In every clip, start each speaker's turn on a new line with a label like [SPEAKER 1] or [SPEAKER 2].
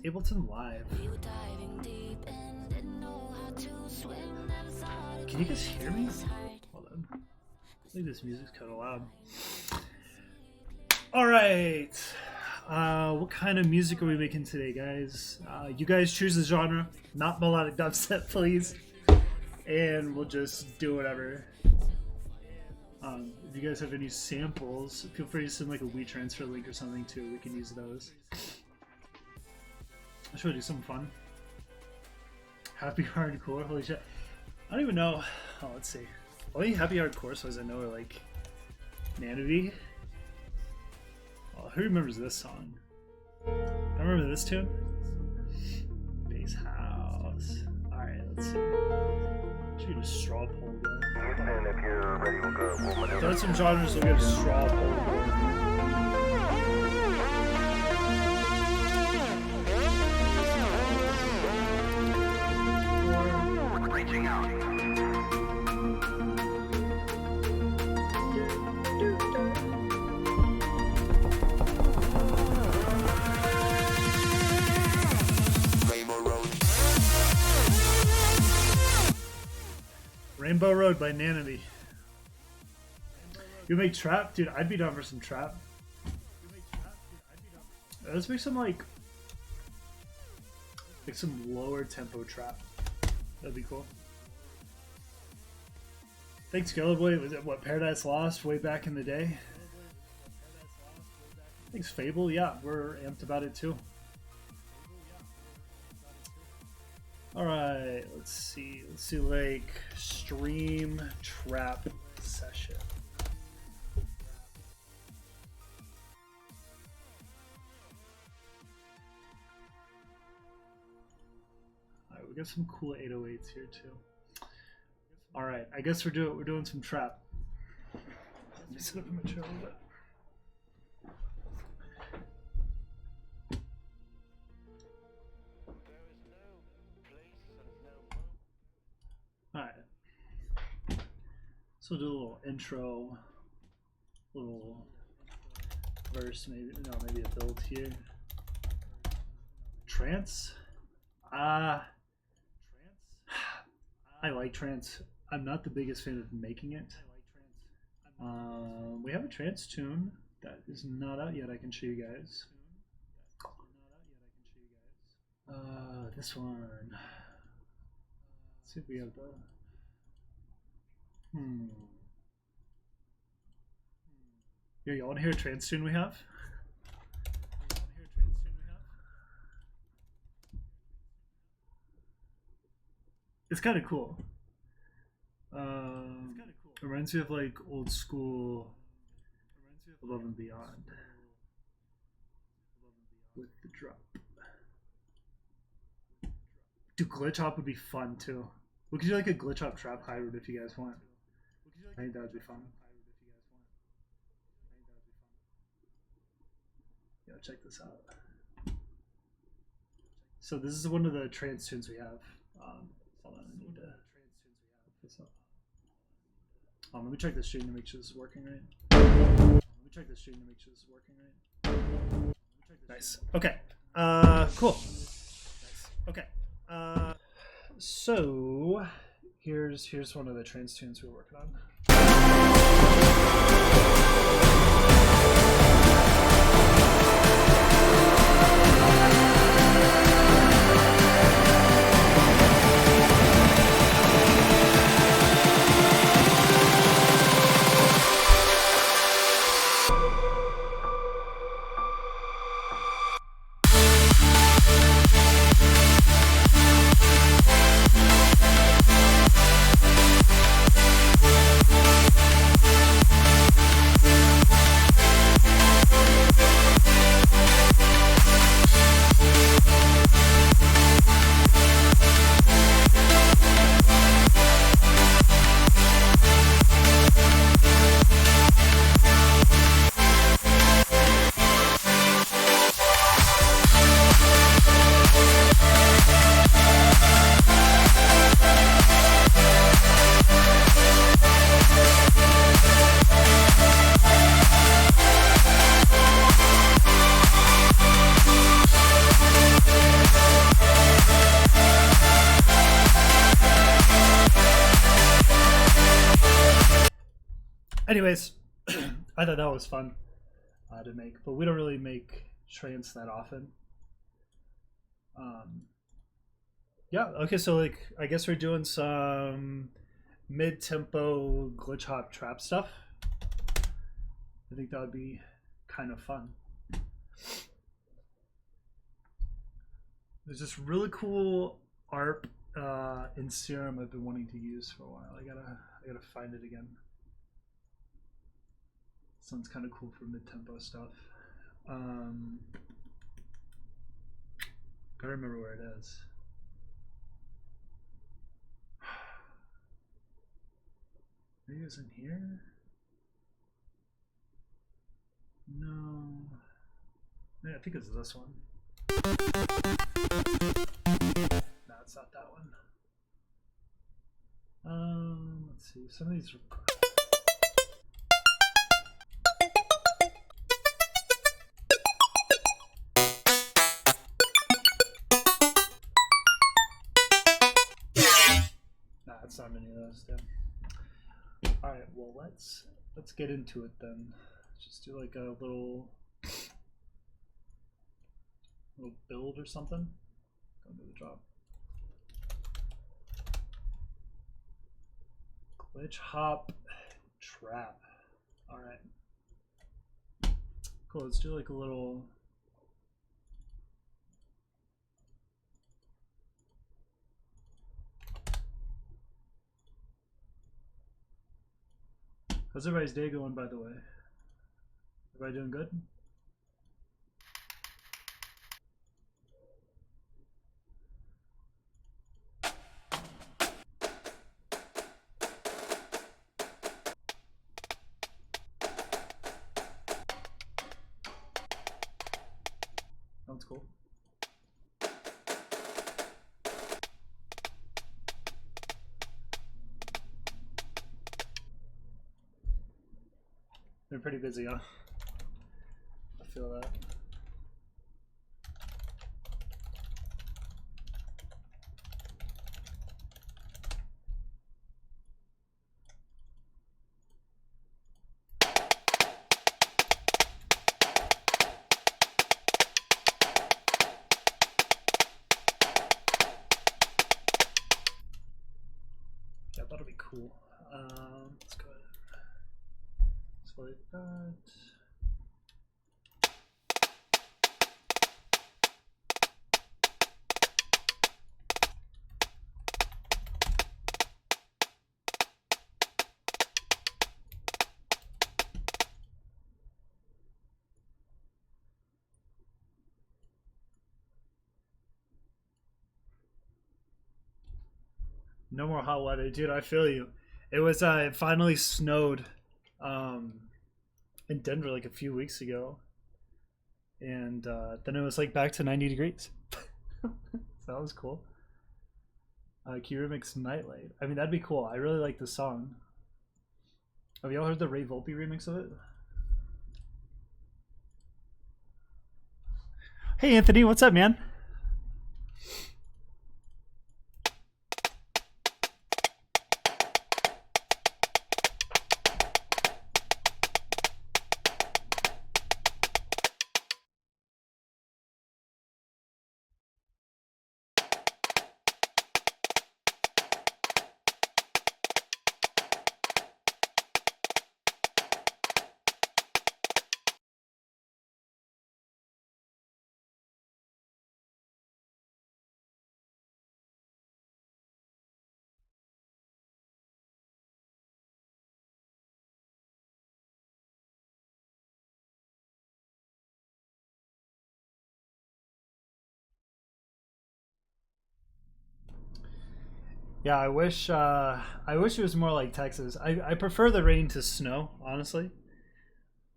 [SPEAKER 1] Ableton Live. Can you guys hear me? Hold on. I think this music's kind of loud. All right. What kind of music are we making today, guys? You guys choose the genre, not melodic dubstep, please. And we'll just do whatever. If you guys have any samples, feel free to send like a WeTransfer link or something too. We can use those. I should do something fun. Happy hardcore, holy shit. I don't even know. Oh, let's see. Only happy hardcore songs I know are like Nanaby. Oh, who remembers this song? I remember this tune. Bass House. Alright, let's see. Should get a straw poll going.
[SPEAKER 2] If you're ready, we'll go. We'll maneuver.
[SPEAKER 1] Done some genres, we'll get a straw poll going.
[SPEAKER 2] Reaching out.
[SPEAKER 1] Rainbow Road by Nanaby. You make trap? Dude, I'd be down for some trap. Let's make some like some lower tempo trap. That'd be cool. Thanks, Boy. Was it what, Paradise Lost way back in the day? Thanks, Fable. Yeah, we're amped about it too. Alright, let's see. Let's do like stream trap session. Alright, we got some cool 808s here too. Alright, I guess we're doing some trap. Let me sit up in my chair a little bit. Alright. So we'll do a little intro, little verse, maybe a build here. Trance? I like trance. I'm not the biggest fan of making it. We have a trance tune that is not out yet. I can show you guys. This one. Let's see if we have the. Yeah, y'all want to hear a trance tune we have? It's kind of cool. Reminds me of like old school Above and Beyond with the drop. Dude, glitch hop would be fun too. We could do like a glitch hop trap hybrid if you guys want. I think that would be fun. Yeah, check this out. So this is one of the trance tunes we have. Hold on, I need to hook this up. Let me check the stream to make sure this is working right. Nice. Okay. Cool. Okay. So here's one of the trance tunes we're working on. Anyways, I thought that was fun to make, but we don't really make trance that often. Yeah, okay, so like I guess we're doing some mid-tempo glitch hop trap stuff. I think that would be kind of fun. There's this really cool ARP in Serum I've been wanting to use for a while. I gotta find it again. Sounds kind of cool for mid-tempo stuff. Gotta remember where it is. Maybe it's in here? No. Yeah, I think it's this one. No, it's not that one. Let's see. Some of these are... Nah, it's not many of those then. Alright, well let's get into it then. Just do like a little build or something. Go do the drop. Glitch hop trap. Alright. Cool, let's do like a little how's everybody's day going, by the way? Everybody doing good? Sounds cool. They're pretty busy, huh? I feel that. Yeah, that'll be cool. Let's go ahead. Like that. No more hot weather, dude. I feel you. It was it finally snowed in Denver like a few weeks ago, and then it was like back to 90 degrees. So that was cool. Can you remix Nightlight? I mean, that'd be cool. I really like the song. Have y'all heard the Ray Volpe remix of it? Hey Anthony, what's up, man? Yeah, I wish it was more like Texas. I prefer the rain to snow, honestly,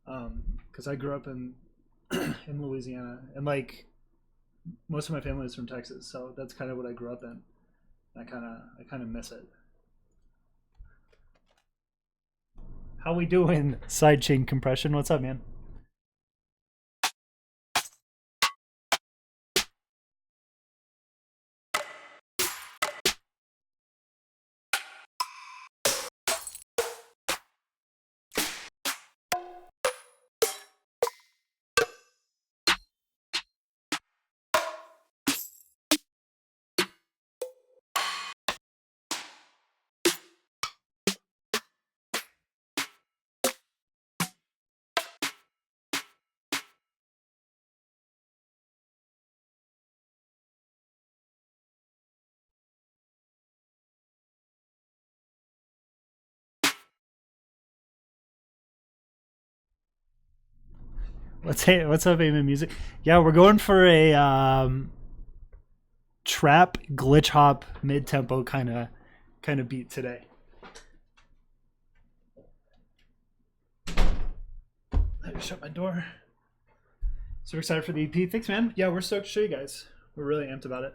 [SPEAKER 1] because I grew up in in Louisiana, and like most of my family is from Texas, so that's kind of what I grew up in. I kind of miss it. How we doing, sidechain compression? What's up, man? What's up, Amen Music? Yeah, we're going for a trap glitch hop mid tempo kind of beat today. Let me shut my door. So we're excited for the EP. Thanks, man. Yeah, we're stoked to show you guys. We're really amped about it.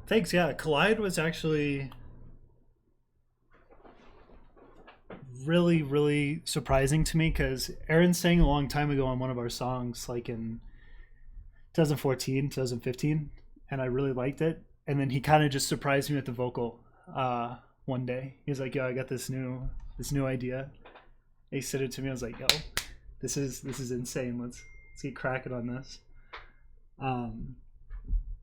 [SPEAKER 1] Thanks. Yeah, Collide was actually really, really surprising to me because Aaron sang a long time ago on one of our songs, like in 2014, 2015, and I really liked it. And then he kind of just surprised me with the vocal one day. He was like, "Yo, I got this new idea." He said it to me. I was like, "Yo, this is insane. Let's get cracking on this."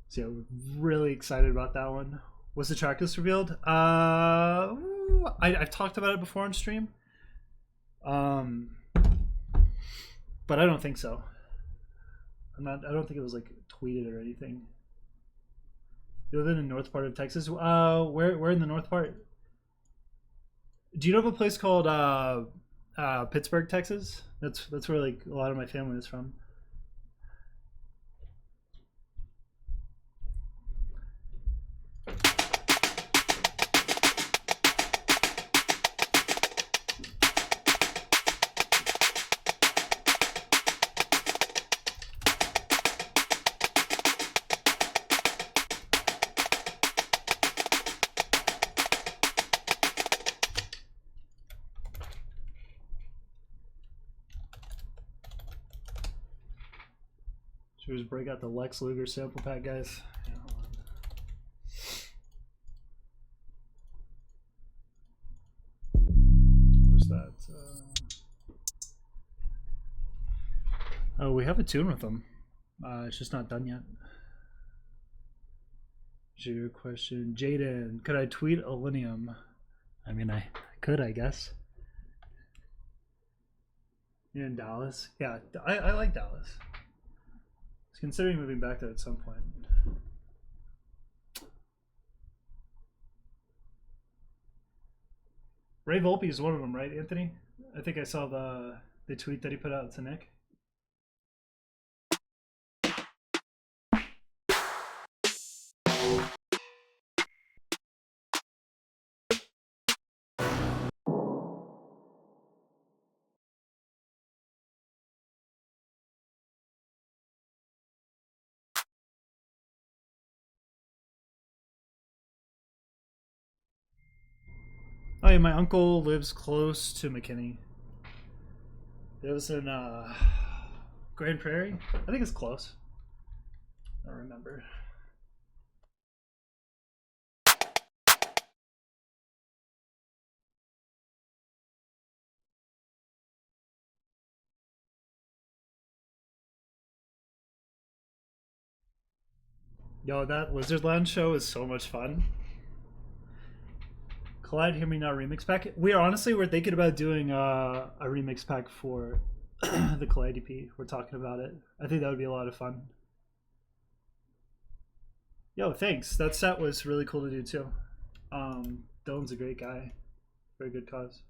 [SPEAKER 1] So yeah, we're really excited about that one. Was the track list revealed? I've talked about it before on stream. But I don't think so. I don't think it was like tweeted or anything. You live in the north part of Texas. Where in the north part? Do you know of a place called Pittsburgh, Texas? That's where like a lot of my family is from. Should we just break out the Lex Luger sample pack, guys? Yeah, hold on. Where's that? Oh, we have a tune with them. It's just not done yet. Your question, Jaden, could I tweet Illenium? I mean, I could, I guess. You're in Dallas? Yeah, I like Dallas. I was considering moving back there at some point. Ray Volpe is one of them, right, Anthony? I think I saw the tweet that he put out to Nick. Oh yeah, my uncle lives close to McKinney. It was in Grand Prairie. I think it's close. I don't remember. Yo, that Lizardland show is so much fun. Collide Hear Me Now remix pack. We're thinking about doing a remix pack for the Collide EP. We're talking about it. I think that would be a lot of fun. Yo, thanks. That set was really cool to do too. Dylan's a great guy. Very good cause.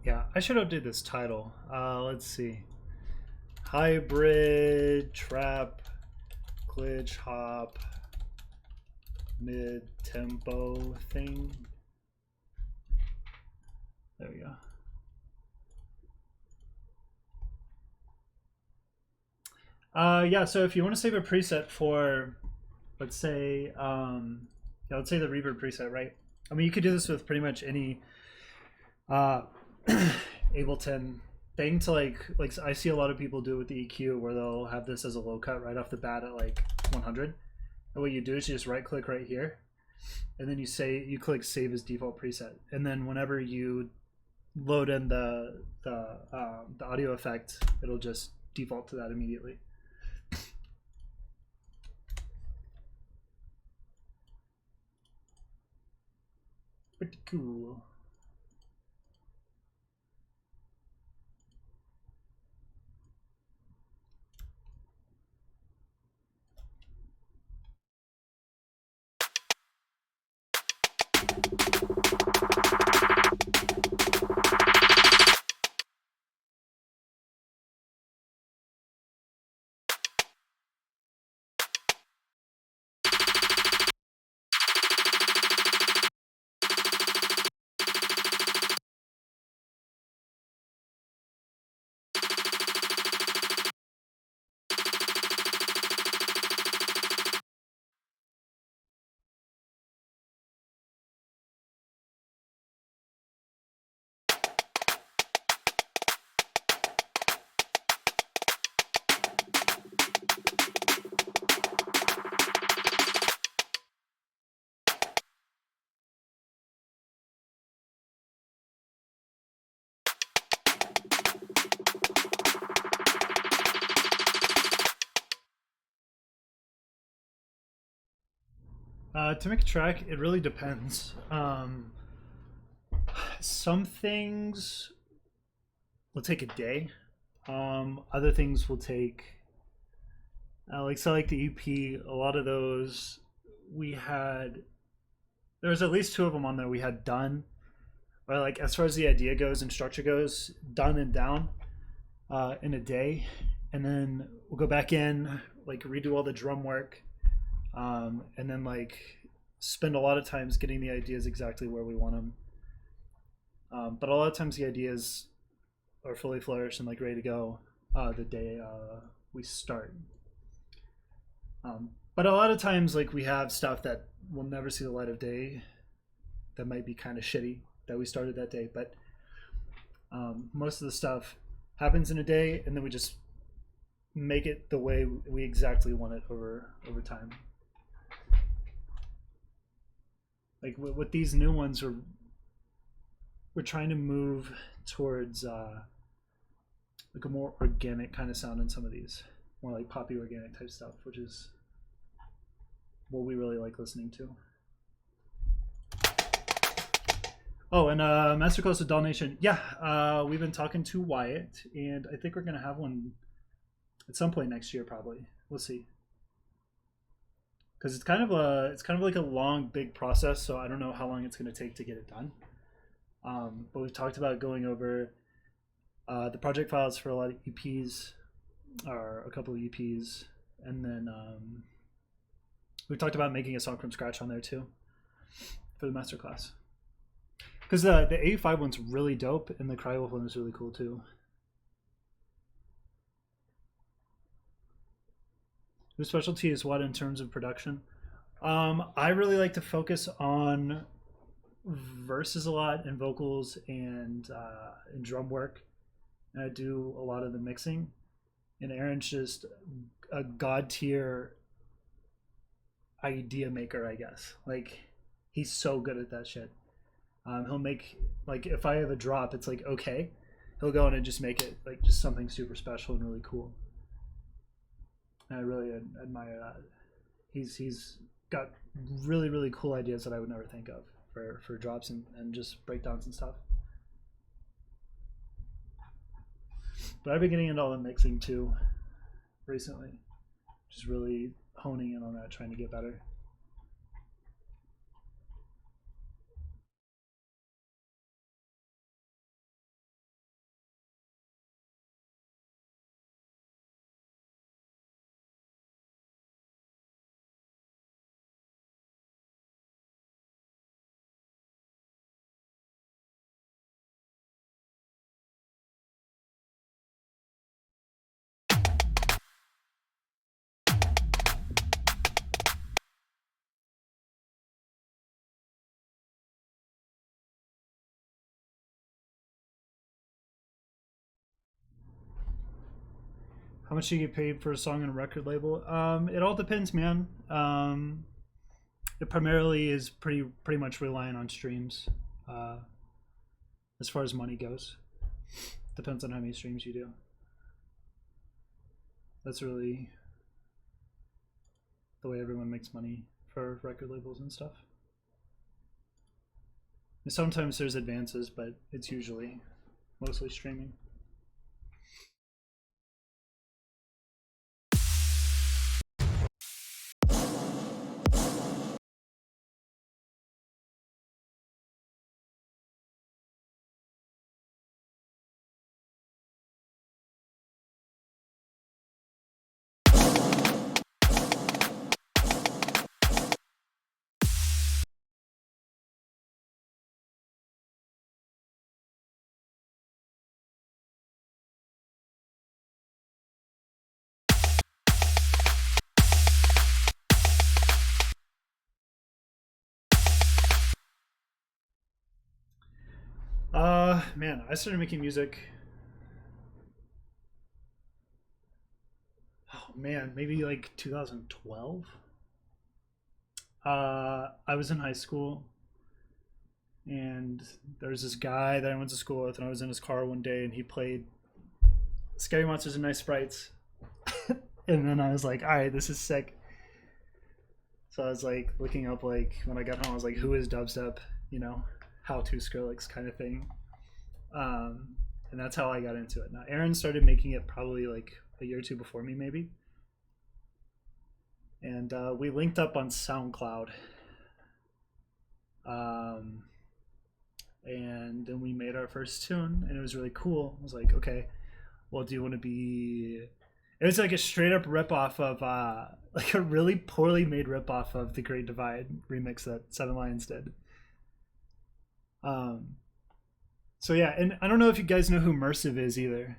[SPEAKER 1] Yeah, I should update this title. Let's see. Hybrid trap glitch hop mid tempo thing. There we go. Yeah, so if you want to save a preset for, let's say, yeah, let's say the reverb preset, right? I mean, you could do this with pretty much any Ableton thing to like I see a lot of people do with the EQ where they'll have this as a low cut right off the bat at like 100. And what you do is you just right click right here, and then you click save as default preset, and then whenever you load in the audio effect, it'll just default to that immediately. Pretty cool. To make a track, it really depends. Some things will take a day. Other things will take, like the EP. A lot of those we had. There was at least 2 of them on there we had done, or like as far as the idea goes and structure goes, done and down in a day, and then we'll go back in, like redo all the drum work, and then like spend a lot of times getting the ideas exactly where we want them. But a lot of times the ideas are fully flourished and like ready to go the day we start. But a lot of times like we have stuff that will never see the light of day that might be kind of shitty that we started that day, but most of the stuff happens in a day, and then we just make it the way we exactly want it over time. Like with these new ones, we're trying to move towards like a more organic kind of sound in some of these, more like poppy organic type stuff, which is what we really like listening to. Oh, and Masterclass with Doll Nation. Yeah, we've been talking to Wyatt, and I think we're gonna have one at some point next year, probably. We'll see. Because it's kind of like a long, big process, so I don't know how long it's gonna take to get it done. But we've talked about going over the project files for a lot of EPs, or a couple of EPs, and then we talked about making a song from scratch on there too for the masterclass. Because the A5 one's really dope, and the Crywolf one is really cool too. Your specialty is what in terms of production? I really like to focus on verses a lot, and vocals, and drum work. And I do a lot of the mixing. And Aaron's just a god tier idea maker, I guess. Like, he's so good at that shit. He'll make, like, if I have a drop, it's like okay, he'll go in and just make it like just something super special and really cool. And I really admire that. He's got really cool ideas that I would never think of for drops and just breakdowns and stuff. But I've been getting into all the mixing too recently, just really honing in on that, trying to get better. How much do you get paid for a song on a record label? It all depends, man. It primarily is pretty much relying on streams. As far as money goes, depends on how many streams you do. That's really the way everyone makes money for record labels and stuff. And sometimes there's advances, but it's usually mostly streaming. Man, I started making music. Oh man, maybe like 2012. I was in high school, and there was this guy that I went to school with, and I was in his car one day, and he played Scary Monsters and Nice Sprites, and then I was like, all right, this is sick. So I was like looking up, like when I got home, I was like, who is dubstep? You know, how to Skrillex kind of thing. And that's how I got into it. Now, Aaron started making it probably like a year or two before me, maybe. And we linked up on SoundCloud. And then we made our first tune, and it was really cool. I was like, okay, well, do you want to be... It was like a straight up rip off of, like a really poorly made rip off of The Great Divide remix that Seven Lions did. So yeah, and I don't know if you guys know who Mersive is either.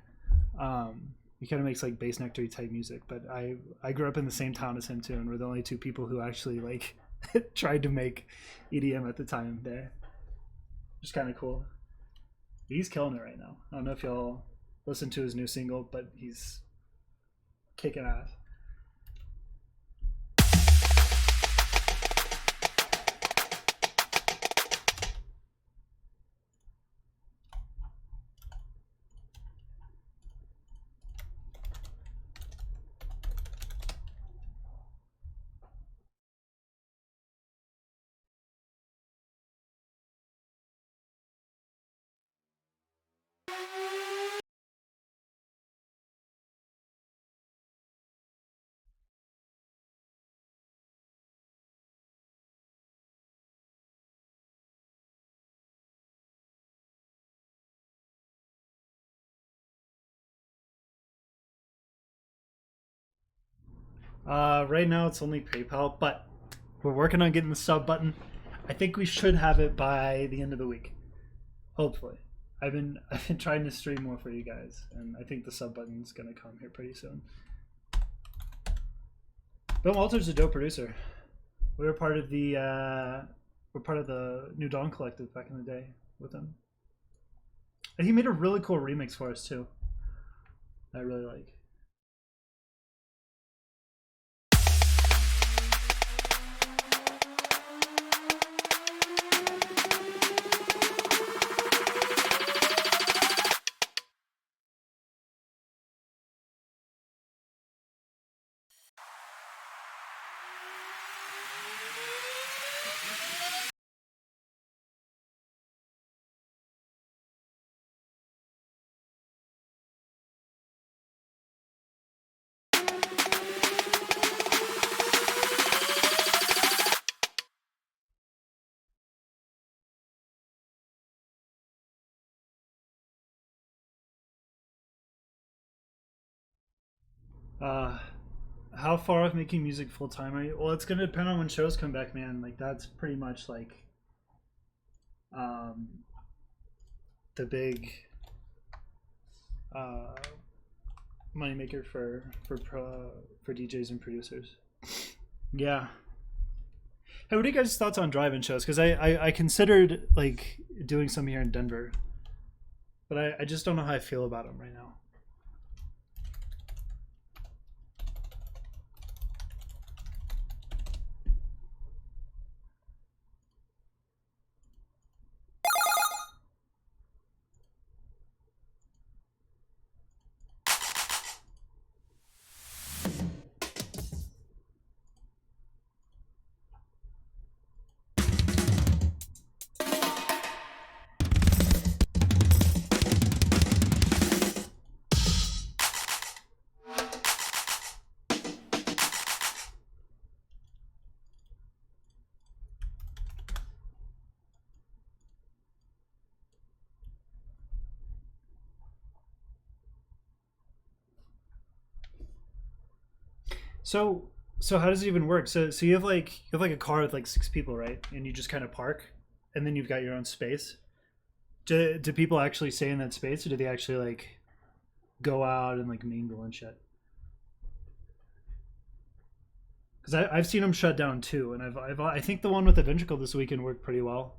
[SPEAKER 1] He kind of makes like bass nectar type music, but I grew up in the same town as him too, and we're the only two people who actually like tried to make EDM at the time there. Which is kind of cool. He's killing it right now. I don't know if y'all listen to his new single, but he's kicking ass. Right now it's only PayPal, but we're working on getting the sub button. I think we should have it by the end of the week. Hopefully. I've been trying to stream more for you guys, and I think the sub button's gonna come here pretty soon. Bill Walter's a dope producer. We were part of the New Dawn Collective back in the day with him. And he made a really cool remix for us too. I really like. How far off making music full time are you? Well, it's gonna depend on when shows come back, man. Like that's pretty much like the big moneymaker for DJs and producers. Yeah. Hey, what are you guys' thoughts on drive-in shows? Because I considered like doing some here in Denver, but I just don't know how I feel about them right now. So how does it even work? So you have like a car with like 6 people, right? And you just kind of park, and then you've got your own space. Do people actually stay in that space, or do they actually like go out and like mingle and shit? Because I've seen them shut down too, and I think the one with the ventricle this weekend worked pretty well.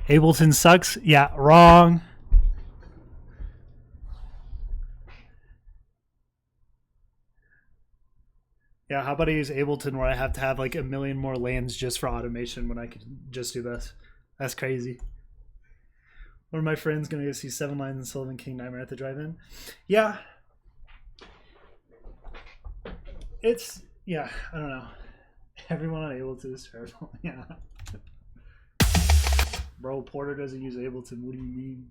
[SPEAKER 1] Ableton sucks. Yeah, wrong. Yeah, how about I use Ableton where I have to have like a million more lanes just for automation when I could just do this? That's crazy. One of my friends gonna go see Seven Lions and Sullivan King Nightmare at the drive-in. Yeah, it's yeah. I don't know. Everyone on Ableton is terrible. Yeah, bro. Porter doesn't use Ableton. What do you mean?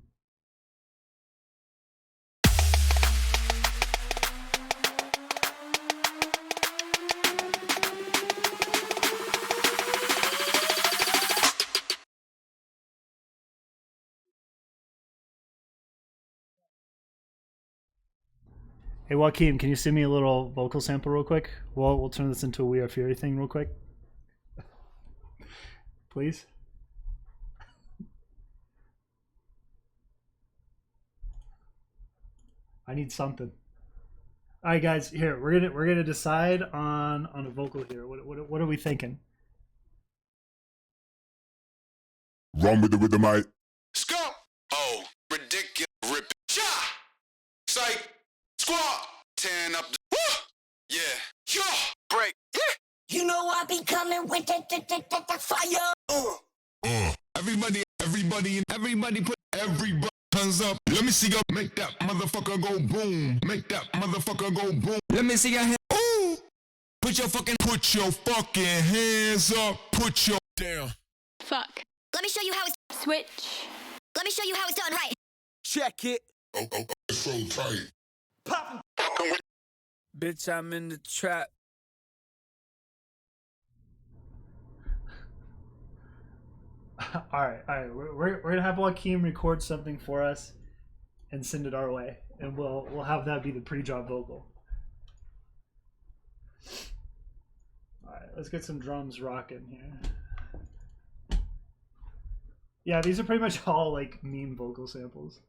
[SPEAKER 1] Hey Joaquin, can you send me a little vocal sample real quick? We'll turn this into a We Are Fury thing real quick, please. I need something. All right, guys. Here we're gonna decide on a vocal here. What are we thinking?
[SPEAKER 3] Run with the rhythm, I.
[SPEAKER 4] Scum! Oh, ridiculous. Rip. Shot! Psych! Squat! Tearing up the. Woo! Yeah. Yo! Break. Yeah!
[SPEAKER 5] You know I be coming with the fire.
[SPEAKER 3] Everybody put everybody hands up. Let me see you make that motherfucker go boom. Make that motherfucker go boom.
[SPEAKER 6] Let me see your hand.
[SPEAKER 3] Ooh.
[SPEAKER 6] Put your fucking
[SPEAKER 3] Hands up. Put your
[SPEAKER 7] Damn.
[SPEAKER 8] Fuck.
[SPEAKER 5] Let me show you how it's.
[SPEAKER 8] Switch.
[SPEAKER 5] Let me show you how it's done right.
[SPEAKER 6] check it.
[SPEAKER 3] oh so tight.
[SPEAKER 6] Pop. Bitch, I'm in the trap.
[SPEAKER 1] All right. We're gonna have Joaquin record something for us and send it our way, and we'll have that be the pre-drop vocal. All right, let's get some drums rocking here. Yeah, these are pretty much all like meme vocal samples.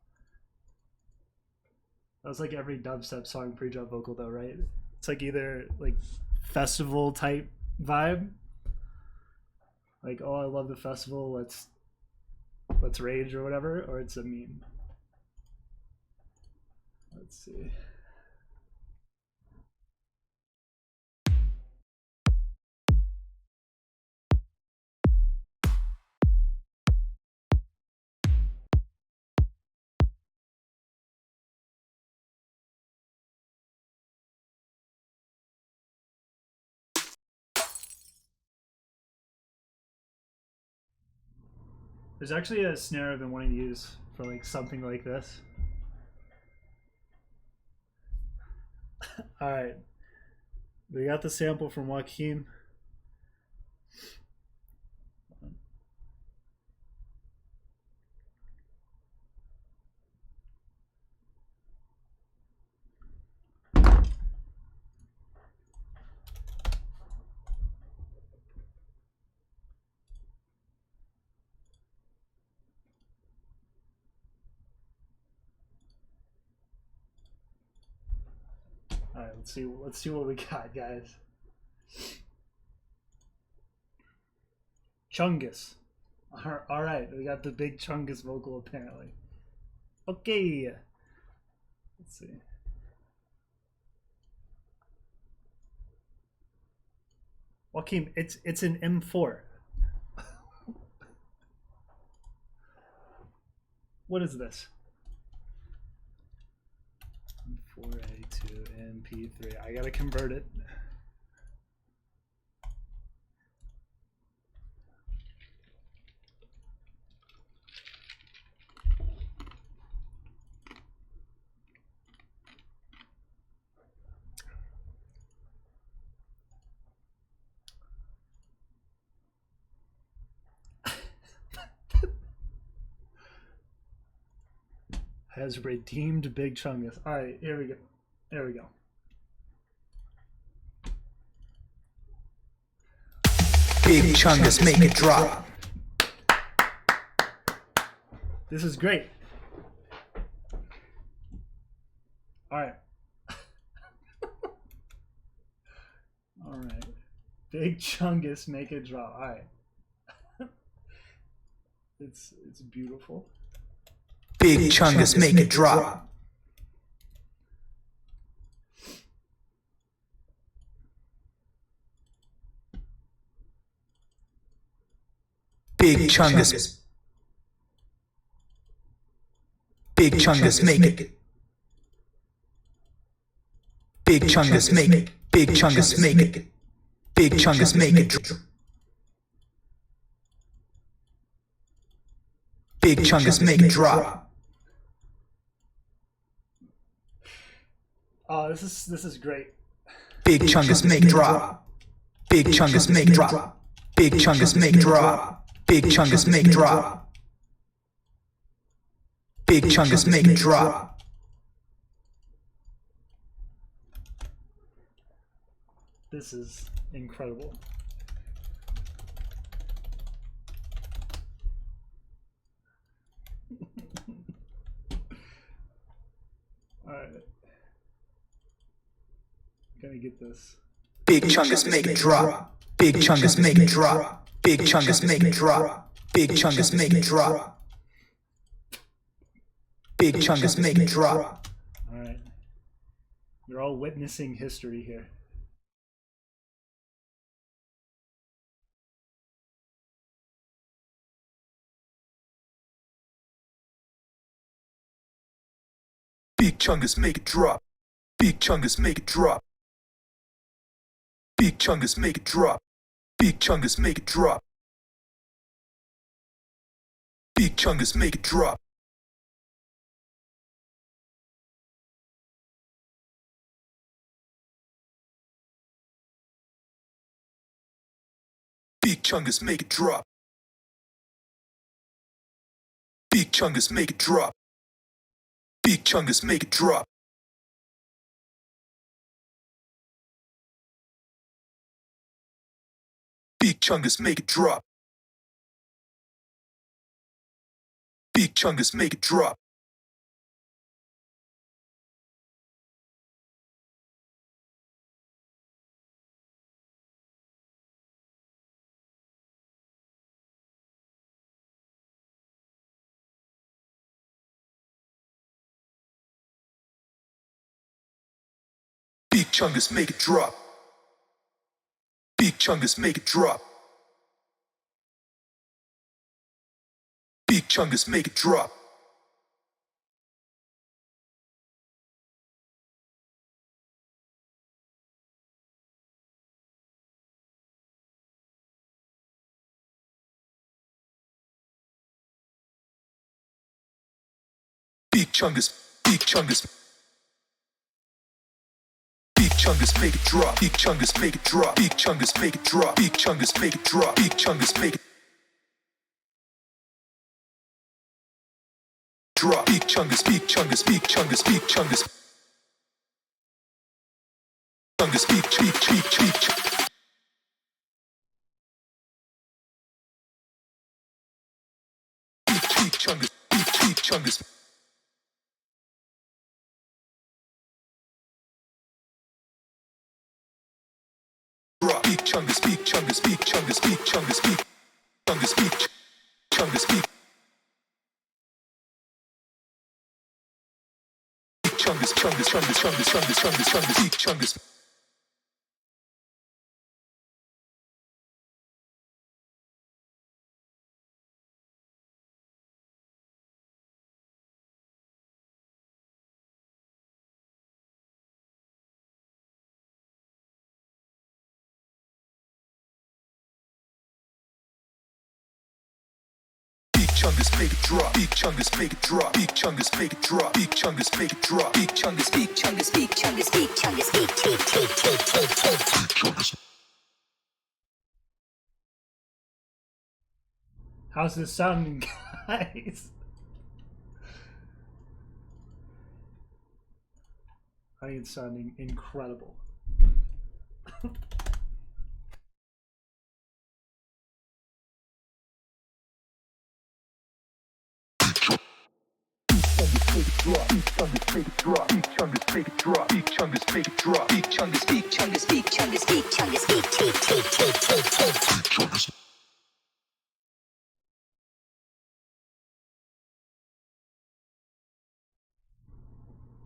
[SPEAKER 1] That was like every dubstep song pre-drop vocal though, right? It's like either like festival type vibe, like oh I love the festival, let's rage or whatever, or it's a meme. Let's see. There's actually a snare I've been wanting to use for like something like this. All right, we got the sample from Joaquin. Let's see what we got, guys. Chungus. All right, we got the big Chungus vocal apparently. Okay. Let's see. Joaquin, it's an M4. What is this? M4A to MP3. I gotta convert it. Has redeemed Big Chungus. All right, here we go. There we go.
[SPEAKER 7] Big Chungus, make it drop.
[SPEAKER 1] This is great. All right. All right. Big Chungus, make it drop. All right. It's beautiful.
[SPEAKER 7] Big Chungus, make it drop. Big Chungus. Big Chungus, make it. Big Chungus, make it. Big Chungus, make it. Big Chungus, make it drop. Big Chungus, make it drop.
[SPEAKER 1] Oh, this is great.
[SPEAKER 7] Big Chungus, make it drop. Big Chungus, make it drop. Big Chungus, make it drop. Big Chungus, make it drop. Big Chungus, make it drop.
[SPEAKER 1] This is incredible. All right. Gonna get this.
[SPEAKER 7] Big Chungus, make it drop. Big Chungus, make it drop. Big Chungus, make it drop. Big Chungus, make it drop. Big Chungus, make it drop.
[SPEAKER 1] All right. You're all witnessing history here.
[SPEAKER 7] Big Chungus, make it drop. Big Chungus, make it drop. Big Chungus, make it drop. Big Chungus, make it drop. Big Chungus, make it drop. Big Chungus, make it drop. Big Chungus, make it drop. Big Chungus, make it drop. Big Chungus, make it drop. Big Chungus, make it drop. Big Chungus, make it drop. Big Chungus, make it drop. Big Chungus, make it drop. Big Chungus, Big Chungus. Big Chungus, make it drop. Big Chungus, make it drop. Big Chungus, make it drop. Big Chungus, make it drop. Big Chungus, make it drop. Big Chungus, Big Chungus, Big Chungus, Big Chungus. Chungus, Big Chungus, Big Chungus. Big Chungus, Big Chungus. Big Chungus, Big Chungus, Big Chungus, Big Chungus, Big Chungus, Big Chungus, Big Chungus, Chungus, Chungus, Chungus, Chungus, Chungus, Chungus, Big Chungus. Chungus, make it drop. Big Chungus, make it drop. Big Chungus, make it drop. Big Chungus, make it drop. Big Chungus, Big Chungus, Big Chungus, Big Chungus, Big Chungus.
[SPEAKER 1] How's this sounding, guys? I think it's sounding incredible.
[SPEAKER 7] Big Chungus, make it drop. Big Chungus, make it drop. Big Chungus, make it drop. Big Chungus, Big Chungus, Big Chungus, Big Chungus, Big Chungus.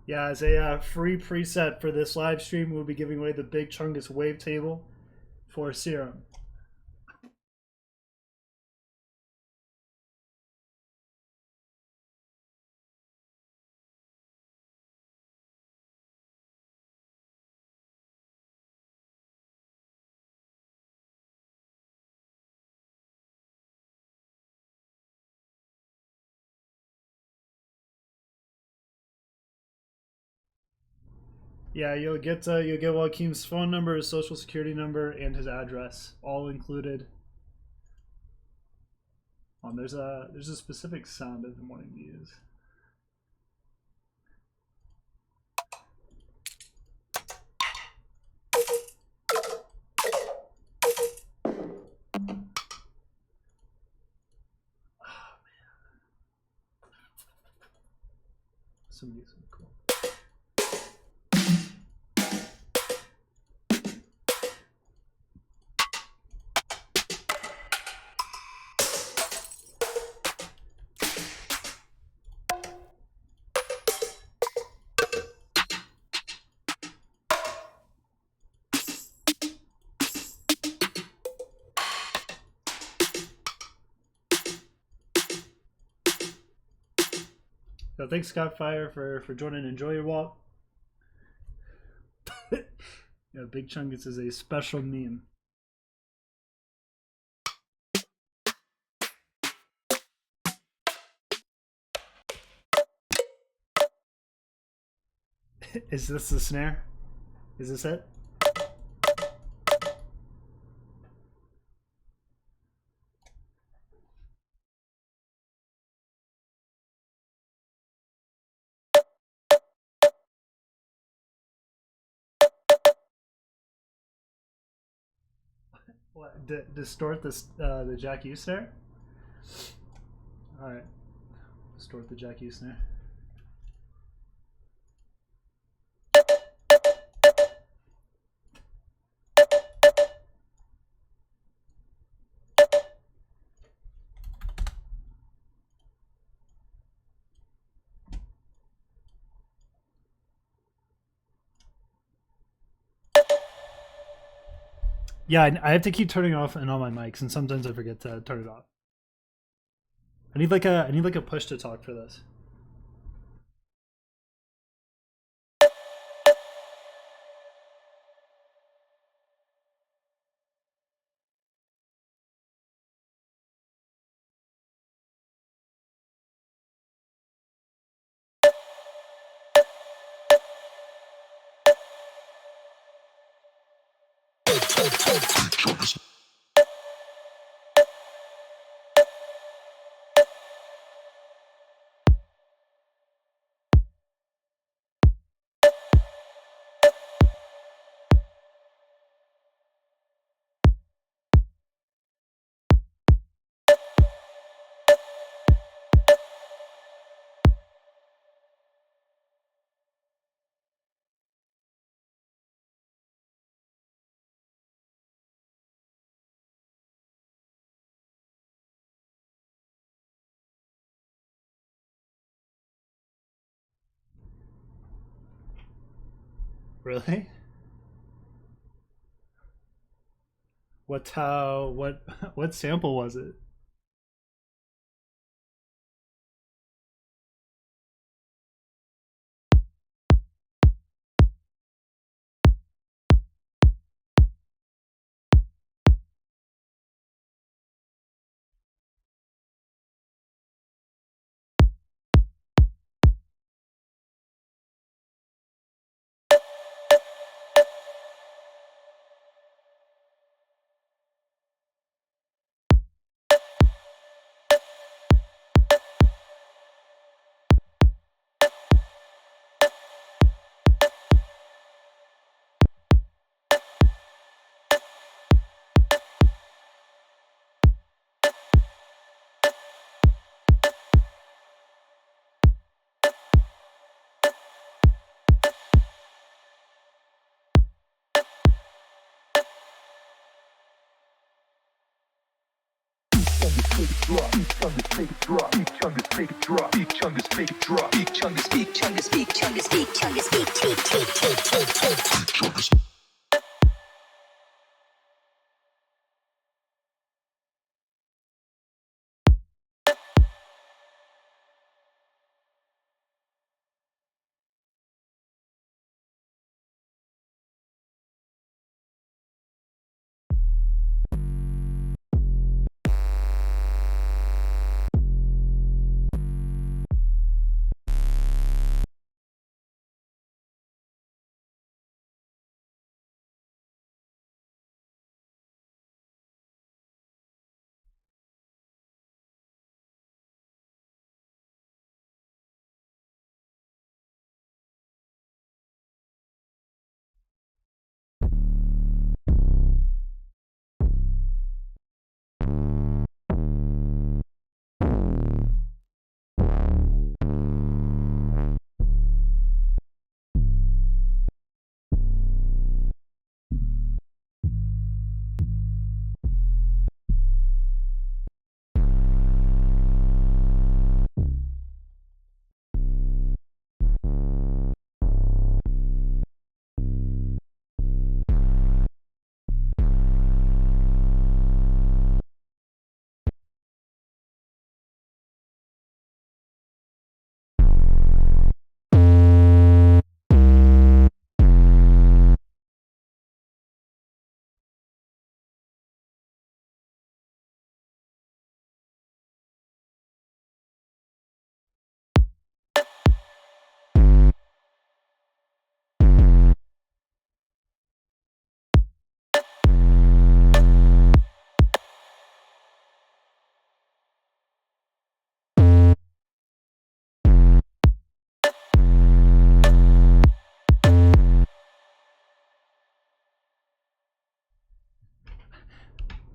[SPEAKER 1] Yeah, as a free preset for this live stream, we'll be giving away the Big Chungus wavetable for Serum. Yeah, you'll get Joaquim's phone number, his social security number, and his address, all included. There's a specific sound I've been wanting to use. Oh man, some music, cool. So thanks, Scott Fire, for joining. Enjoy your walk. Yeah, Big Chungus is a special meme. Is this the snare? Is this it? What? Distort this the Jack U snare? All right, distort the Jack U snare. Yeah, I have to keep turning off and on my mics, and sometimes I forget to turn it off. I need like a push to talk for this. Really? What what sample was it?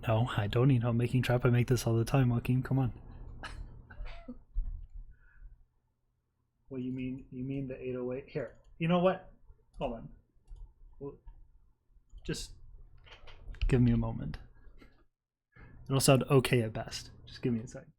[SPEAKER 1] No, I don't need help making trap. I make this all the time, Joaquin. Come on. What you mean? You mean the 808? Here. You know what? Hold on. Just give me a moment. It'll sound okay at best. Just give me a second.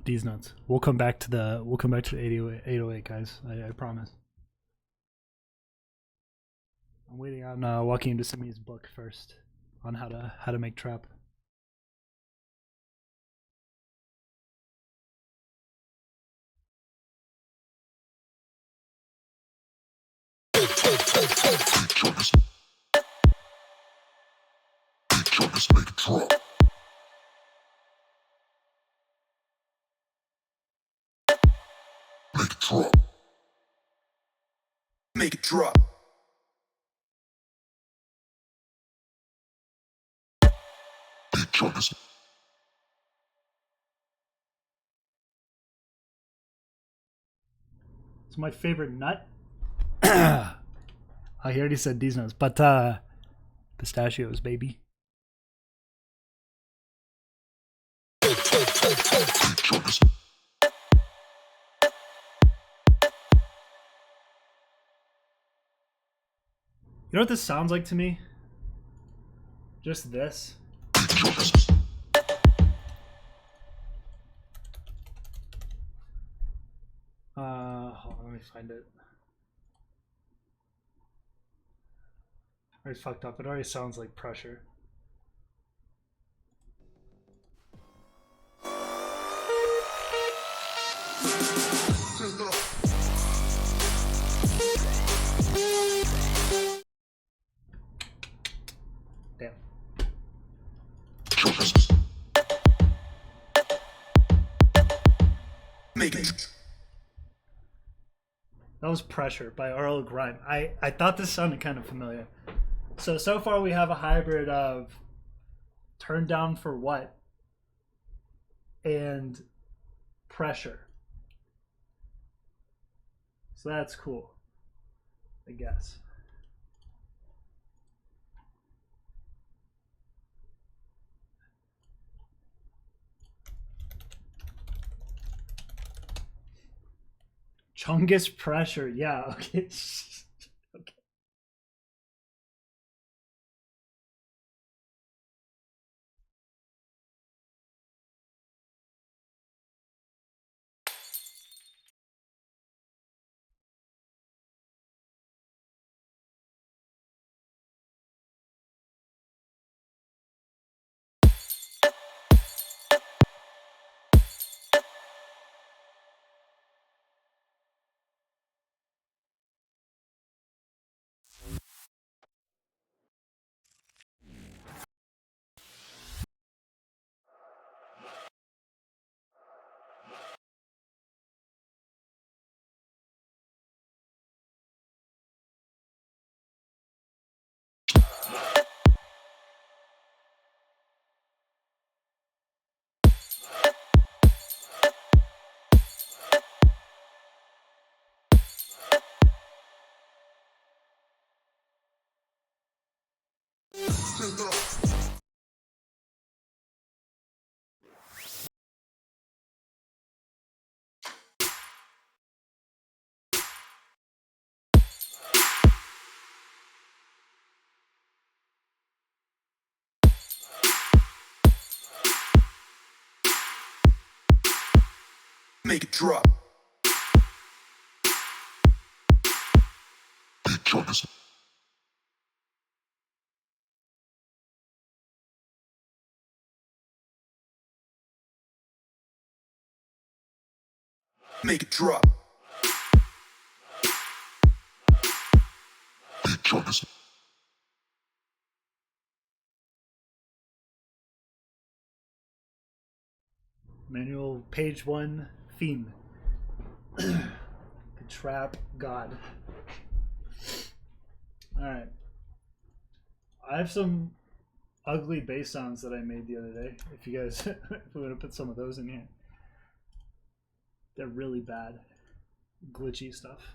[SPEAKER 1] These nuts. We'll come back to the 808 guys. I promise. I'm waiting on Joaquin to send me his book first on how to make trap.
[SPEAKER 3] Chungus make it drop. Make it drop.
[SPEAKER 7] Make it drop.
[SPEAKER 3] Big chungus.
[SPEAKER 1] It's my favorite nut. Oh, he already said these nuts, but pistachios, baby.
[SPEAKER 3] Big chungus.
[SPEAKER 1] You know what this sounds like to me? Just this.
[SPEAKER 3] Big chungus.
[SPEAKER 1] Hold on, let me find it. I already fucked up. It already sounds like pressure. Damn.
[SPEAKER 3] Chungus.
[SPEAKER 7] Make it.
[SPEAKER 1] That was Pressure by Earl Grime. I thought this sounded kind of familiar. So far we have a hybrid of Turn Down for What and Pressure. So that's cool, I guess. Chungus Pressure, yeah, okay. Okay.
[SPEAKER 7] Make it drop.
[SPEAKER 3] Big chungus.
[SPEAKER 7] Make it drop.
[SPEAKER 3] Big chungus.
[SPEAKER 1] Manual page 1 theme. The Trap God. Alright. I have some ugly bass sounds that I made the other day. If you guys if we want to put some of those in here. They're really bad. Glitchy stuff.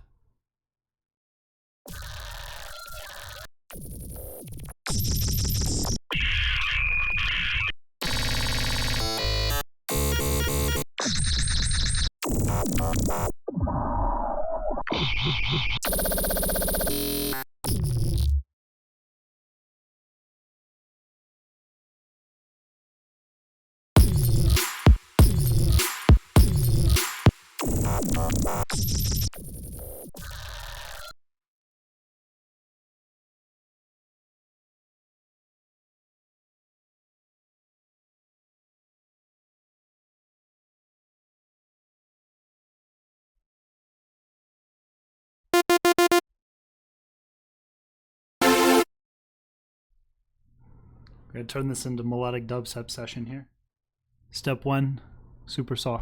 [SPEAKER 1] We're gonna turn this into melodic dubstep session here. Step 1, super saw.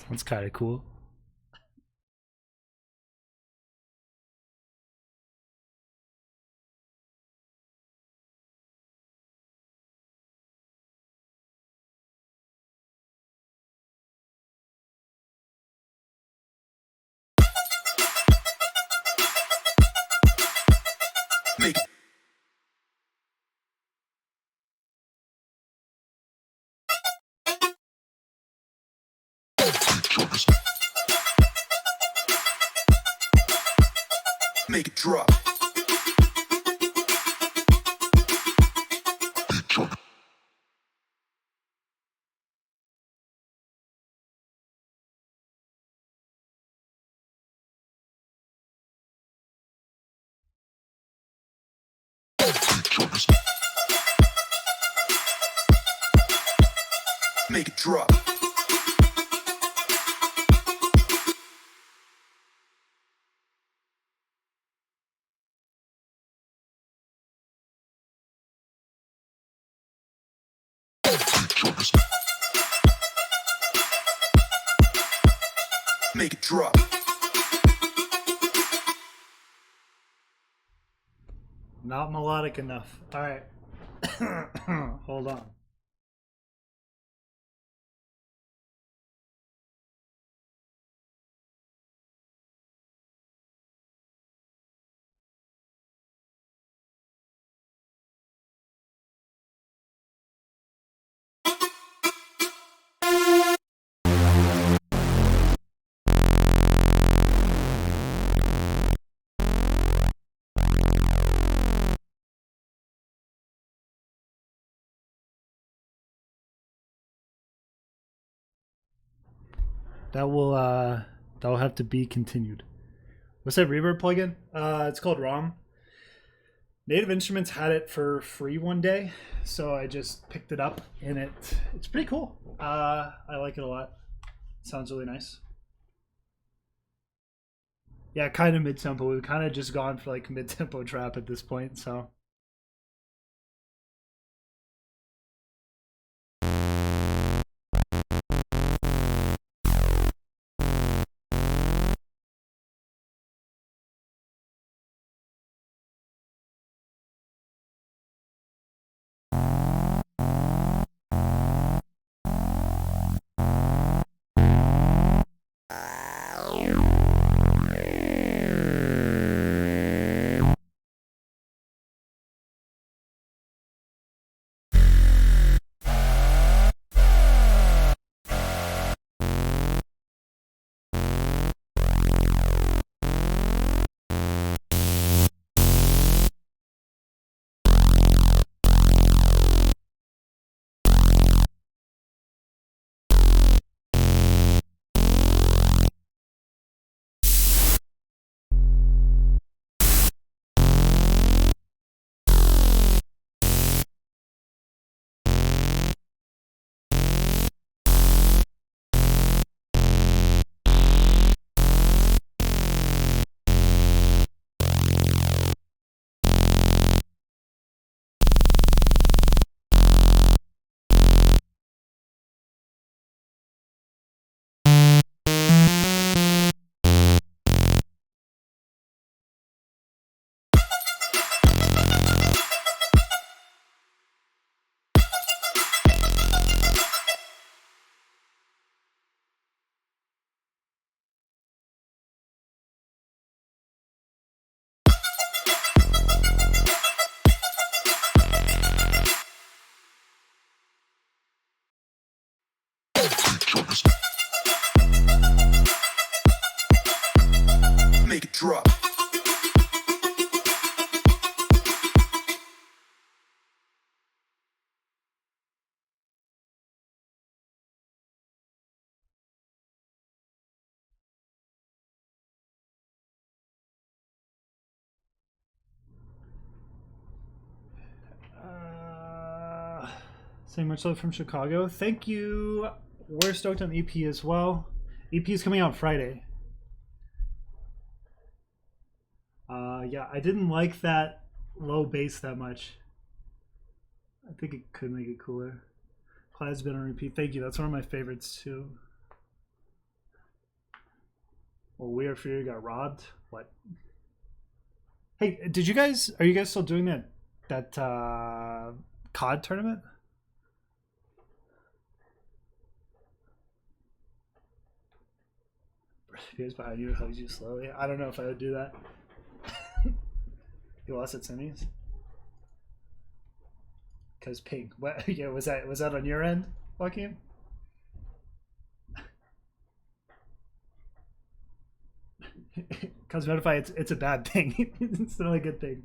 [SPEAKER 1] Sounds kind of cool.
[SPEAKER 7] Make it drop. Make it drop. Make it drop.
[SPEAKER 1] Not melodic enough. All right. Hold on. That will have to be continued. What's that reverb plugin? It's called ROM. Native Instruments had it for free one day, so I just picked it up, and it's pretty cool. I like it a lot. It sounds really nice. Yeah, kind of mid-tempo. We've kind of just gone for like mid-tempo trap at this point, so.
[SPEAKER 7] drop.
[SPEAKER 1] Saying much love from Chicago. Thank you. We're stoked on EP as well. EP is coming out Friday. Yeah, I didn't like that low bass that much. I think it could make it cooler. Clyde's been on repeat. Thank you. That's one of my favorites too. Well, We Are Fury got robbed. What? Hey, are you guys still doing that COD tournament? Here's behind you, hugs you slowly. I don't know if I would do that. You lost at semis? Cause pink. What? Yeah, was that on your end, Joaquin? Cause notify it's a bad thing. It's not a good thing.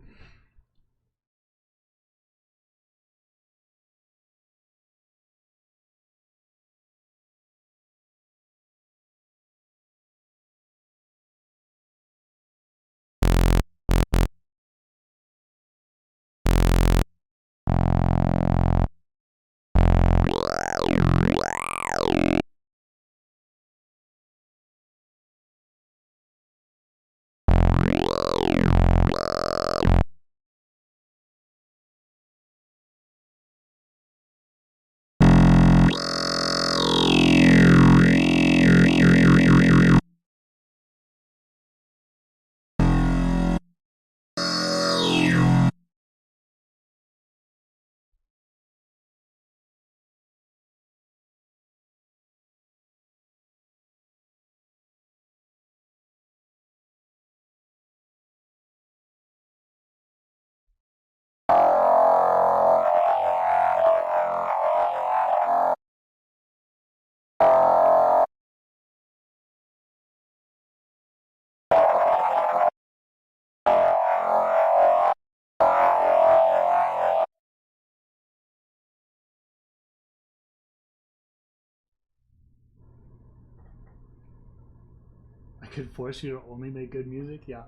[SPEAKER 1] I could force you to only make good music. Yeah.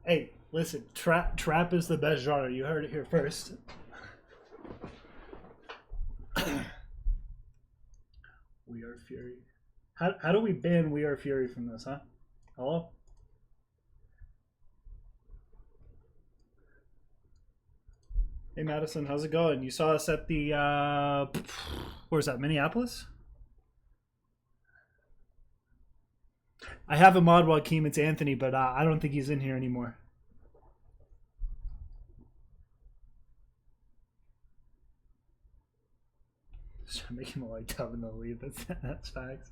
[SPEAKER 1] Hey, listen. Trap is the best genre. You heard it here first. We Are Fury. How do we ban We Are Fury from this, huh? Hello? Hey Madison, how's it going? You saw us at the where's that, Minneapolis? I have a mod Joaquin, it's Anthony, but I don't think he's in here anymore. Just trying to make him a like tub in the lead. That's facts.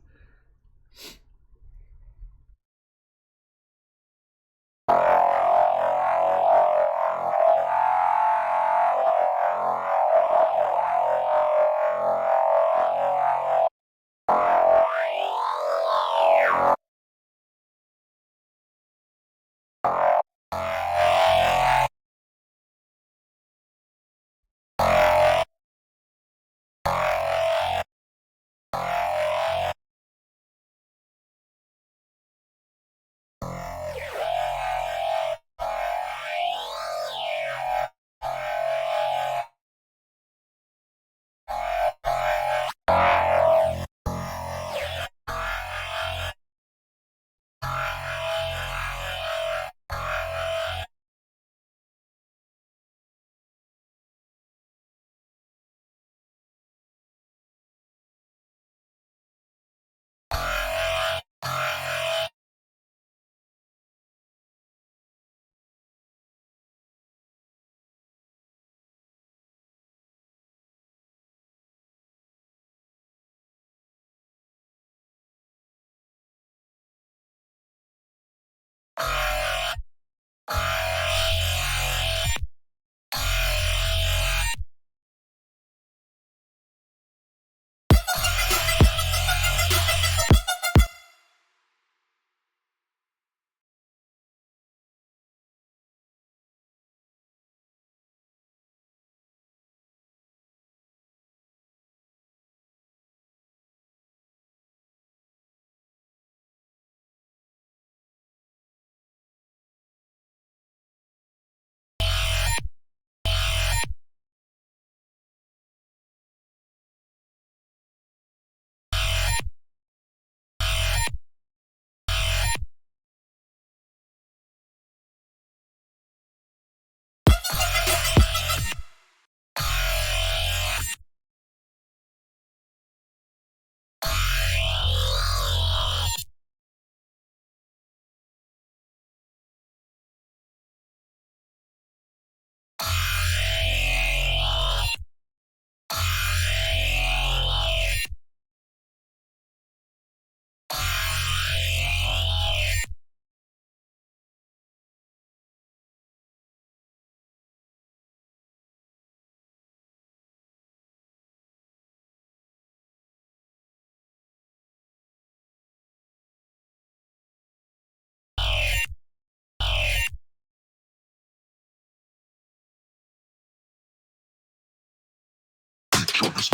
[SPEAKER 3] chungus.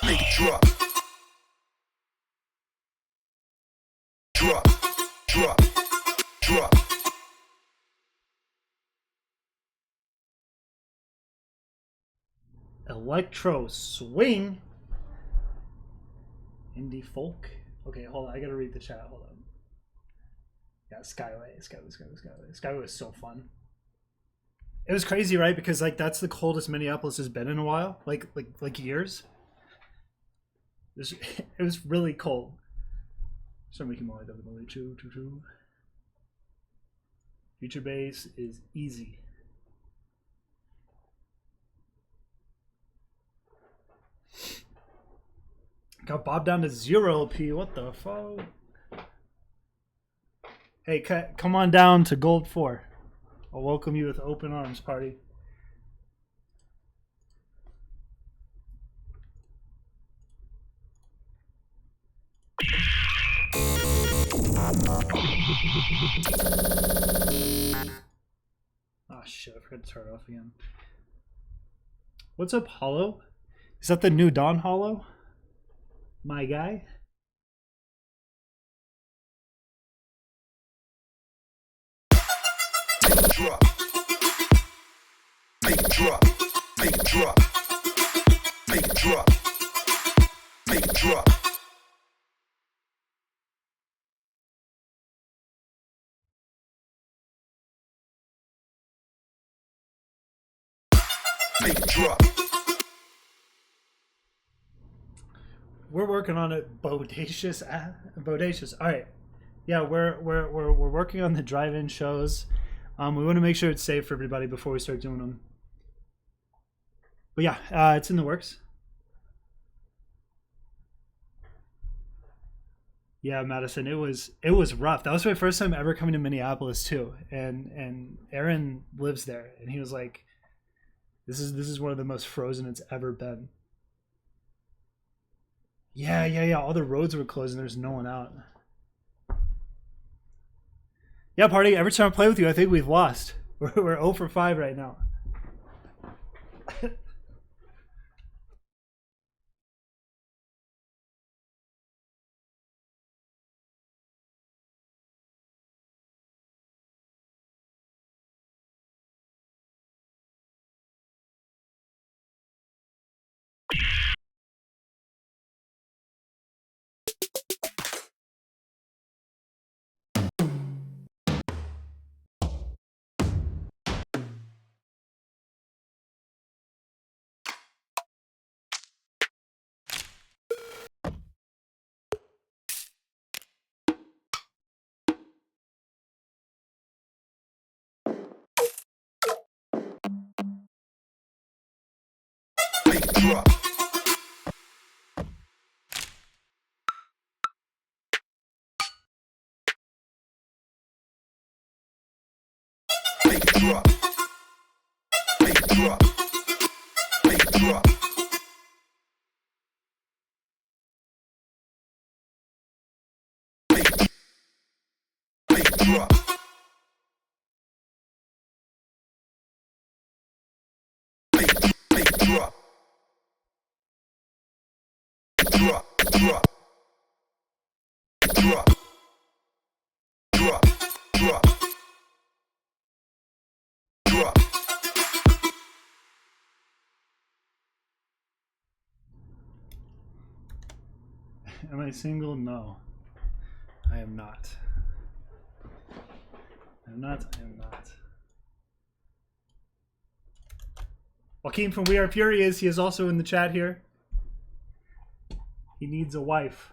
[SPEAKER 3] Make it drop. Drop, drop, drop.
[SPEAKER 1] Electro swing. Indie folk. Okay, hold on. I gotta read the chat. Hold on. Yeah, Skyway. Skyway was so fun. It was crazy, right? Because like that's the coldest Minneapolis has been in a while, like years. It was really cold. So we can only definitely true. Future bass is easy. Got Bob down to 0 LP. What the fuck? Hey, come on down to Gold 4. I'll welcome you with open arms, party. Oh shit, I forgot to turn it off again. What's up, Hollow? Is that the new Dawn Hollow? My guy?
[SPEAKER 3] Drop. Make it drop. Make it drop. Make it drop. Make it drop. Make it drop.
[SPEAKER 1] We're working on it. Bodacious. Bodacious. All right. Yeah, we're working on the drive-in shows. We want to make sure it's safe for everybody before we start doing them. But yeah, it's in the works. Yeah, Madison, it was rough. That was my first time ever coming to Minneapolis too, and Aaron lives there, and he was like, "This is one of the most frozen it's ever been." Yeah. All the roads were closed, and there's no one out. Yeah, party. Every time I play with you, I think we've lost. We're 0 for 5 right now.
[SPEAKER 3] Make it drop. Make it drop. Make it drop. Make it drop. Make it drop. Make it drop. Drop. Drop. Drop. Drop. Drop. Drop.
[SPEAKER 1] Am I single? No. I am not. I am not. Joaquin from We Are Furious, he is also in the chat here. He needs a wife.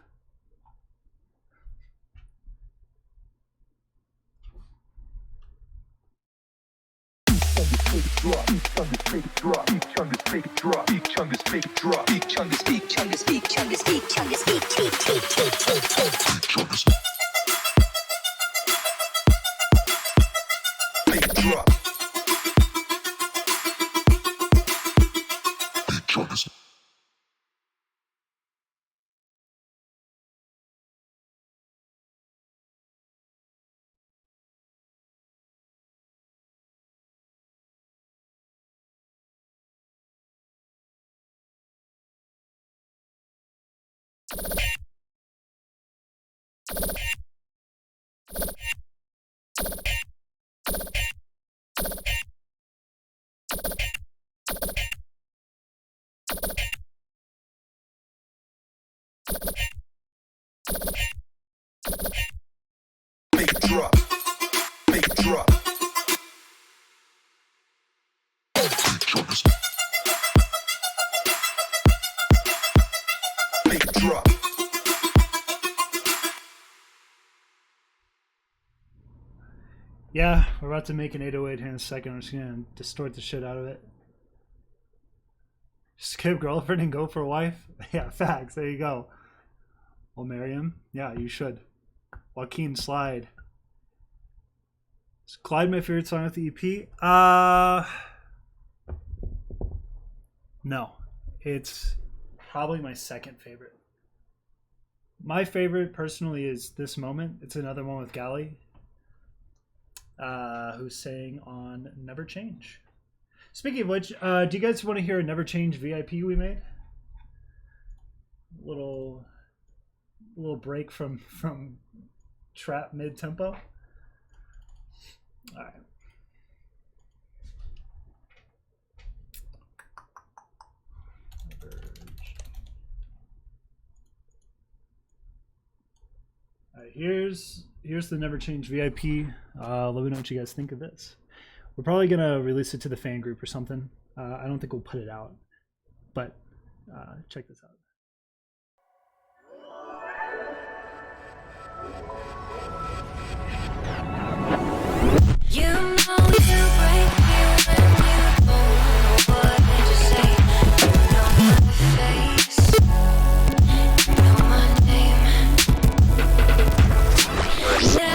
[SPEAKER 3] Drop. Make it drop. Big chungus, make it drop. Big chungus, make it drop. Big chungus, big chungus, big chungus, big chungus, big chungus. Make it drop. Big chungus. Make it drop. Make it drop. Make it drop.
[SPEAKER 1] Yeah, we're about to make an 808 here in a second. I'm just gonna distort the shit out of it. Skip girlfriend and go for wife? Yeah, facts. There you go. Well, marry him? Yeah, you should. Joaquin Slide. Is Clyde my favorite song of the EP? No. It's probably my second favorite. My favorite, personally, is This Moment. It's another one with Gally, who's sang on Never Change. Speaking of which, do you guys want to hear a Never Change VIP we made? Little break from trap mid tempo. All right. All right, here's the Never Change VIP. Let me know what you guys think of this. We're probably gonna release it to the fan group or something. I don't think we'll put it out, but check this out.
[SPEAKER 5] You know you break me when you don't know what to say. You know my face, you know my name.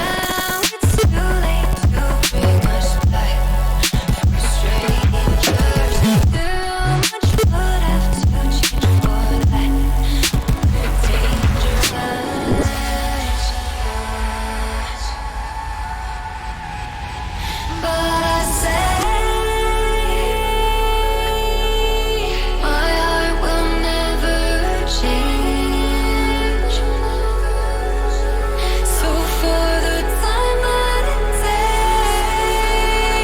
[SPEAKER 5] Now it's too late to bring us back from strangers. Too much would have to change for that. Dangerous. But I say my heart will never change. So for the time that it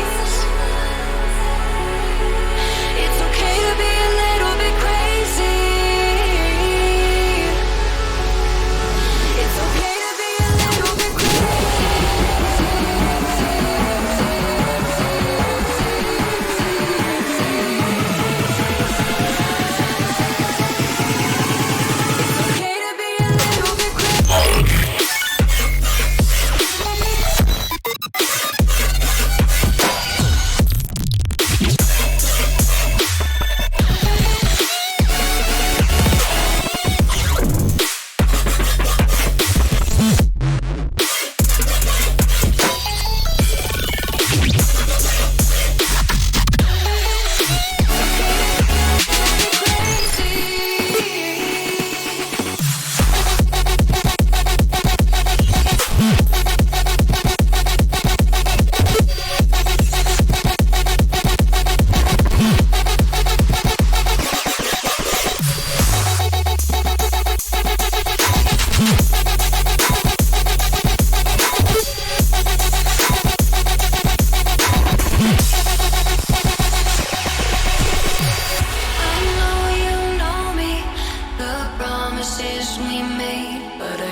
[SPEAKER 5] takes, it's okay to be a little bit crazy. It's okay to be a little bit okay to be a little bit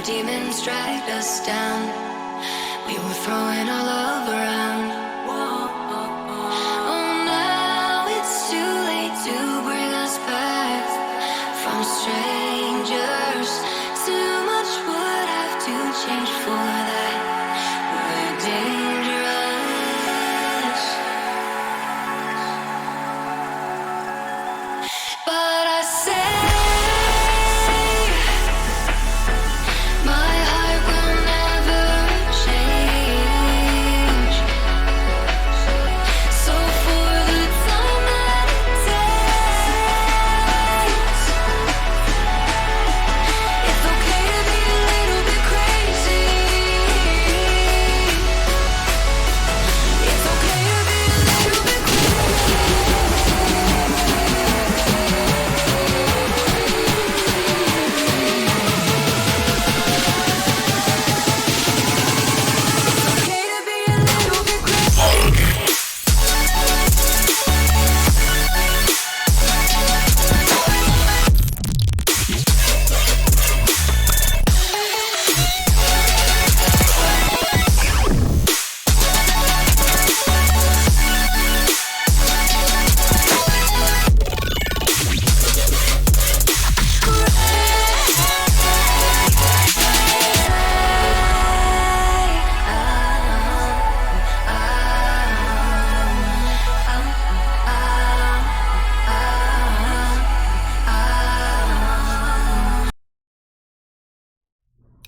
[SPEAKER 5] demons dragged us down. We were throwing our love around. Oh, now it's too late to bring us back from strangers. Too much would have to change for that. We're dangerous. But I say my heart will never change. So for the time that it takes, it's okay to be a little bit crazy.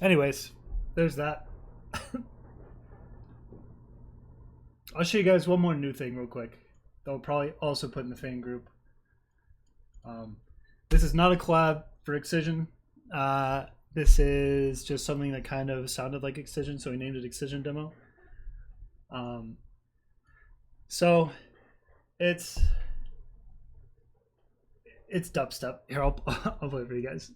[SPEAKER 1] Anyways, there's that. I'll show you guys one more new thing real quick. That I'll probably also put in the fan group. This is not a collab for Excision. This is just something that kind of sounded like Excision, so we named it Excision Demo. So it's dubstep. Here, I'll play it for you guys.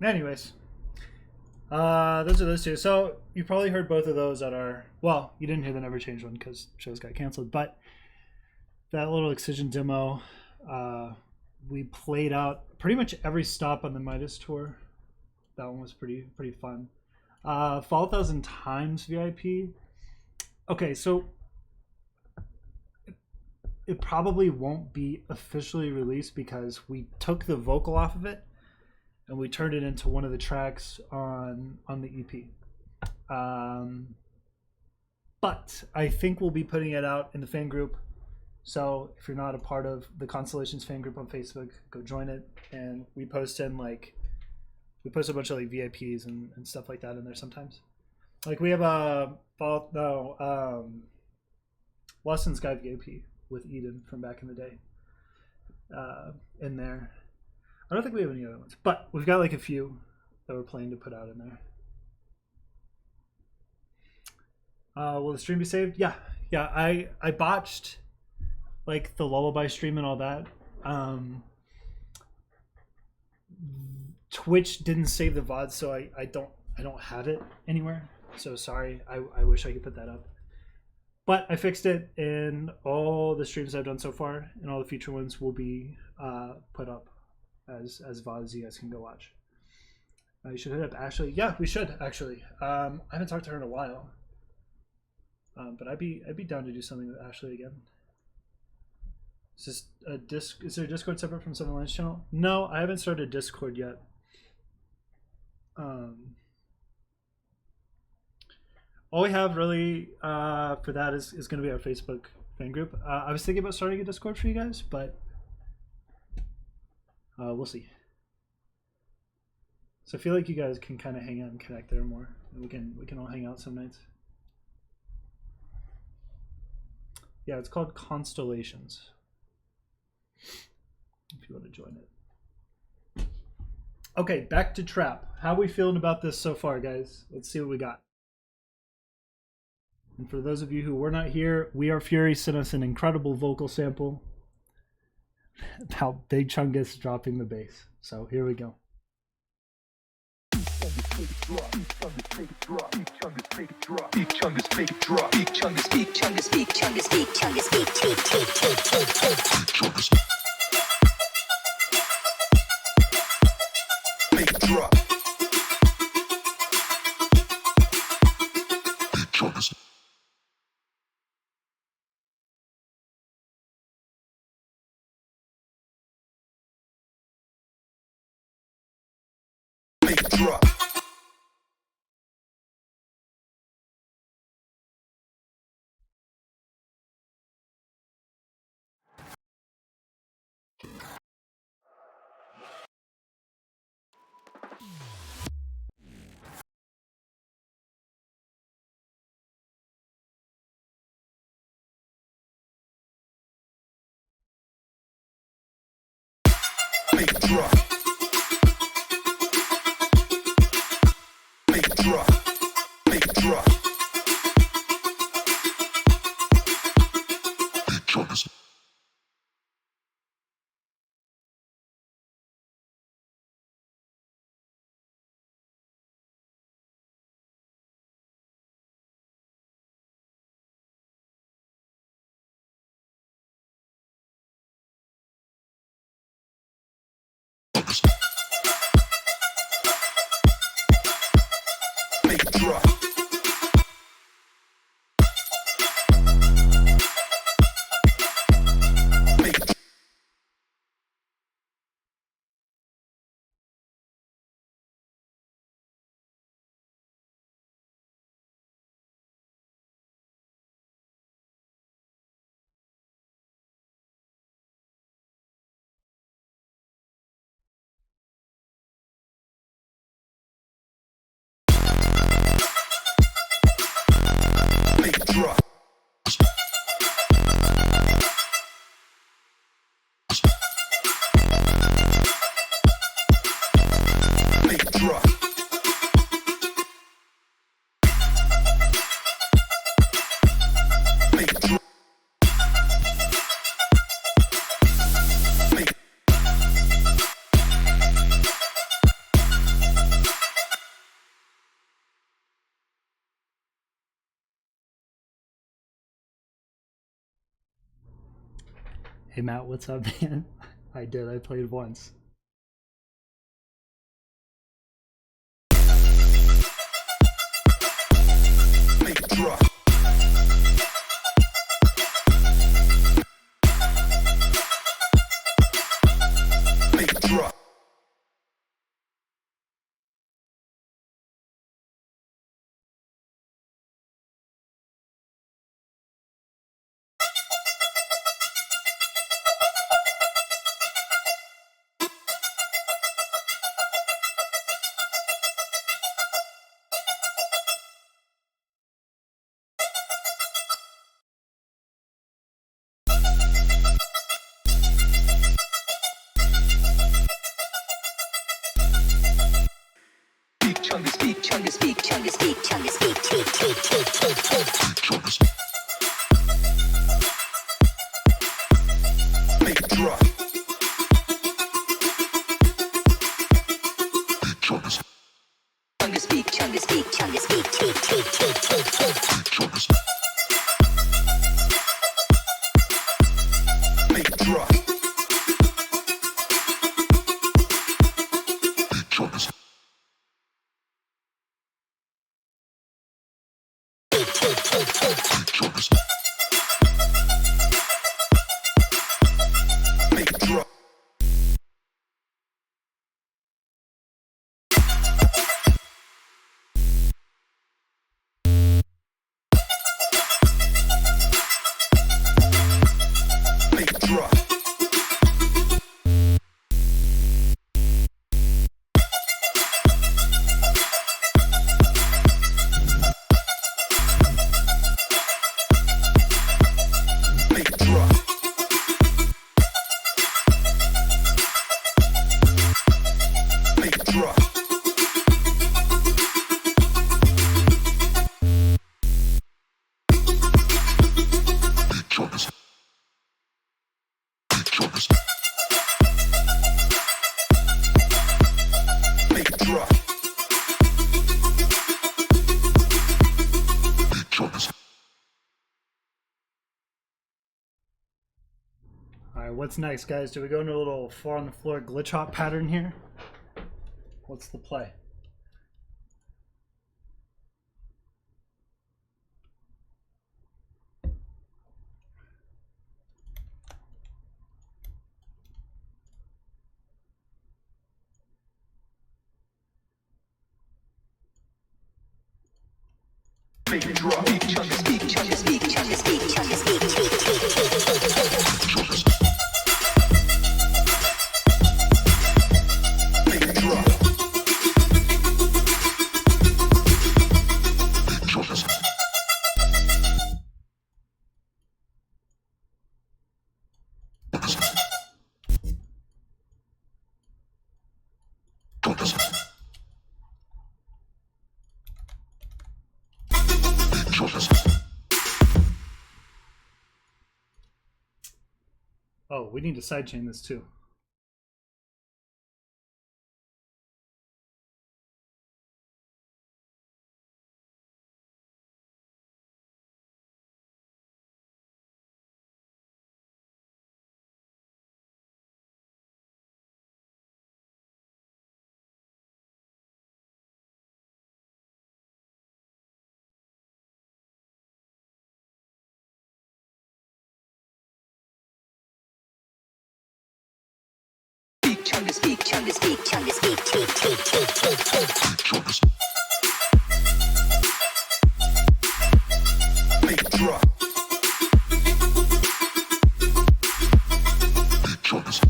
[SPEAKER 1] Anyways, those are those two. So you probably heard both of those at our, well, you didn't hear the Never Change one because shows got canceled, but that little Excision demo, we played out pretty much every stop on the Midas tour. That one was pretty fun. Fall 1,000 Times VIP. Okay, so it probably won't be officially released because we took the vocal off of it and we turned it into one of the tracks on the EP. But I think we'll be putting it out in the fan group. So if you're not a part of the Constellations fan group on Facebook, go join it. And we post a bunch of like VIPs and stuff like that in there sometimes. Like we have Lost in Sky VIP with Eden from back in the day in there. I don't think we have any other ones, but we've got like a few that we're planning to put out in there. Will the stream be saved? Yeah. I botched like the Lullaby stream and all that. Twitch didn't save the VOD, so I don't have it anywhere. So sorry. I wish I could put that up. But I fixed it, and all the streams I've done so far and all the future ones will be put up as VODs you guys can go watch. You should hit up Ashley. Yeah, we should actually. I haven't talked to her in a while, but I'd be down to do something with Ashley again. Is there a Discord separate from Seven Lines channel? No, I haven't started Discord yet. All we have really for that is going to be our Facebook fan group. I was thinking about starting a Discord for you guys, but we'll see. So I feel like you guys can kind of hang out and connect there more, and we can all hang out some nights. Yeah, it's called Constellations. If you want to join it. Okay, back to Trap. How are we feeling about this so far, guys? Let's see what we got. And for those of you who were not here, We Are Fury sent us an incredible vocal sample about Big Chungus dropping the bass. So here we go.
[SPEAKER 3] Big Chungus make it drop. Big Chungus make it drop. Big Chungus make it drop. Big Chungus, Big Chungus, Big Chungus, Big Chungus, Big Chungus. Make it drop. Big Chungus. Make it drop. Make it drop. Make it drop. Make it drop. Big Chungus. Make it drop. Make it. Make it drop. Make it drop. Make it drop. Make it.
[SPEAKER 1] Hey Matt, what's up, man? I did. I played once.
[SPEAKER 3] Make it drop. Make it drop. Big Chungus, Big Chungus, Big Chungus, Big Chungus, Big Chungus. Make it drop. Big Chungus. Chungus, Big Chungus, Big Chungus, Big Chungus. Make it drop.
[SPEAKER 1] Alright, what's next, guys? Do we go into a little 4 on the floor glitch hop pattern here? What's the play?
[SPEAKER 3] Make it drop. Big chungus, big chungus, big chungus, big chungus, big chungus. Make it drop.
[SPEAKER 1] Oh, we need to sidechain this too.
[SPEAKER 3] Big chungus, big chungus, big chungus, big chungus. Make it drop. Big chungus.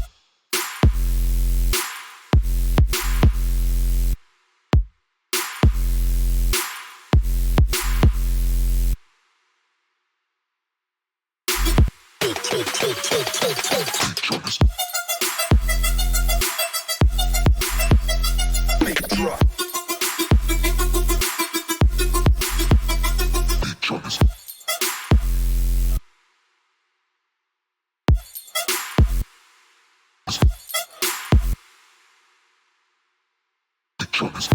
[SPEAKER 3] Make it drop. Big chungus. Big chungus.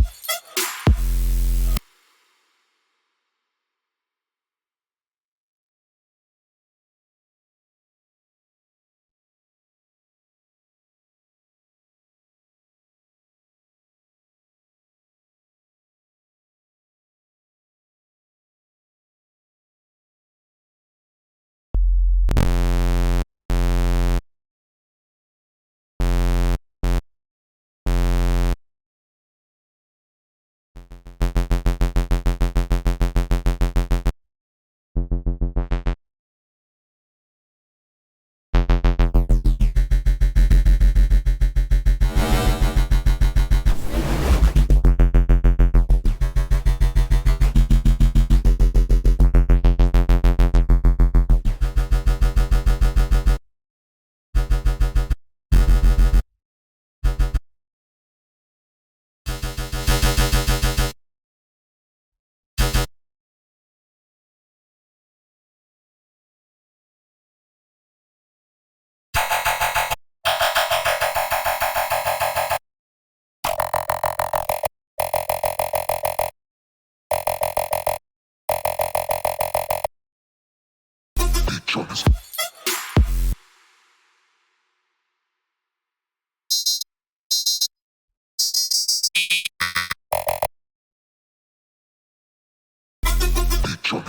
[SPEAKER 3] Make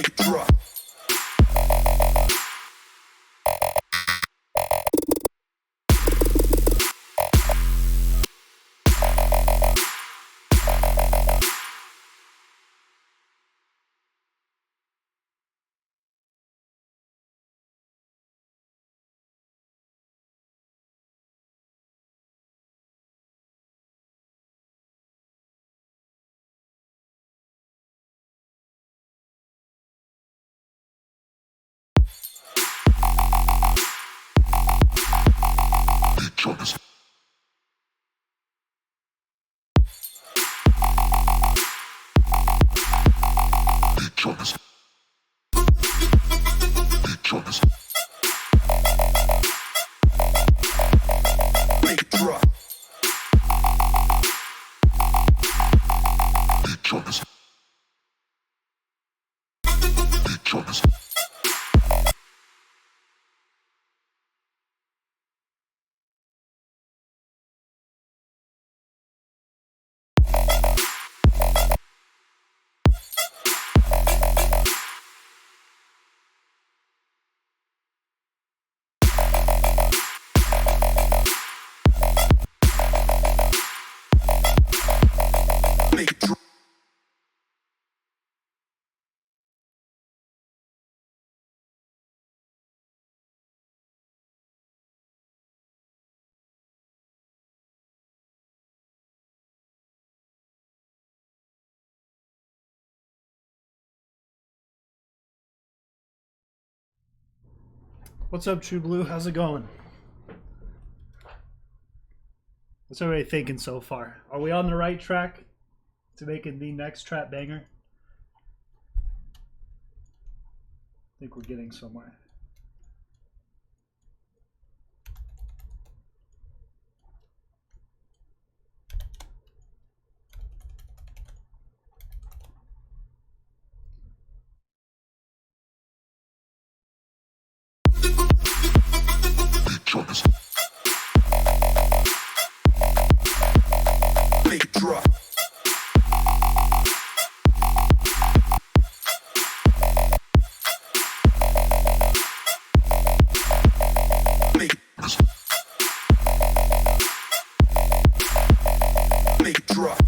[SPEAKER 3] it drop. Make it drop. Make it drop.
[SPEAKER 1] What's up, True Blue? How's it going? What's everybody thinking so far? Are we on the right track to making the next trap banger? I think we're getting somewhere.
[SPEAKER 3] Make it drop. Make it Make it drop.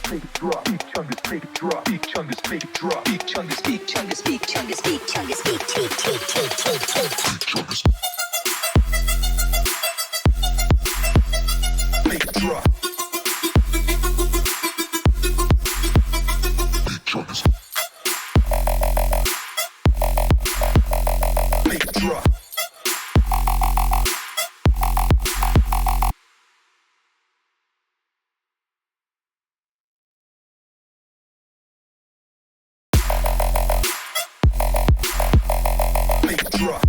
[SPEAKER 3] Make it drop. Big chungus, make it drop. Big chungus, make it drop. Big chungus, big chungus, big chungus, big chungus, big chungus. Make it drop. Make it drop. Make it drop.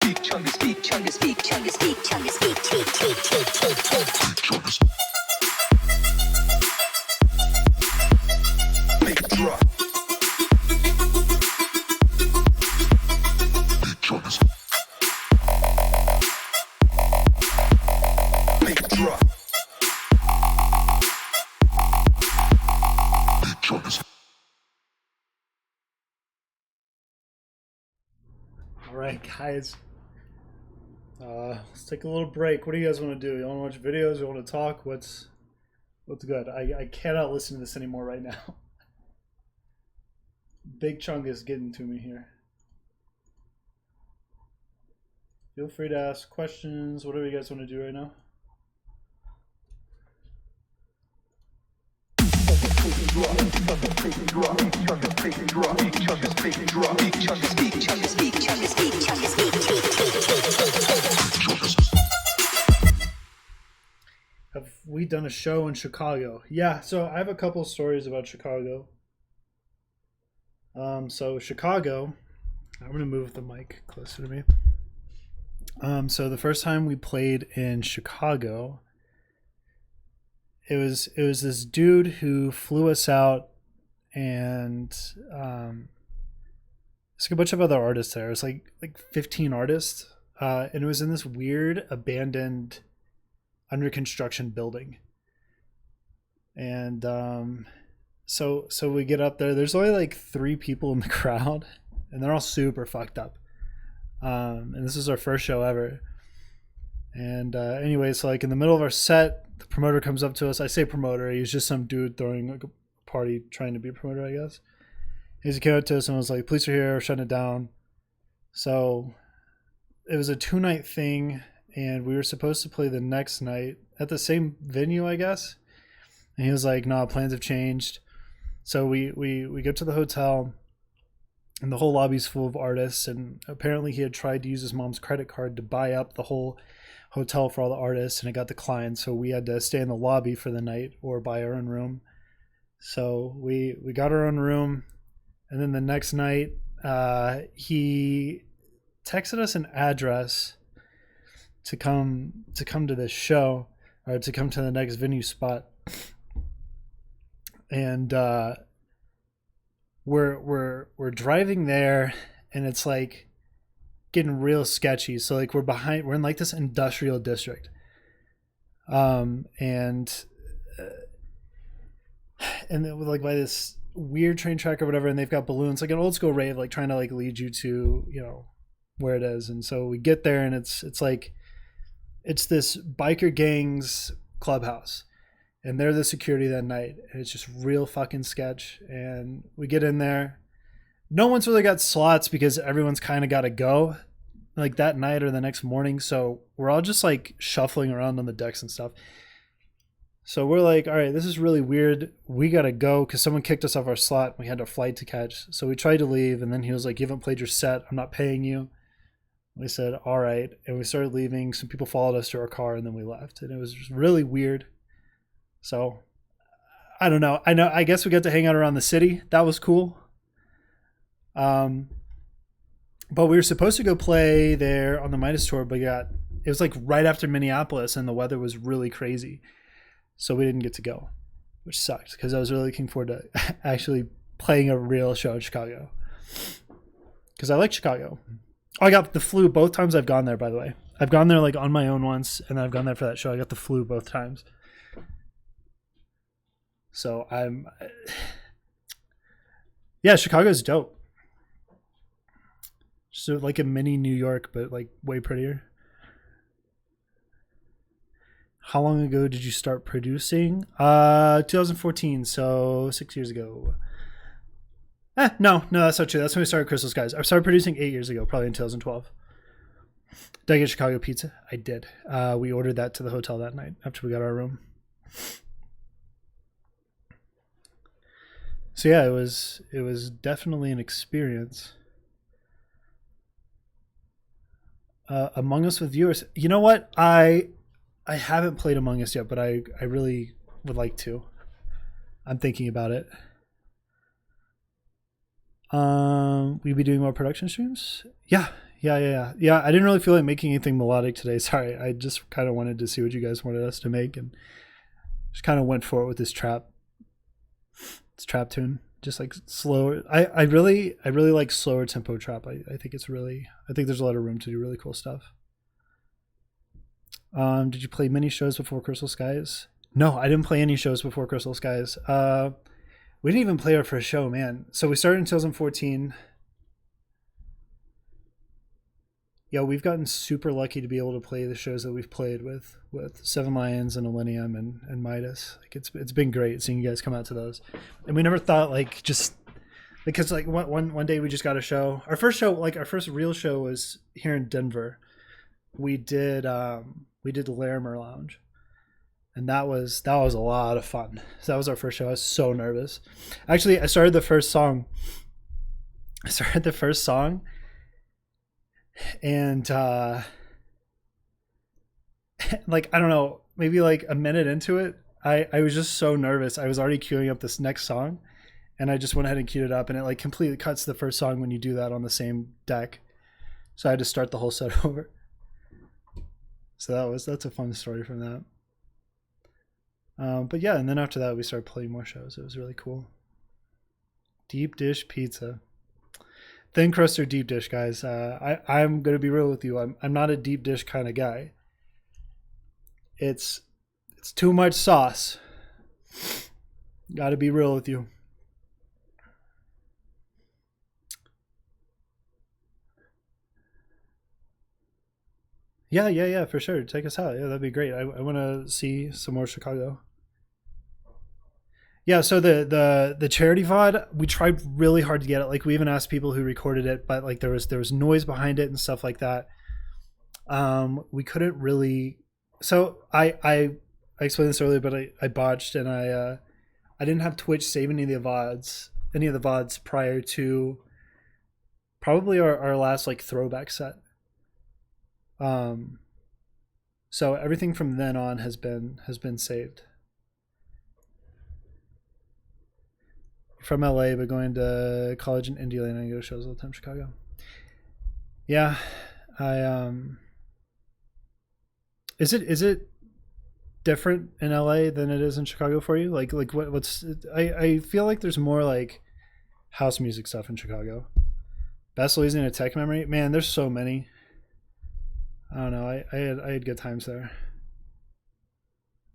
[SPEAKER 3] Big chungus, big chungus, big chungus, big chungus, big chungus. Make it drop. Make it drop.
[SPEAKER 1] All right, guys. Let's take a little break. What do you guys want to do? You want to watch videos? You want to talk? What's good? I cannot listen to this anymore right now. Big Chunk is getting to me here. Feel free to ask questions, whatever you guys want to do right now. done a show in Chicago. Yeah, so I have a couple stories about Chicago. So Chicago, I'm gonna move the mic closer to me. So the first time we played in Chicago, it was this dude who flew us out, and there's a bunch of other artists there. It's like 15 artists, and it was in this weird abandoned under construction building. And so we get up there. There's only like 3 people in the crowd, and they're all super fucked up. And this is our first show ever. And anyway, so like in the middle of our set, the promoter comes up to us. I say promoter, he's just some dude throwing like a party trying to be a promoter, I guess. He came up to us and was like, police are here, we're shutting it down. So it was a 2-night thing, and we were supposed to play the next night at the same venue, I guess. And he was like, no, plans have changed. So we go to the hotel, and the whole lobby's full of artists, and apparently he had tried to use his mom's credit card to buy up the whole hotel for all the artists, and it got declined, so we had to stay in the lobby for the night or buy our own room. So we got our own room, and then the next night he texted us an address to come to this show, or to come to the next venue spot. And we're driving there, and it's like getting real sketchy. So like we're in like this industrial district, and it was like by this weird train track or whatever, and they've got balloons, like an old school rave, like trying to like lead you to, you know, where it is. And so we get there, and it's like it's this biker gang's clubhouse, and they're the security that night, and it's just real fucking sketch. And we get in there, no one's really got slots because everyone's kind of got to go like that night or the next morning, so we're all just like shuffling around on the decks and stuff. So we're like, all right, this is really weird, we gotta go, because someone kicked us off our slot. We had a flight to catch. So we tried to leave, and then he was like, you haven't played your set, I'm not paying you. We said, all right, and we started leaving. Some people followed us to our car, and then we left, and it was just really weird. So I don't know, I guess we got to hang out around the city. That was cool. But we were supposed to go play there on the Midas tour, but it was like right after Minneapolis, and the weather was really crazy, so we didn't get to go, which sucked, because I was really looking forward to actually playing a real show in Chicago, because I like Chicago. I got the flu both times I've gone there, by the way. I've gone there like on my own once, and then I've gone there for that show. I got the flu both times. So yeah, Chicago's dope. So like a mini New York, but like way prettier. How long ago did you start producing? 2014, so 6 years ago. No, that's not true. That's when we started Crystal Skies. I started producing 8 years ago, probably in 2012. Did I get Chicago pizza? I did. We ordered that to the hotel that night after we got our room. So yeah, it was definitely an experience. Among Us with viewers. You know what? I haven't played Among Us yet, but I really would like to. I'm thinking about it. We'd be doing more production streams? Yeah. I didn't really feel like making anything melodic today. Sorry. I just kind of wanted to see what you guys wanted us to make, and just kind of went for it with this trap trap tune. Just like slower. I really like slower tempo trap. I think there's a lot of room to do really cool stuff. Did you play many shows before Crystal Skies? No, I didn't play any shows before Crystal Skies. We didn't even play our first show, man. So we started in 2014. Yeah, we've gotten super lucky to be able to play the shows that we've played with Seven Lions and Millennium and Midas. Like it's been great seeing you guys come out to those. And we never thought like just because like one day we just got a show. Our first real show was here in Denver. We did Larimer Lounge. And that was a lot of fun. So that was our first show. I was so nervous. Actually, I started the first song. And like, I don't know, maybe like a minute into it, I was just so nervous. I was already queuing up this next song, and I just went ahead and queued it up, and it like completely cuts the first song when you do that on the same deck. So I had to start the whole set over. So that's a fun story from that. But yeah, and then after that we started playing more shows. It was really cool. Deep dish pizza. Thin crust or deep dish, guys. I'm gonna be real with you. I'm not a deep dish kind of guy. It's too much sauce. Gotta be real with you. Yeah, for sure. Take us out. Yeah, that'd be great. I want to see some more Chicago. Yeah, so the charity VOD, we tried really hard to get it. Like we even asked people who recorded it, but like there was noise behind it and stuff like that. We couldn't really. So I explained this earlier, but I botched, and I didn't have Twitch save any of the VODs prior to probably our last like throwback set. So everything from then on has been saved. From LA, but going to college in Indiana and go to shows all the time. Chicago. Yeah, Is it different in LA than it is in Chicago for you? Like what's I feel like there's more like house music stuff in Chicago. Best Louisiana Tech memory, man. There's so many. I don't know. I had good times there.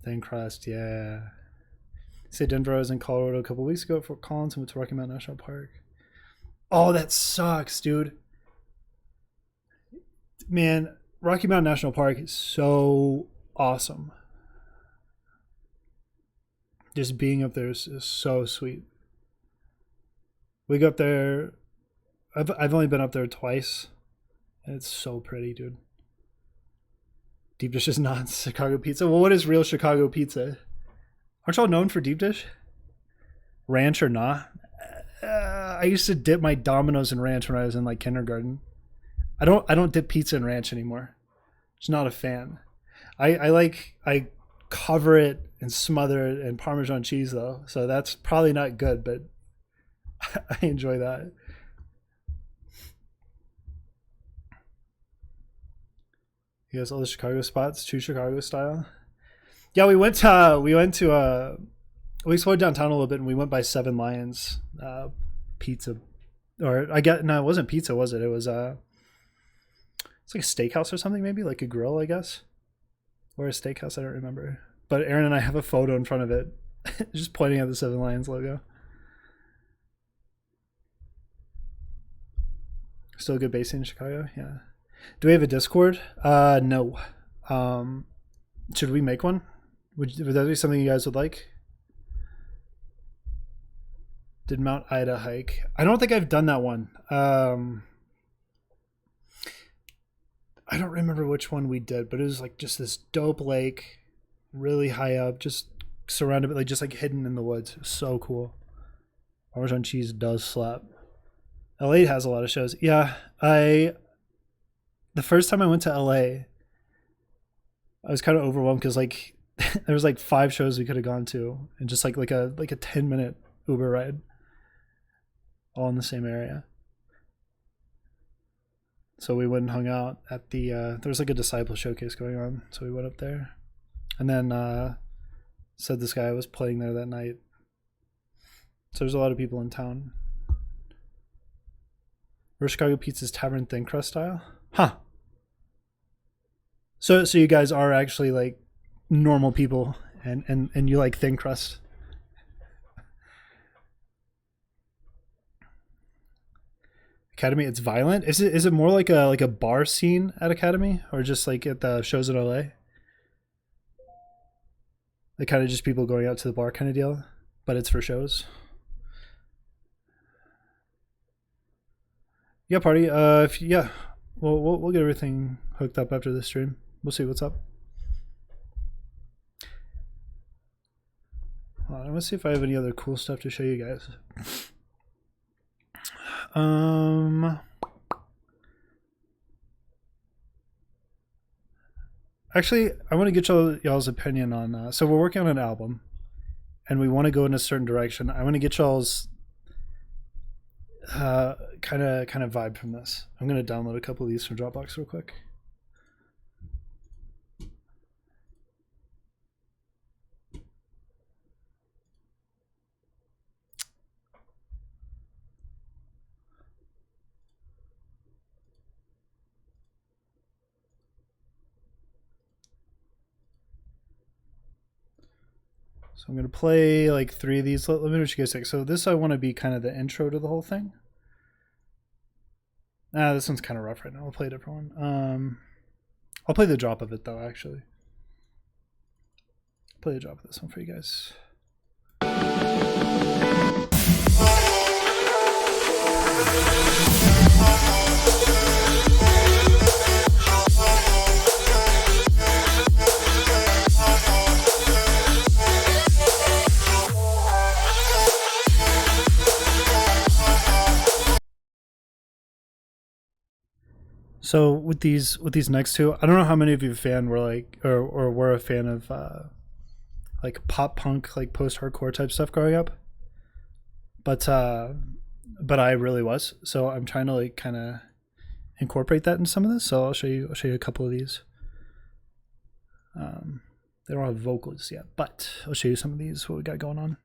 [SPEAKER 1] Thin crust, yeah. Say Denver. I was in Colorado a couple weeks ago at Fort Collins and went to Rocky Mountain National Park. Oh, that sucks, dude. Man, Rocky Mountain National Park is so awesome. Just being up there is so sweet. We go up there. I've only been up there twice. And it's so pretty, dude. Deep dish is not Chicago pizza. Well, what is real Chicago pizza? Aren't y'all known for deep dish? Ranch or not? I used to dip my Domino's in ranch when I was in like kindergarten. I don't dip pizza in ranch anymore. Just not a fan. I cover it and smother it in Parmesan cheese though, so that's probably not good, but I enjoy that. You guys, all the Chicago spots, true Chicago style. Yeah, we explored downtown a little bit, and we went by Seven Lions pizza, or no, it wasn't pizza, was it? It was it's like a steakhouse or something, maybe like a grill, I guess, or a steakhouse. I don't remember. But Aaron and I have a photo in front of it, just pointing at the Seven Lions logo. Still a good base in Chicago, yeah. Do we have a Discord? No. Should we make one? Would that be something you guys would like? Did Mount Ida hike? I don't think I've done that one. I don't remember which one we did, but it was like just this dope lake, really high up, just surrounded, like just like hidden in the woods. It was so cool. Parmesan cheese does slap. LA has a lot of shows. Yeah, the first time I went to LA, I was kind of overwhelmed because like there was like 5 shows we could have gone to, and just like a 10-minute Uber ride, all in the same area. So we went and hung out at the there was like a disciple showcase going on, so we went up there, and then said this guy was playing there that night. So there's a lot of people in town. Where's Chicago Pizza's Tavern thin crust style? Huh. So you guys are actually like normal people, and you like thin crust. Academy, it's violent. Is it more like a bar scene at Academy, or just like at the shows in LA? Like kind of just people going out to the bar kind of deal, but it's for shows. Yeah, party. Yeah, we'll get everything hooked up after this stream. We'll see what's up. Hold on, let's see if I have any other cool stuff to show you guys. actually, I want to get y'all's opinion on. So we're working on an album, and we want to go in a certain direction. I want to get y'all's kind of vibe from this. I'm gonna download a couple of these from Dropbox real quick. So I'm going to play like 3 of these. Let me know what you guys think. So this I want to be kind of the intro to the whole thing. This one's kind of rough right now. I'll play a different one. I'll play the drop of it though, actually. Play the drop of this one for you guys. So with these next two, I don't know how many of you were like or were a fan of like pop punk, like post hardcore type stuff growing up. But I really was. So I'm trying to like kind of incorporate that in some of this. So I'll show you a couple of these. They don't have vocals yet, but I'll show you some of these, what we got going on.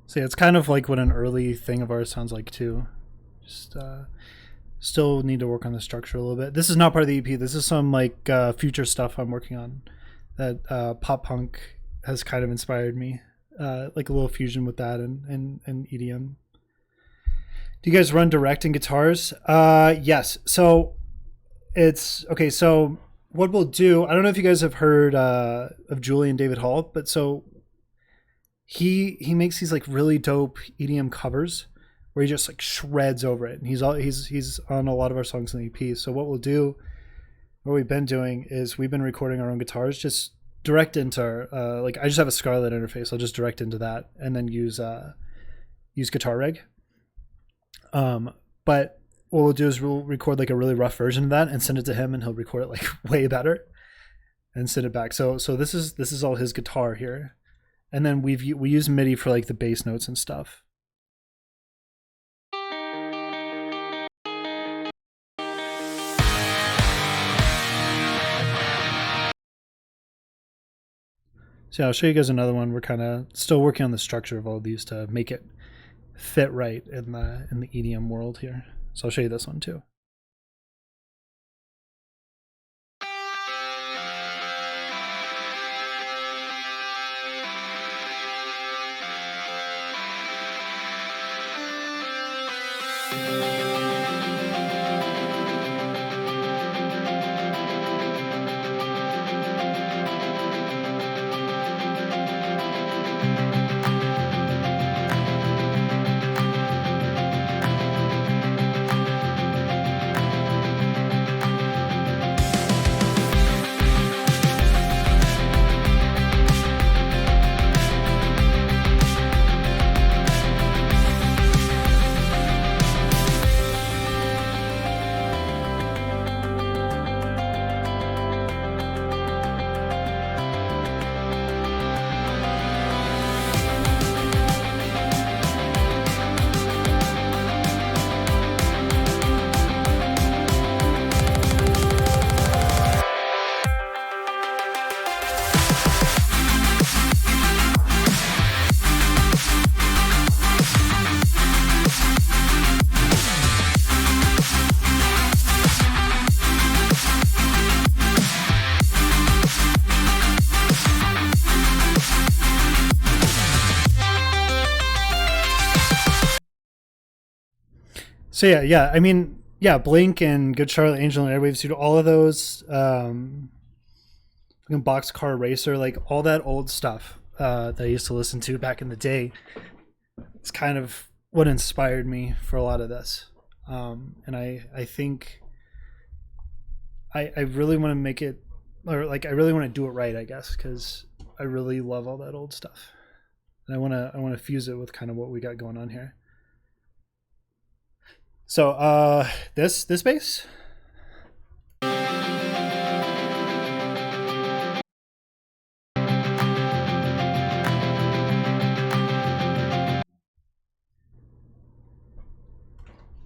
[SPEAKER 1] So yeah, it's kind of like what an early thing of ours sounds like too. Just still need to work on the structure a little bit. This is not part of the EP. This is some like future stuff I'm working on that pop punk has kind of inspired me. Like a little fusion with that and EDM. Do you guys run direct in guitars? Yes. So it's okay. So what we'll do, I don't know if you guys have heard of Julian David Hall, but so he makes these like really dope EDM covers where he just like shreds over it, and he's on a lot of our songs in the EP. So what we've been doing is we've been recording our own guitars, just direct into our, like I just have a Scarlett interface. I'll just direct into that and then use Guitar Rig. But what we'll do is we'll record like a really rough version of that and send it to him, and he'll record it like way better and send it back. So this is all his guitar here. And then we use MIDI for like the bass notes and stuff. So I'll show you guys another one. We're kind of still working on the structure of all these to make it fit right in the EDM world here. So I'll show you this one too. So yeah. I mean, yeah, Blink and Good Charlotte, Angel and Airwaves, dude, all of those, fucking Boxcar Racer, like all that old stuff that I used to listen to back in the day. It's kind of what inspired me for a lot of this. And I think I really want to make it, or like I really want to do it right, I guess, because I really love all that old stuff, and I want to fuse it with kind of what we got going on here. So this bass.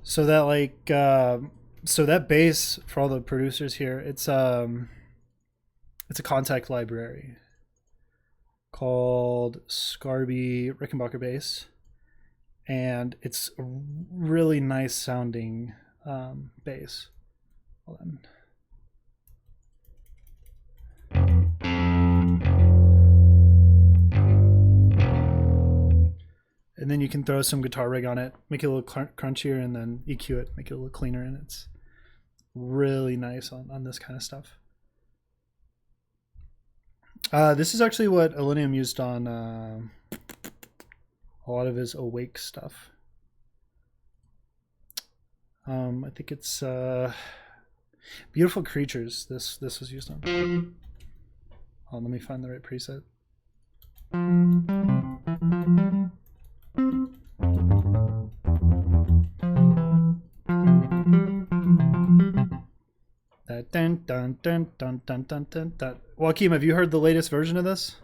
[SPEAKER 1] So that like so that bass, for all the producers here, it's a Kontakt library called Scarby Rickenbacker bass, and it's a really nice sounding bass. Hold on. And then you can throw some guitar rig on it, make it a little crunchier, and then EQ it, make it a little cleaner, and it's really nice on this kind of stuff. This is actually what Illenium used on a lot of his Awake stuff. I think it's Beautiful Creatures. This was used on. Oh, let me find the right preset. Dun, dun, dun, dun, dun, dun, dun, dun. Joaquin, have you heard the latest version of this?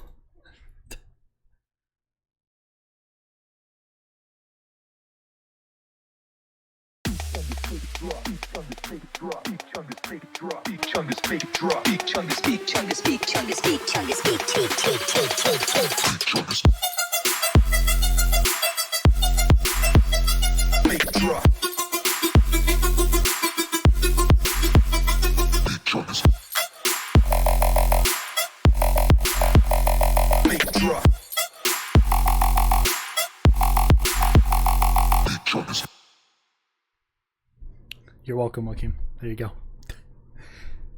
[SPEAKER 1] You're welcome, Joaquin. There you go.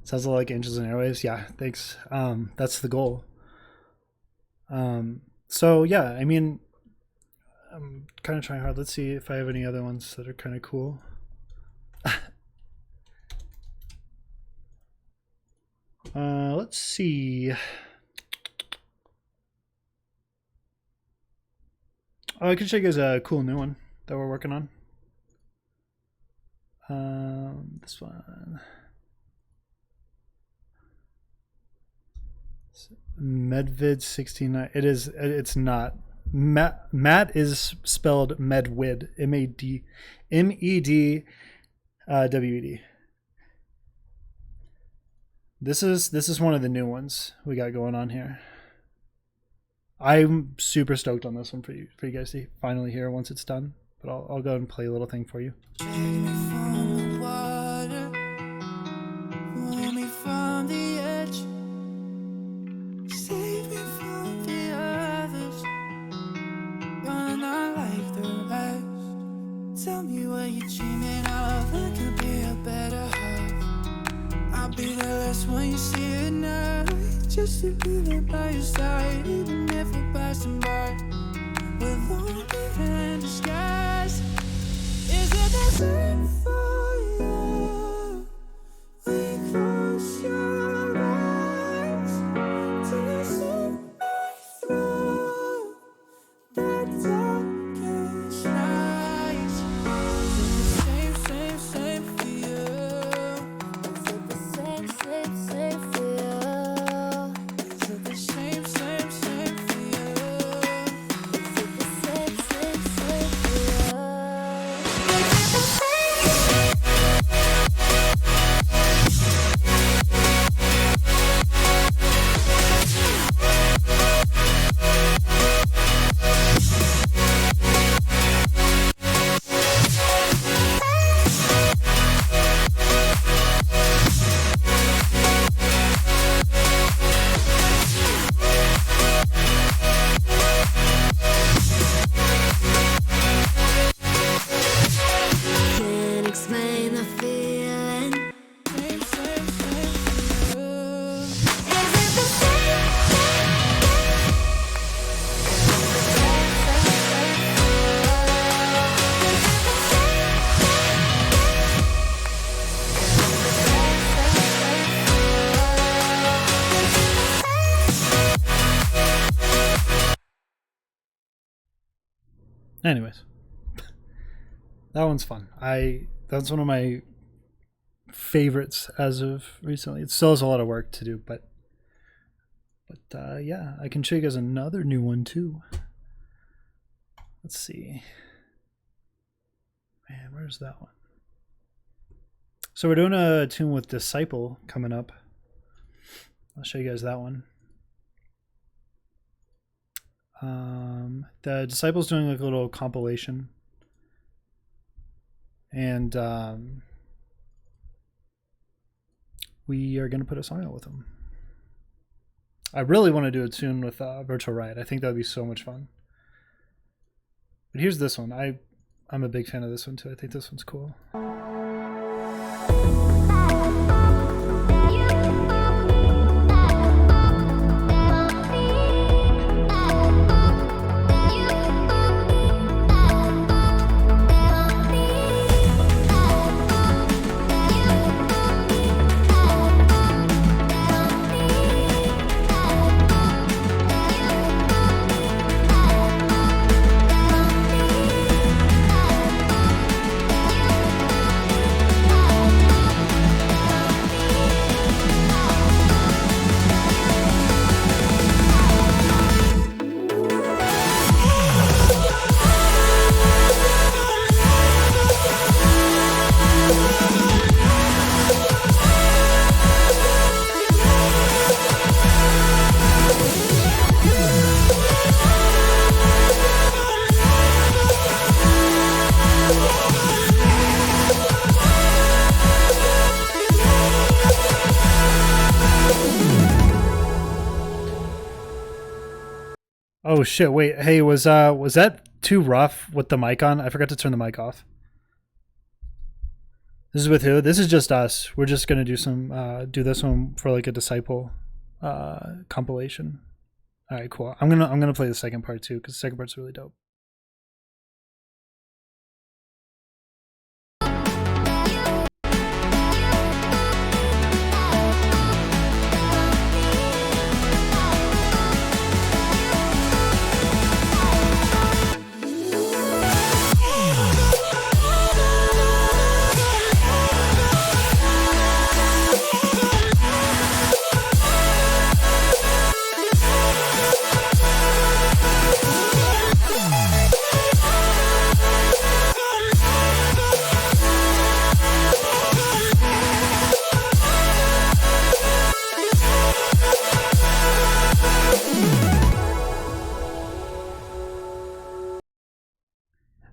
[SPEAKER 1] Sounds a lot like Angels and Airwaves. Yeah, thanks. That's the goal. So yeah, I mean, I'm kind of trying hard. Let's see if I have any other ones that are kind of cool. Let's see. Oh, I can show you guys a cool new one that we're working on. This one. Medvid 69. It's not. Matt is spelled Medwid. MEDWED. This is one of the new ones we got going on here. I'm super stoked on this one for you guys to finally hear once it's done. But I'll go and play a little thing for you.
[SPEAKER 6] Tell me what you're dreaming of. What could be a better half? I'll be the last one you see at night, just to be there by your side, even if we're passing by. We're lonely in disguise. Is it the same for you? We close your eyes till you see me through that darkest night. Is it the same for you? Is it the same for you? Is it the same for you? Is it the same for you?
[SPEAKER 1] Anyways, that one's fun. That's one of my favorites as of recently. It still has a lot of work to do, but yeah, I can show you guys another new one too. Let's see. Man, where's that one? So we're doing a tune with Disciple coming up. I'll show you guys that one. The Disciple's doing like a little compilation. And we are going to put a song out with them. I really want to do a tune with Virtual Riot. I think that would be so much fun. But here's this one. I'm a big fan of this one too. I think this one's cool. Oh shit, wait. Hey, was that too rough with the mic on? I forgot to turn the mic off. This is with who? This is just us. We're just gonna do some do this one for like a Disciple compilation. Alright, cool. I'm gonna play the second part too, because the second part's really dope.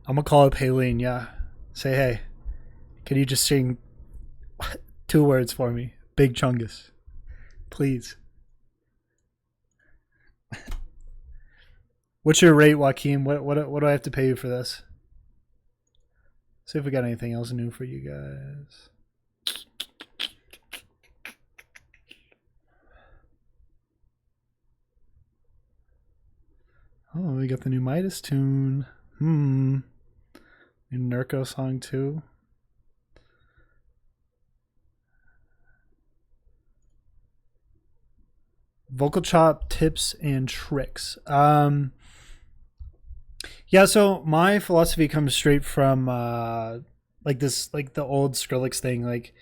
[SPEAKER 1] I'm gonna call up Haylene, yeah. Say, hey, can you just sing 2 words for me? Big Chungus. Please. What's your rate, Joaquin? What do I have to pay you for this? See if we got anything else new for you guys. Oh, we got the new Midas tune. New Nurko song too. Vocal chop tips and tricks. Yeah, so my philosophy comes straight from like the old Skrillex thing. Like,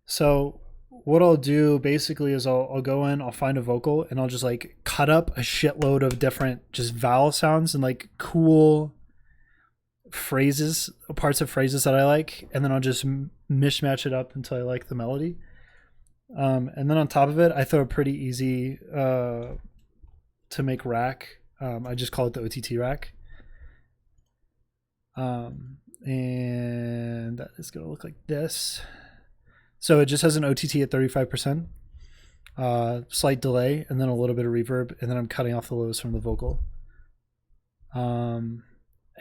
[SPEAKER 1] so what I'll do basically is I'll go in, I'll find a vocal, and I'll just like cut up a shitload of different just vowel sounds and like cool phrases, parts of phrases that I like, and then I'll just mishmatch it up until I like the melody. And then on top of it, I throw a pretty easy to make rack. I just call it the OTT rack. And that is going to look like this. So it just has an OTT at 35%, slight delay, and then a little bit of reverb, and then I'm cutting off the lows from the vocal.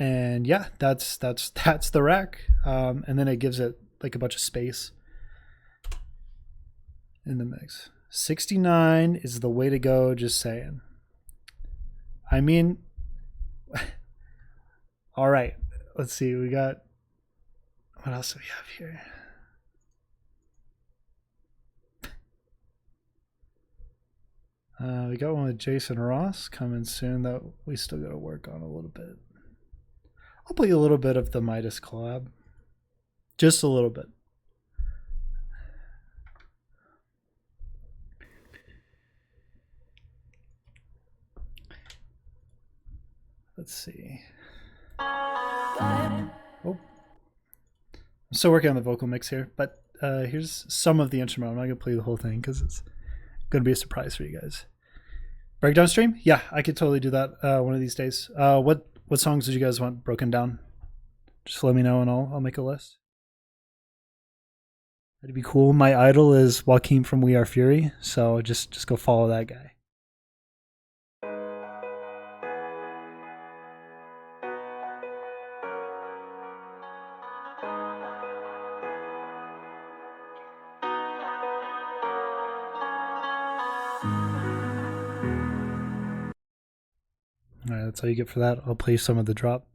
[SPEAKER 1] And yeah, that's the rack. And then it gives it like a bunch of space in the mix. 69 is the way to go, just saying. I mean, all right, let's see. We got, what else do we have here? We got one with Jason Ross coming soon that we still got to work on a little bit. I'll play a little bit of the Midas collab. Just a little bit. Let's see. Oh. I'm still working on the vocal mix here, but here's some of the instrumental. I'm not going to play the whole thing because it's going to be a surprise for you guys. Breakdown stream? Yeah, I could totally do that one of these days. What songs did you guys want broken down? Just let me know and I'll make a list. That'd be cool. My idol is Joaquin from We Are Fury, so just go follow that guy. Alright, that's all you get for that. I'll play some of the drop.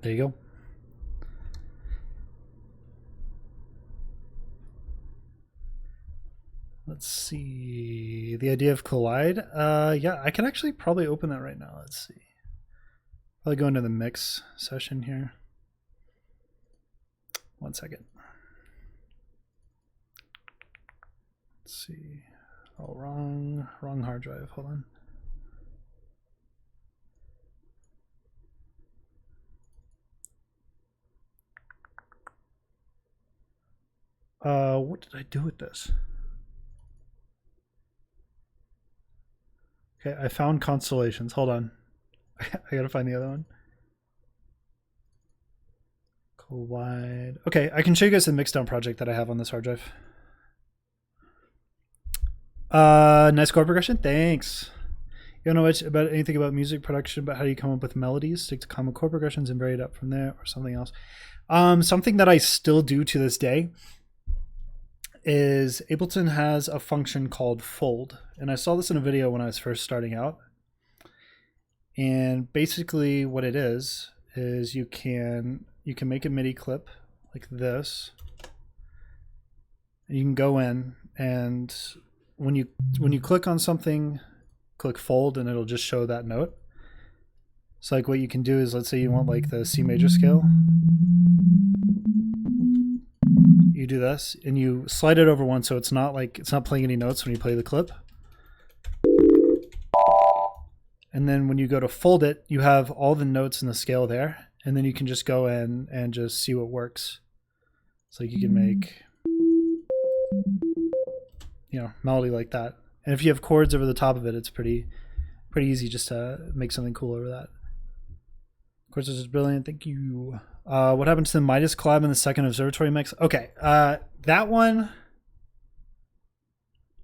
[SPEAKER 1] There you go. Let's see. The idea of collide. Yeah, I can actually probably open that right now. Let's see. Probably go into the mix session here. 1 second. Let's see. Oh, wrong hard drive. Hold on. What did I do with this? Okay, I found Constellations. Hold on. I gotta find the other one. Collide. Okay, I can show you guys the mixdown project that I have on this hard drive. Nice chord progression. Thanks. You don't know much about anything about music production, but how do you come up with melodies? Stick to common chord progressions and vary it up from there, or something else. Something that I still do to this day is Ableton has a function called fold, and I saw this in a video when I was first starting out. And basically what it is you can make a MIDI clip like this. You can go in, and when you click on something, click fold, and it'll just show that note. So like what you can do is, let's say you want like the C major scale. You do this and you slide it over one, so it's not playing any notes when you play the clip. And then when you go to fold it, you have all the notes in the scale there, and then you can just go in and just see what works. So you can make, you know, melody like that. And if you have chords over the top of it, it's pretty easy just to make something cool over that. Chords is brilliant. Thank you. What happened to the Midas collab in the second Observatory mix? Okay, that one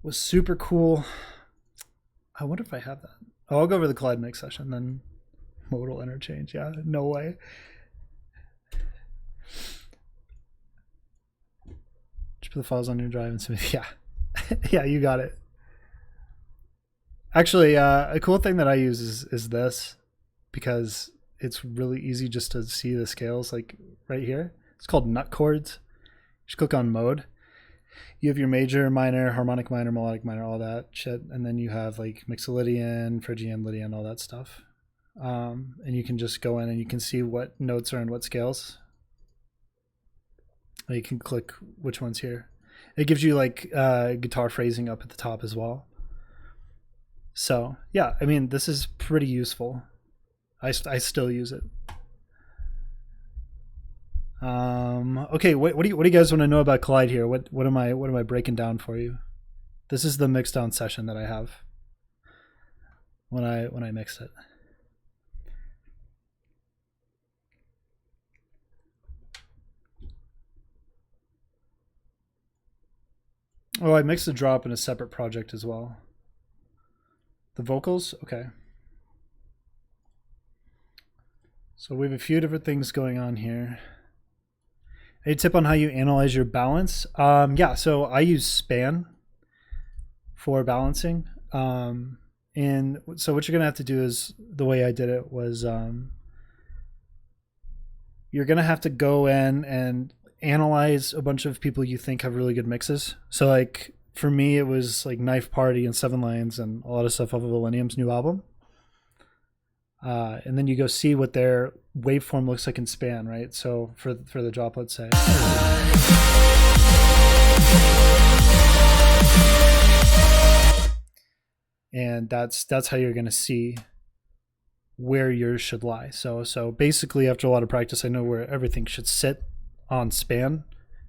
[SPEAKER 1] was super cool. I wonder if I have that. Oh, I'll go over the collide mix session, then modal interchange. Yeah, no way. Just put the files on your drive and submit. Yeah, yeah, you got it. Actually, a cool thing that I use is this, because it's really easy just to see the scales like right here. It's called nut chords. Just click on mode. You have your major, minor, harmonic minor, melodic minor, all that shit. And then you have like Mixolydian, Phrygian, Lydian, all that stuff. And you can just go in and you can see what notes are in what scales. And you can click which one's here. It gives you like guitar phrasing up at the top as well. So yeah, I mean, this is pretty useful. I still use it. Okay, what do you guys want to know about Collide here? What am I breaking down for you? This is the mix down session that I have when I mix it. Oh, I mixed the drop in a separate project as well. The vocals, okay. So we have a few different things going on here. A tip on how you analyze your balance. Yeah, so I use Span for balancing. And so what you're gonna have to do is, the way I did it was, you're gonna have to go in and analyze a bunch of people you think have really good mixes. So like for me, it was like Knife Party and Seven Lions and a lot of stuff off of Millennium's new album. And then you go see what their waveform looks like in Span, right? So for the drop, let's say. And that's how you're gonna see where yours should lie. So basically, after a lot of practice, I know where everything should sit on Span,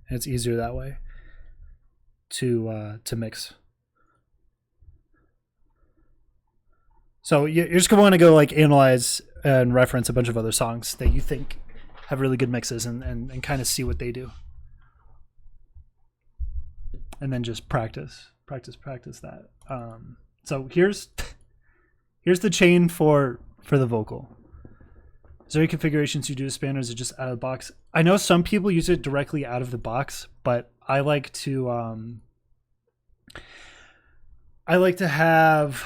[SPEAKER 1] and it's easier that way to mix. So you're just gonna want to go like analyze and reference a bunch of other songs that you think have really good mixes and kind of see what they do, and then just practice that. So here's the chain for the vocal. Is there any configurations you do to Span, or is it just out of the box? I know some people use it directly out of the box, but I like to have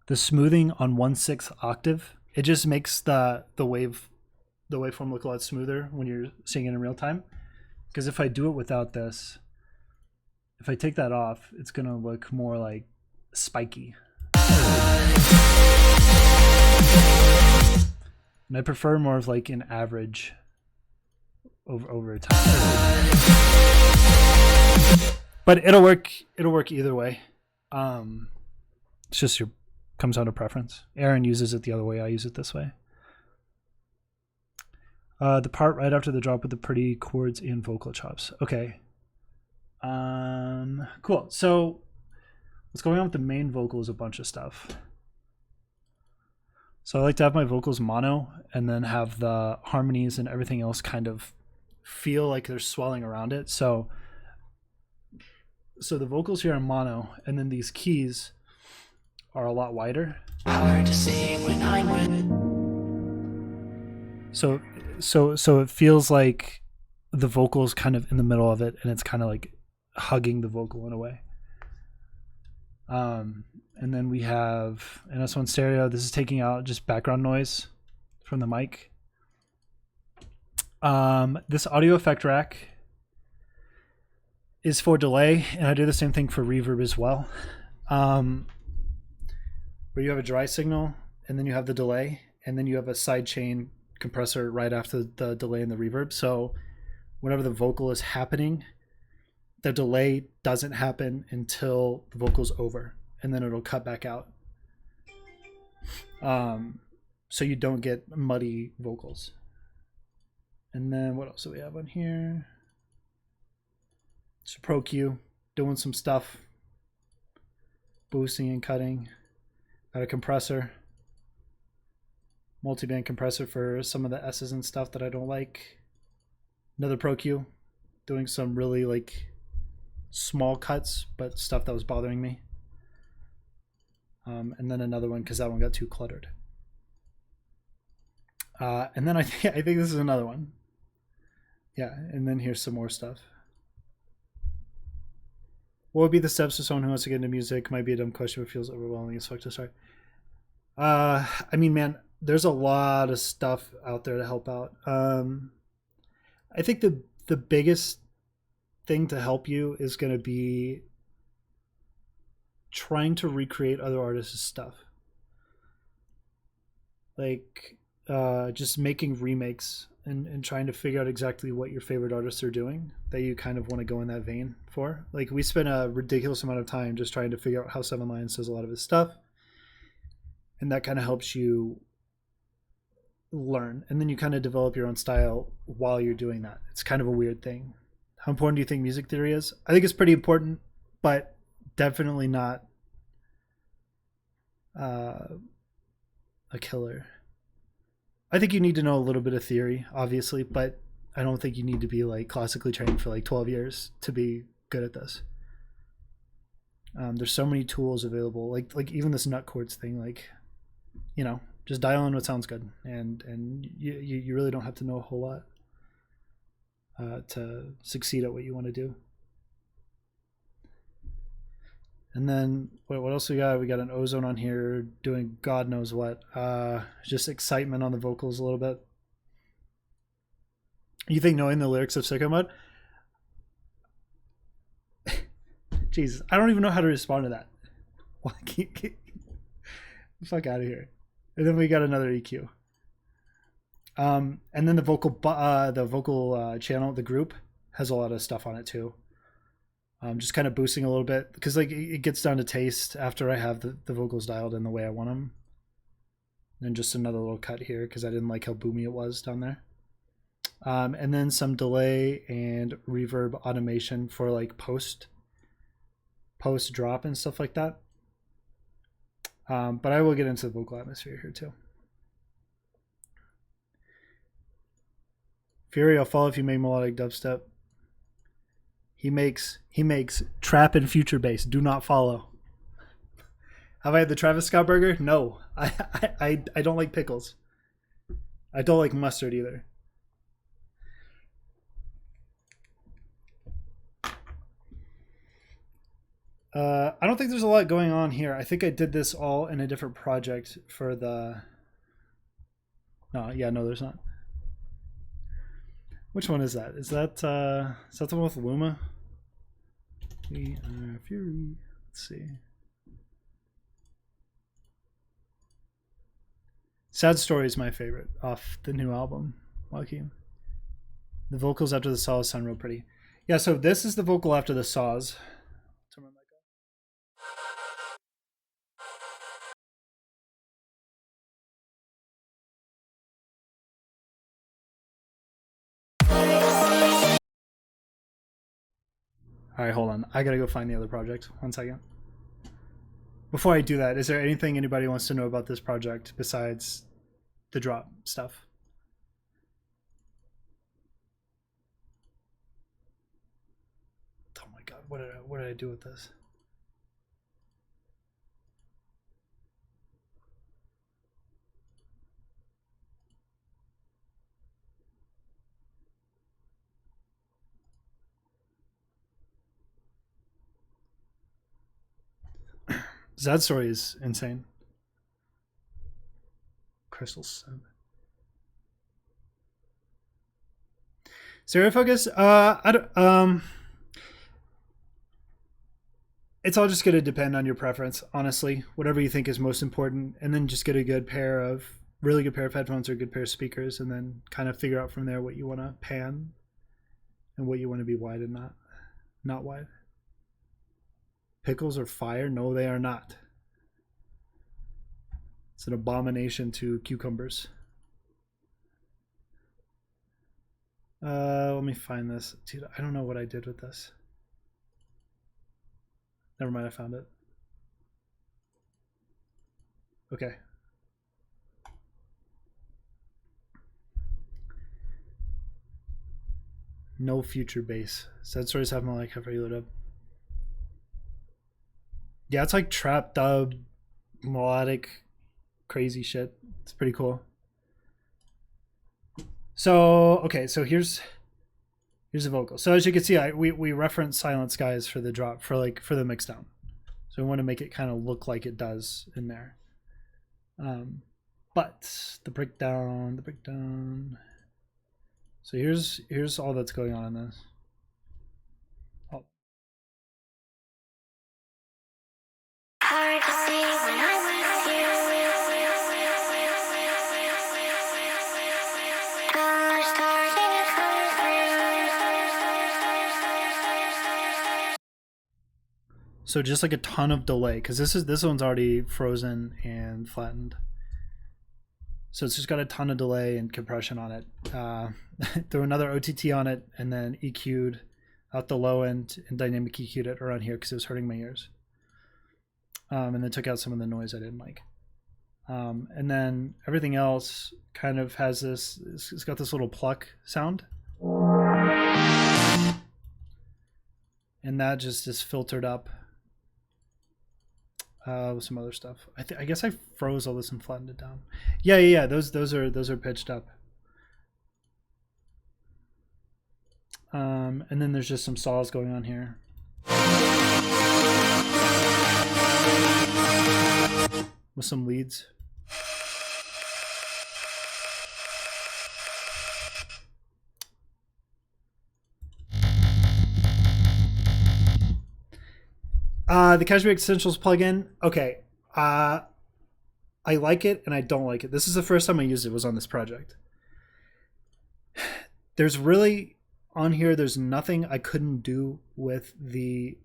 [SPEAKER 1] the smoothing on 1/6 octave. It just makes the waveform look a lot smoother when you're singing in real time. Because if I do it without this, if I take that off, it's gonna look more like spiky. And I prefer more of like an average over time. But it'll work either way. It's just comes down to preference. Aaron uses it the other way, I use it this way. The part right after the drop with the pretty chords and vocal chops. Okay. Cool. So what's going on with the main vocal is a bunch of stuff. So I like to have my vocals mono and then have the harmonies and everything else kind of feel like they're swelling around it. So the vocals here are mono, and then these keys are a lot wider.
[SPEAKER 6] Hard to see when I'm with.
[SPEAKER 1] So it feels like the vocal's kind of in the middle of it, and it's kind of like hugging the vocal in a way. And then we have an S1 stereo. This is taking out just background noise from the mic. This audio effect rack is for delay, and I do the same thing for reverb as well. Where you have a dry signal, and then you have the delay, and then you have a sidechain compressor right after the delay and the reverb. So whenever the vocal is happening, the delay doesn't happen until the vocal's over, and then it'll cut back out. So you don't get muddy vocals. And then what else do we have on here? It's a Pro Q, doing some stuff, boosting and cutting. Got a compressor, multi-band compressor for some of the S's and stuff that I don't like. Another Pro Q, doing some really like small cuts, but stuff that was bothering me. And then another one because that one got too cluttered. And then I think this is another one. Yeah, and then here's some more stuff. What would be the steps for someone who wants to get into music? Might be a dumb question, but feels overwhelming as fuck to start. I mean, man, there's a lot of stuff out there to help out. I think the biggest thing to help you is going to be trying to recreate other artists' stuff. Like just making remakes and trying to figure out exactly what your favorite artists are doing that you kind of want to go in that vein for. Like we spent a ridiculous amount of time just trying to figure out how Seven Lions does a lot of his stuff. And that kind of helps you learn. And then you kind of develop your own style while you're doing that. It's kind of a weird thing. How important do you think music theory is? I think it's pretty important. but definitely not a killer. I think you need to know a little bit of theory, obviously, but I don't think you need to be like classically trained for like 12 years to be good at this. There's so many tools available, like even this nut chords thing, like, you know, just dial in what sounds good, and you really don't have to know a whole lot to succeed at what you want to do. And then what else we got? We got an Ozone on here doing God knows what. Just excitement on the vocals a little bit. You think knowing the lyrics of Sicko Mode? Jesus, I don't even know how to respond to that. Get the fuck out of here. And then we got another EQ. And then the vocal channel, the group, has a lot of stuff on it too. Just kind of boosting a little bit because like it gets down to taste after I have the vocals dialed in the way I want them. And just another little cut here because I didn't like how boomy it was down there. And then some delay and reverb automation for like post drop and stuff like that. But I will get into the vocal atmosphere here too. Fury, I'll follow if you make melodic dubstep. He makes trap and future bass. Do not follow. Have I had the Travis Scott burger? No. I don't like pickles. I don't like mustard either. I don't think there's a lot going on here. I think I did this all in a different project for the... No, there's not. Which one is that? Is that the one with Luma? We are Fury. Let's see. Sad Story is my favorite off the new album. Joaquin. The vocals after the saws sound real pretty. Yeah, so this is the vocal after the saws. Turn my mic off. All right, hold on. I gotta go find the other project. 1 second. Before I do that, is there anything anybody wants to know about this project besides the drop stuff? Oh my god, what did I do with this? Sad Story is insane. Crystal 7. Stereo focus? I don't, it's all just going to depend on your preference, honestly. Whatever you think is most important, and then just get a good pair of really good pair of headphones or a good pair of speakers, and then kind of figure out from there what you want to pan and what you want to be wide and not wide. Pickles are fire? No, they are not. It's an abomination to cucumbers. Let me find this. Dude, I don't know what I did with this. Never mind, I found it. Okay. No future bass. Sad Stories have my like cover you lit up. Yeah, it's like trap dub, melodic, crazy shit. It's pretty cool. So okay, so here's the vocal. So as you can see, we reference Silent Skies for the drop for the mixdown. So we want to make it kind of look like it does in there. But the breakdown. So here's all that's going on in this. Oh.
[SPEAKER 5] Hard to see when I'm with you. Colors starting to come through.
[SPEAKER 1] So just like a ton of delay, because this one's already frozen and flattened. So it's just got a ton of delay and compression on it. Threw another OTT on it and then EQ'd out the low end and dynamic EQ'd it around here because it was hurting my ears. And then took out some of the noise I didn't like. And then everything else kind of has this, it's got this little pluck sound. And that just is filtered up with some other stuff. I guess I froze all this and flattened it down. Yeah. Those are pitched up. And then there's just some saws going on here. With some leads. The Cashmere Essentials plugin. Okay. I like it and I don't like it. This is the first time I used it was on this project. There's really on here, there's nothing I couldn't do with the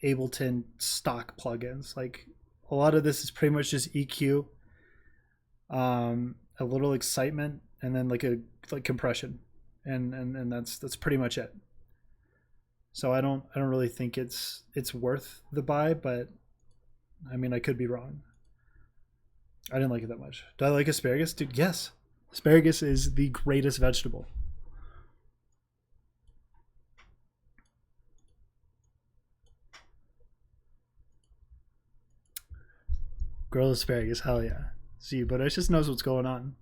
[SPEAKER 1] Ableton stock plugins. Like a lot of this is pretty much just EQ, a little excitement, and then like compression, and that's pretty much it. So I don't really think it's worth the buy, but I mean I could be wrong. I didn't like it that much. Do I like asparagus? Dude, yes. Asparagus is the greatest vegetable. Grilled asparagus, hell yeah. See, but it just knows what's going on.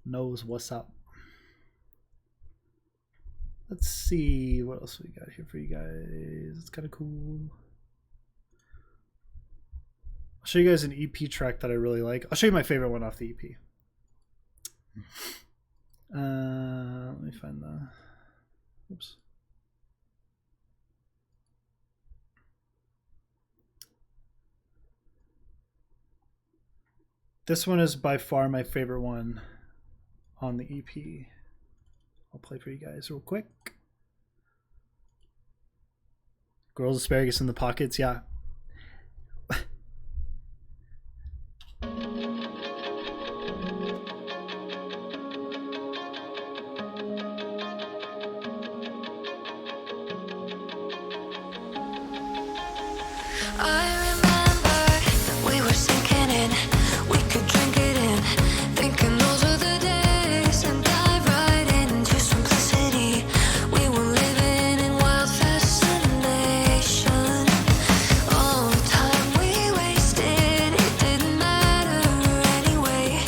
[SPEAKER 1] Knows what's up. Let's see what else we got here for you guys. It's kind of cool. I'll show you guys an EP track that I really like. I'll show you my favorite one off the EP. Let me find the... Oops. This one is by far my favorite one on the EP. I'll play for you guys real quick. Girls asparagus in the pockets, yeah.
[SPEAKER 5] I remember we were sinking in. We could drink it in, thinking those were the days, and dive right into simplicity. We were living in wild fascination. All the time we wasted, it didn't matter anyway.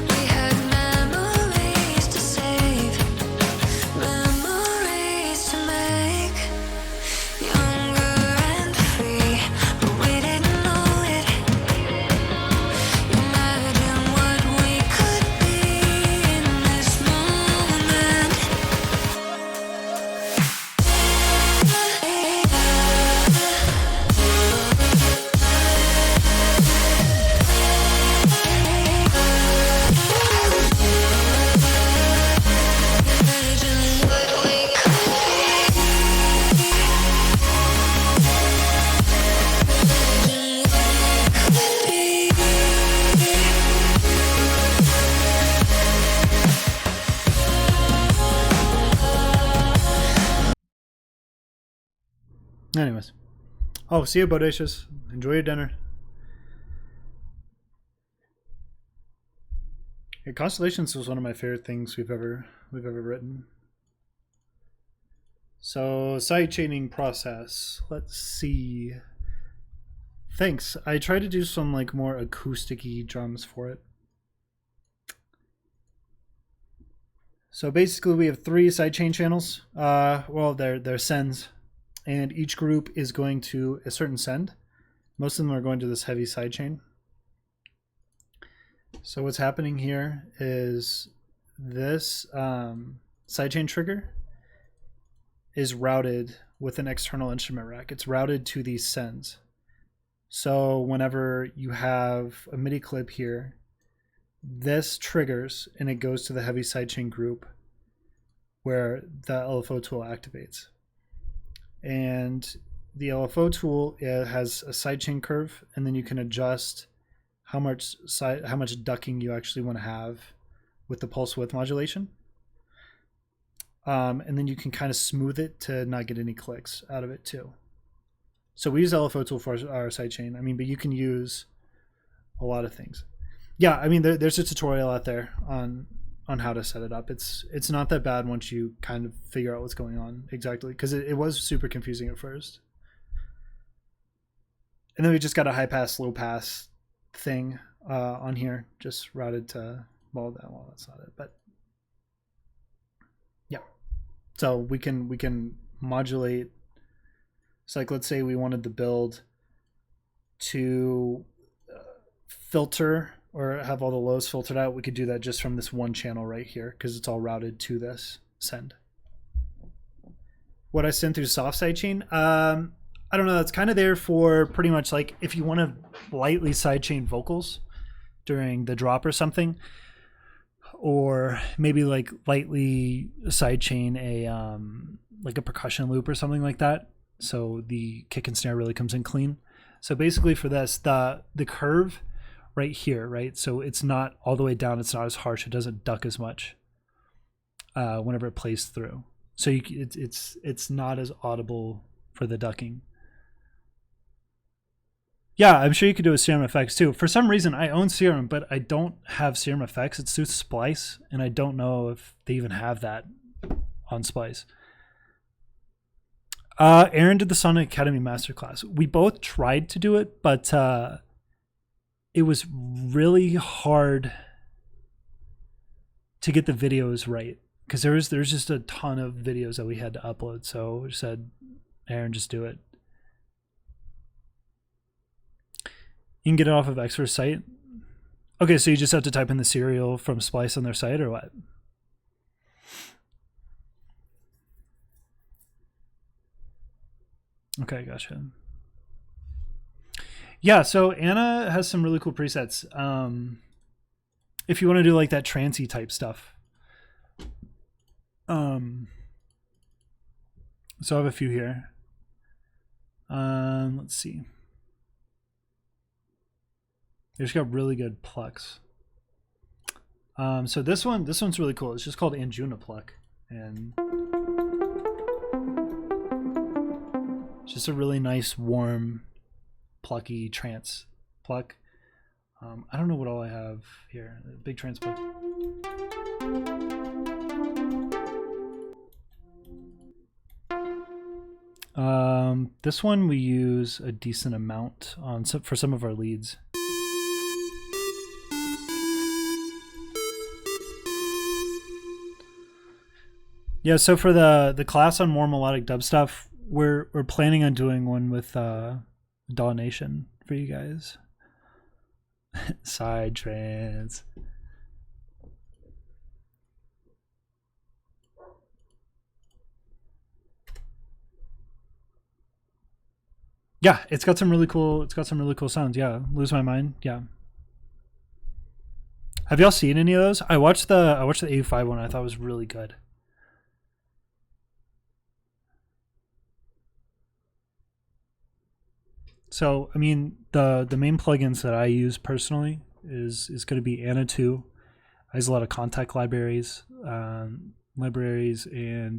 [SPEAKER 5] We had memories to save, memories to make. Younger and free, but we didn't know it. Imagine what we could be in this moment. Imagine what we could be.
[SPEAKER 1] Anyways. Oh, see you, Bodacious. Enjoy your dinner. Yeah, Constellations was one of my favorite things we've ever written. So, sidechaining process. Let's see. Thanks. I tried to do some like more acoustic-y drums for it. So basically we have 3 sidechain channels. Well, they're sends. And each group is going to a certain send. Most of them are going to this heavy sidechain. So what's happening here is this sidechain trigger is routed with an external instrument rack. It's routed to these sends. So whenever you have a MIDI clip here, this triggers and it goes to the heavy sidechain group where the LFO tool activates. And the LFO tool, it has a sidechain curve, and then you can adjust how much ducking you actually want to have with the pulse width modulation. and then you can kind of smooth it to not get any clicks out of it too. So we use LFO tool for our sidechain. I mean, but you can use a lot of things. Yeah, I mean, there's a tutorial out there on how to set it up. It's not that bad once you kind of figure out what's going on exactly, because it was super confusing at first. And then we just got a high pass, low pass thing on here, just routed to, well, that's not it, but yeah. So we can modulate. So like, let's say we wanted the build to filter or have all the lows filtered out. We could do that just from this one channel right here, because it's all routed to this send. What I send through soft sidechain, I don't know, that's kind of there for pretty much like if you want to lightly sidechain vocals during the drop or something, or maybe like lightly sidechain a like a percussion loop or something like that, so the kick and snare really comes in clean. So basically for this, the curve right here, right? So it's not all the way down, it's not as harsh, it doesn't duck as much whenever it plays through. So it's not as audible for the ducking. Yeah, I'm sure you could do a Serum FX too. For some reason, I own Serum, but I don't have Serum FX. It's through Splice, and I don't know if they even have that on Splice. Aaron did the Sonic Academy Masterclass. We both tried to do it, but it was really hard to get the videos right, because there's just a ton of videos that we had to upload. So we said, Aaron, just do it. You can get it off of Xver's site. Okay, so you just have to type in the serial from Splice on their site, or what? Okay, gotcha. Yeah, so Anna has some really cool presets. If you want to do like that trancey type stuff. So I have a few here. Let's see. It's got really good plucks. So this one's really cool. It's just called Anjuna pluck, and it's just a really nice, warm, plucky trance pluck. I don't know what all I have here. Big trance pluck. This one we use a decent amount on for some of our leads. Yeah, so for the class on more melodic dub stuff, we're planning on doing one with Dawn Nation for you guys. Side trance. Yeah, it's got some really cool sounds. Yeah, Lose My Mind. Yeah. Have y'all seen any of those? I watched the A5 one. I thought it was really good. So, I mean, the main plugins that I use personally is going to be Anna 2. I use a lot of Contact libraries and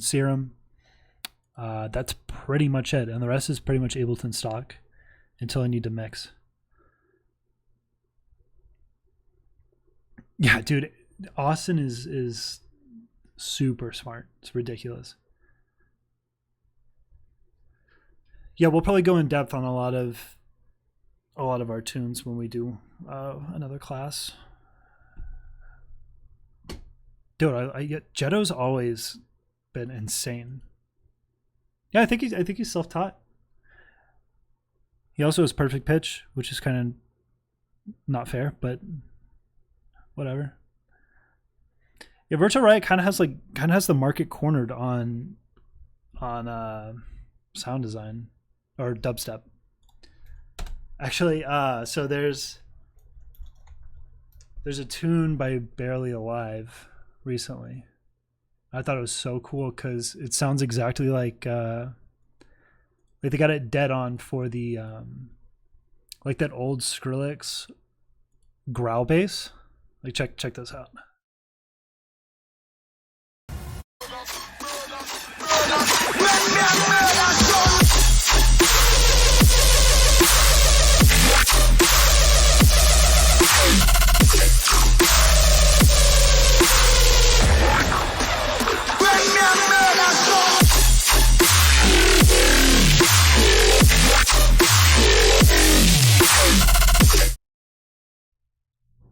[SPEAKER 1] Serum. That's pretty much it, and the rest is pretty much Ableton stock until I need to mix. Yeah, dude, Austin is super smart. It's ridiculous. Yeah, we'll probably go in depth on a lot of our tunes when we do another class. Dude, Jetto's always been insane. Yeah, I think he's self-taught. He also has perfect pitch, which is kind of not fair, but whatever. Yeah, Virtual Riot kind of has the market cornered on sound design or dubstep. Actually, so there's a tune by Barely Alive recently. I thought it was so cool because it sounds exactly like they got it dead on for the like that old Skrillex growl bass. Like check this out.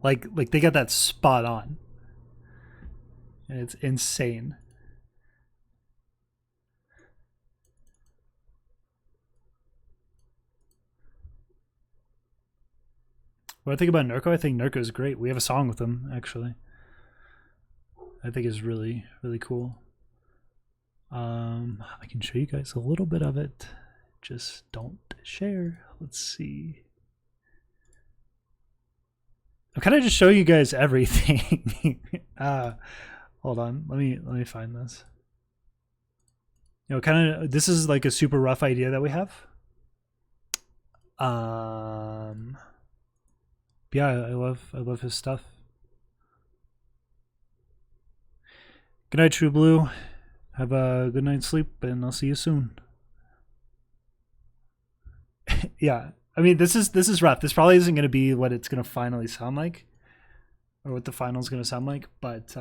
[SPEAKER 1] Like they got that spot on. And it's insane. What I think about Nurko, I think Nurko is great. We have a song with him, actually. I think it's really, really cool. I can show you guys a little bit of it. Just don't share. Let's see. I'm kind of just showing you guys everything. Hold on. Let me find this. You know, kind of this is like a super rough idea that we have. Yeah, I love his stuff. Good night, True Blue. Have a good night's sleep, and I'll see you soon. Yeah, I mean, this is rough. This probably isn't going to be what it's going to finally sound like, or what the final's going to sound like. But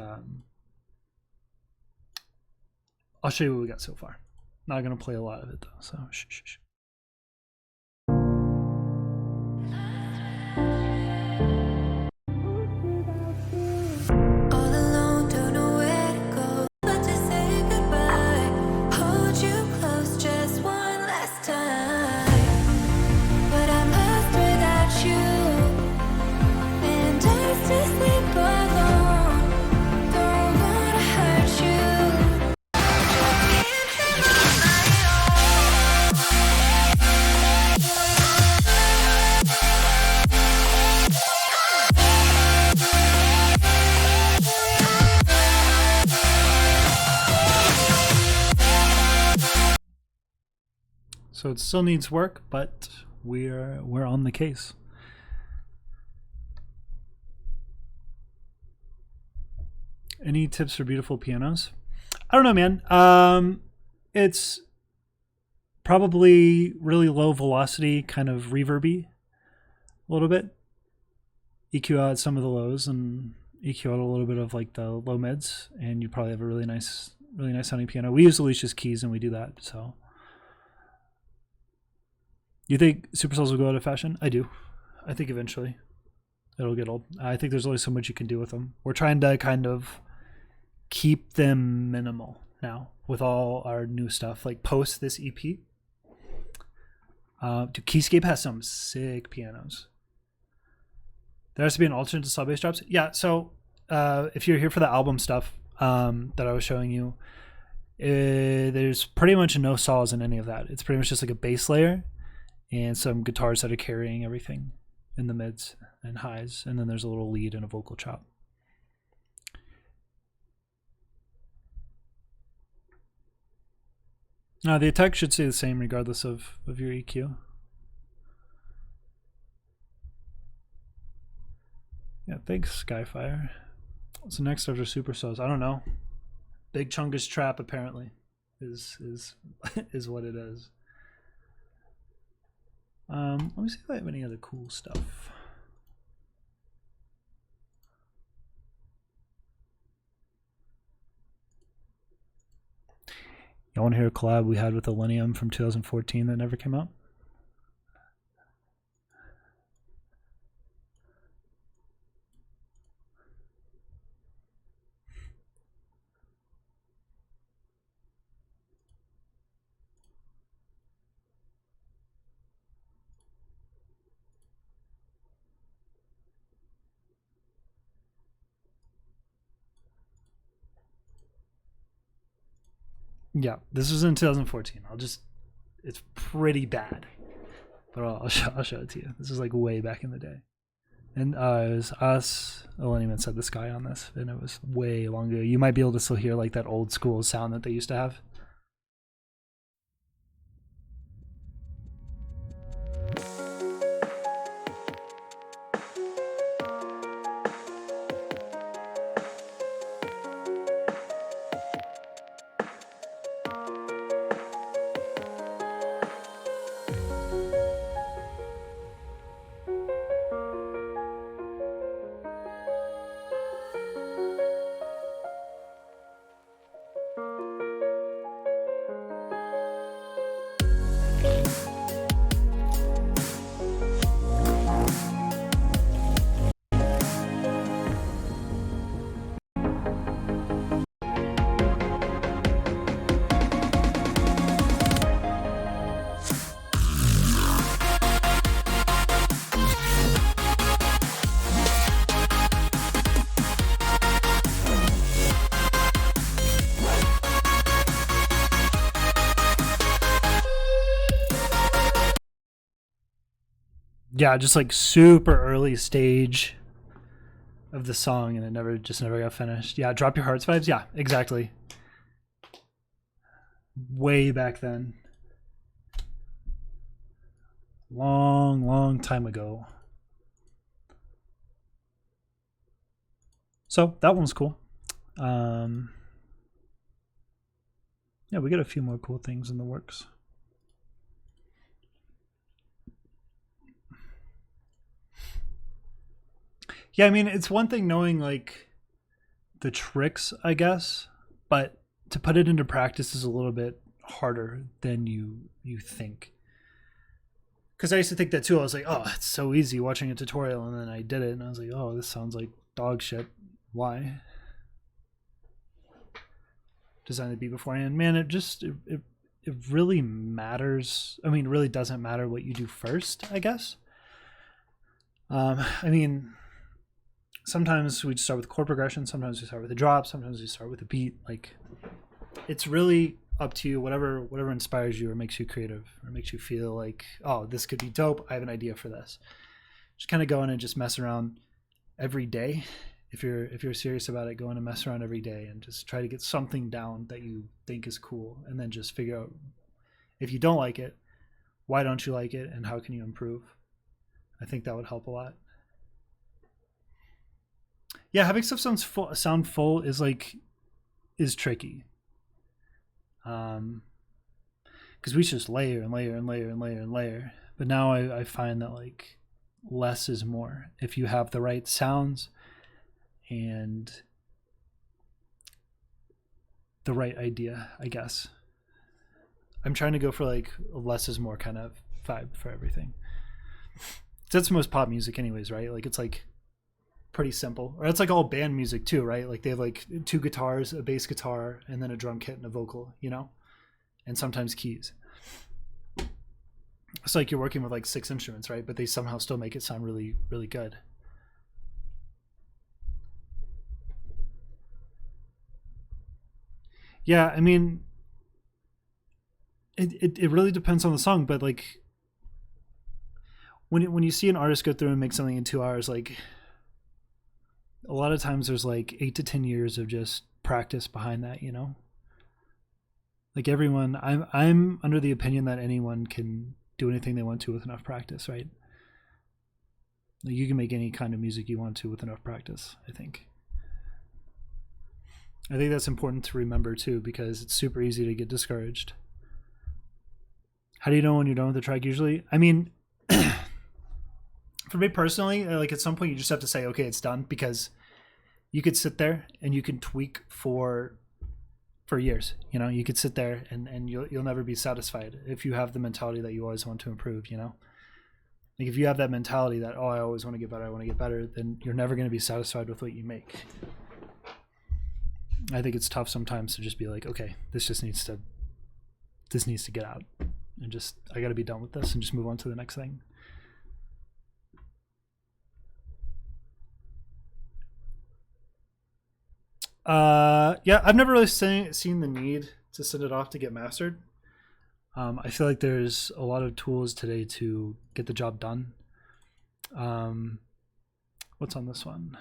[SPEAKER 1] I'll show you what we got so far. Not going to play a lot of it though, so shh.
[SPEAKER 5] All alone, don't know where to go, but to say goodbye. Hold you close just one last time. But I'm lost without you, and I still sleep alone. Don't wanna hurt you. Just can't live on
[SPEAKER 1] So it still needs work, but we're on the case. Any tips for beautiful pianos? I don't know, man. It's probably really low velocity, kind of reverby, a little bit. EQ out some of the lows and EQ out a little bit of like the low mids, and you probably have a really nice sounding piano. We use Alicia's keys and we do that. So, you think Supercells will go out of fashion? I do. I think eventually it'll get old. I think there's only so much you can do with them. We're trying to kind of keep them minimal now with all our new stuff. Like post this EP. Keyscape has some sick pianos. There has to be an alternate to saw bass drops. Yeah, so if you're here for the album stuff that I was showing you, there's pretty much no saws in any of that. It's pretty much just like a bass layer and some guitars that are carrying everything in the mids and highs, and then there's a little lead and a vocal chop. No, the attack should stay the same regardless of your EQ. Yeah, thanks, Skyfire. What's next after Supercells? I don't know. Big Chungus Trap apparently is is what it is. Let me see if I have any other cool stuff. Y'all want to hear a collab we had with Illenium from 2014 that never came out? Yeah, this was in 2014. It's pretty bad, but I'll show it to you. This is like way back in the day, and it was us. Illenium said this guy on this, and it was way long ago. You might be able to still hear like that old school sound that they used to have. Yeah, just like super early stage of the song, and it never got finished. Yeah, Drop Your Hearts vibes. Yeah, exactly. Way back then. Long time ago. So that one's cool. Yeah, we got a few more cool things in the works. Yeah, I mean, it's one thing knowing like the tricks, I guess, but to put it into practice is a little bit harder than you think. Because I used to think that too. I was like, oh, it's so easy watching a tutorial, and then I did it, and I was like, oh, this sounds like dog shit. Why? Design the beat beforehand. Man, it really matters. I mean, it really doesn't matter what you do first, I guess. I mean, sometimes we start with chord progression, sometimes we start with a drop, sometimes we start with a beat. Like, it's really up to you, whatever inspires you or makes you creative or makes you feel like, oh, this could be dope. I have an idea for this. Just kind of go in and just mess around every day. If you're serious about it, go in and mess around every day and just try to get something down that you think is cool, and then just figure out if you don't like it, why don't you like it, and how can you improve. I think that would help a lot. Yeah, having stuff sound full is tricky. Because we just layer and layer and layer and layer and layer. But now I find that like less is more. If you have the right sounds and the right idea, I guess. I'm trying to go for like a less is more kind of vibe for everything. That's most pop music anyways, right? Like it's like pretty simple. Or it's like all band music too, right? Like they have like 2 guitars, a bass guitar, and then a drum kit and a vocal, you know? And sometimes keys. It's like you're working with like 6 instruments, right? But they somehow still make it sound really, really good. Yeah, I mean, it really depends on the song, but like when you see an artist go through and make something in 2 hours, like a lot of times there's like 8 to 10 years of just practice behind that, you know? Like everyone, I'm under the opinion that anyone can do anything they want to with enough practice, right? Like you can make any kind of music you want to with enough practice, I think. I think that's important to remember too, because it's super easy to get discouraged. How do you know when you're done with the track usually? I mean, for me personally, like at some point you just have to say, okay, it's done, because you could sit there and you can tweak for years. You know, you could sit there and you'll never be satisfied if you have the mentality that you always want to improve, you know? Like if you have that mentality that, oh, I always want to get better, then you're never going to be satisfied with what you make. I think it's tough sometimes to just be like, okay, this needs to get out, and just, I got to be done with this and just move on to the next thing. Yeah, I've never really seen the need to send it off to get mastered. I feel like there's a lot of tools today to get the job done. What's on this one?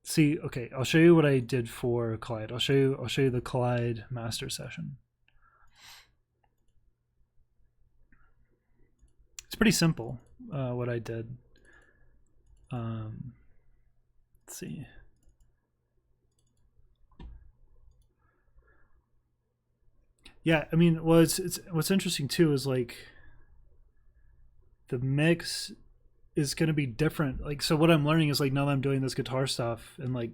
[SPEAKER 1] See, okay, I'll show you what I did for Collide. I'll show you the Collide master session. It's pretty simple, what I did. Let's see. Yeah, I mean, well, it's what's interesting too is like the mix is going to be different. Like, so what I'm learning is like now that I'm doing this guitar stuff and like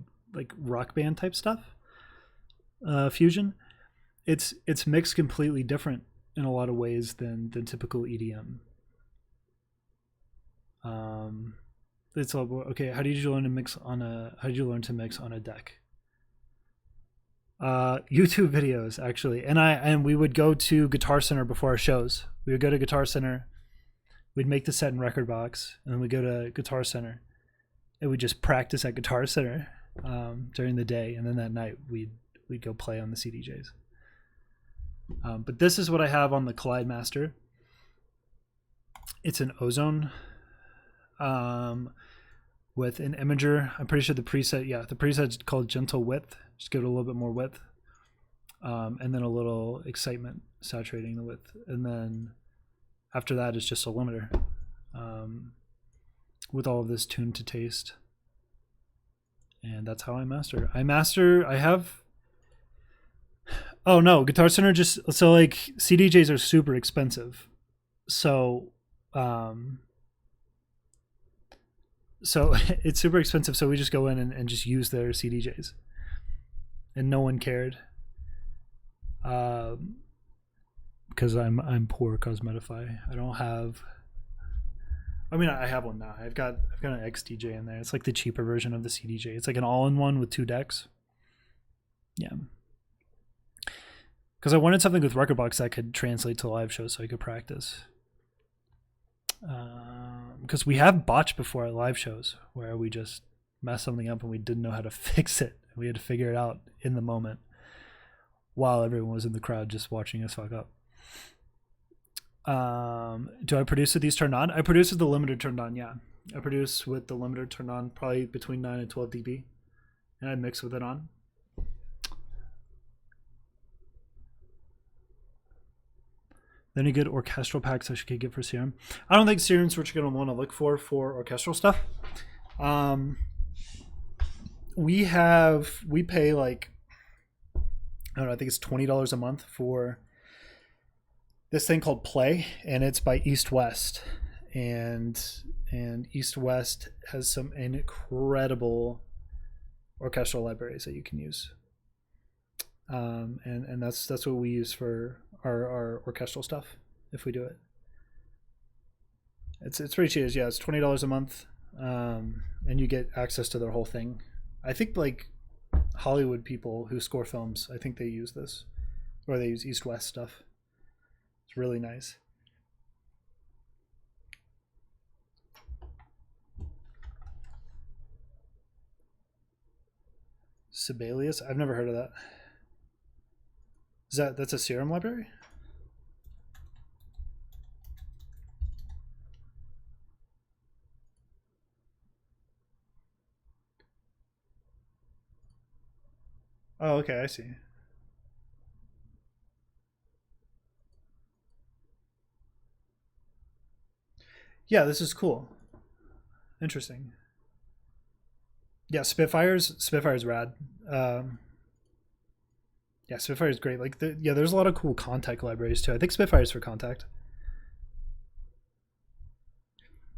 [SPEAKER 1] rock band type stuff, fusion, it's mixed completely different in a lot of ways than typical EDM. It's all okay. How did you learn to mix on a deck? YouTube videos actually, and we would go to Guitar Center before our shows. We would go to Guitar Center, we'd make the set in Rekordbox, and then we'd go to Guitar Center and we'd just practice at Guitar Center during the day, and then that night we'd go play on the CDJs. But this is what I have on the Collide Master, It's an Ozone with an imager. I'm pretty sure the preset's called Gentle Width. Just give it a little bit more width. And then a little excitement saturating the width. And then after that, it's just a limiter with all of this tuned to taste. And that's how I master. I have... Oh no, Guitar Center so like CDJs are super expensive. So it's super expensive, so we just go in and just use their CDJs. And no one cared. Because I'm poor Cosmetify. I don't have... I mean, I have one now. I've got an XDJ in there. It's like the cheaper version of the CDJ. It's like an all-in-one with 2 decks. Yeah. Because I wanted something with Rekordbox that could translate to live shows so I could practice. Because we have botched before at live shows where we just messed something up and we didn't know how to fix it. We had to figure it out in the moment while everyone was in the crowd just watching us fuck up. Do I produce with these turned on? I produce with the limiter turned on, yeah. I produce with the limiter turned on, probably between 9 and 12 dB. And I mix with it on. Any good orchestral packs I should get for Serum? I don't think Serum's what you're going to want to look for orchestral stuff. We pay like, I don't know, I think it's $20 a month for this thing called Play, and it's by East West. And East West has some incredible orchestral libraries that you can use. And that's what we use for our orchestral stuff if we do it. It's pretty cheap. Yeah, it's $20 a month, and you get access to their whole thing. I think like Hollywood people who score films, I think they use this, or they use East West stuff. It's really nice. Sibelius? I've never heard of that. That's a Serum library? Oh, okay, I see. Yeah, this is cool. Interesting. Yeah, Spitfire's rad. Yeah, Spitfire's great. Like, there's a lot of cool Kontakt libraries too. I think Spitfire's for Kontakt.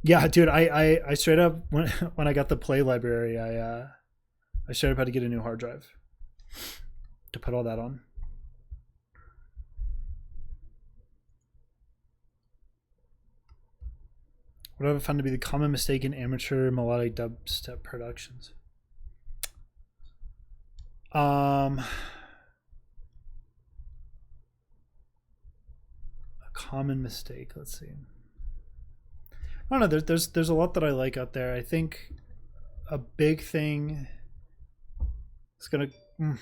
[SPEAKER 1] Yeah, dude, I straight up when I got the Play library, I straight up had to get a new hard drive to put all that on. What have I found to be the common mistake in amateur melodic dubstep productions? A common mistake. Let's see. I don't know. There's a lot that I like out there. I think a big thing is gonna. I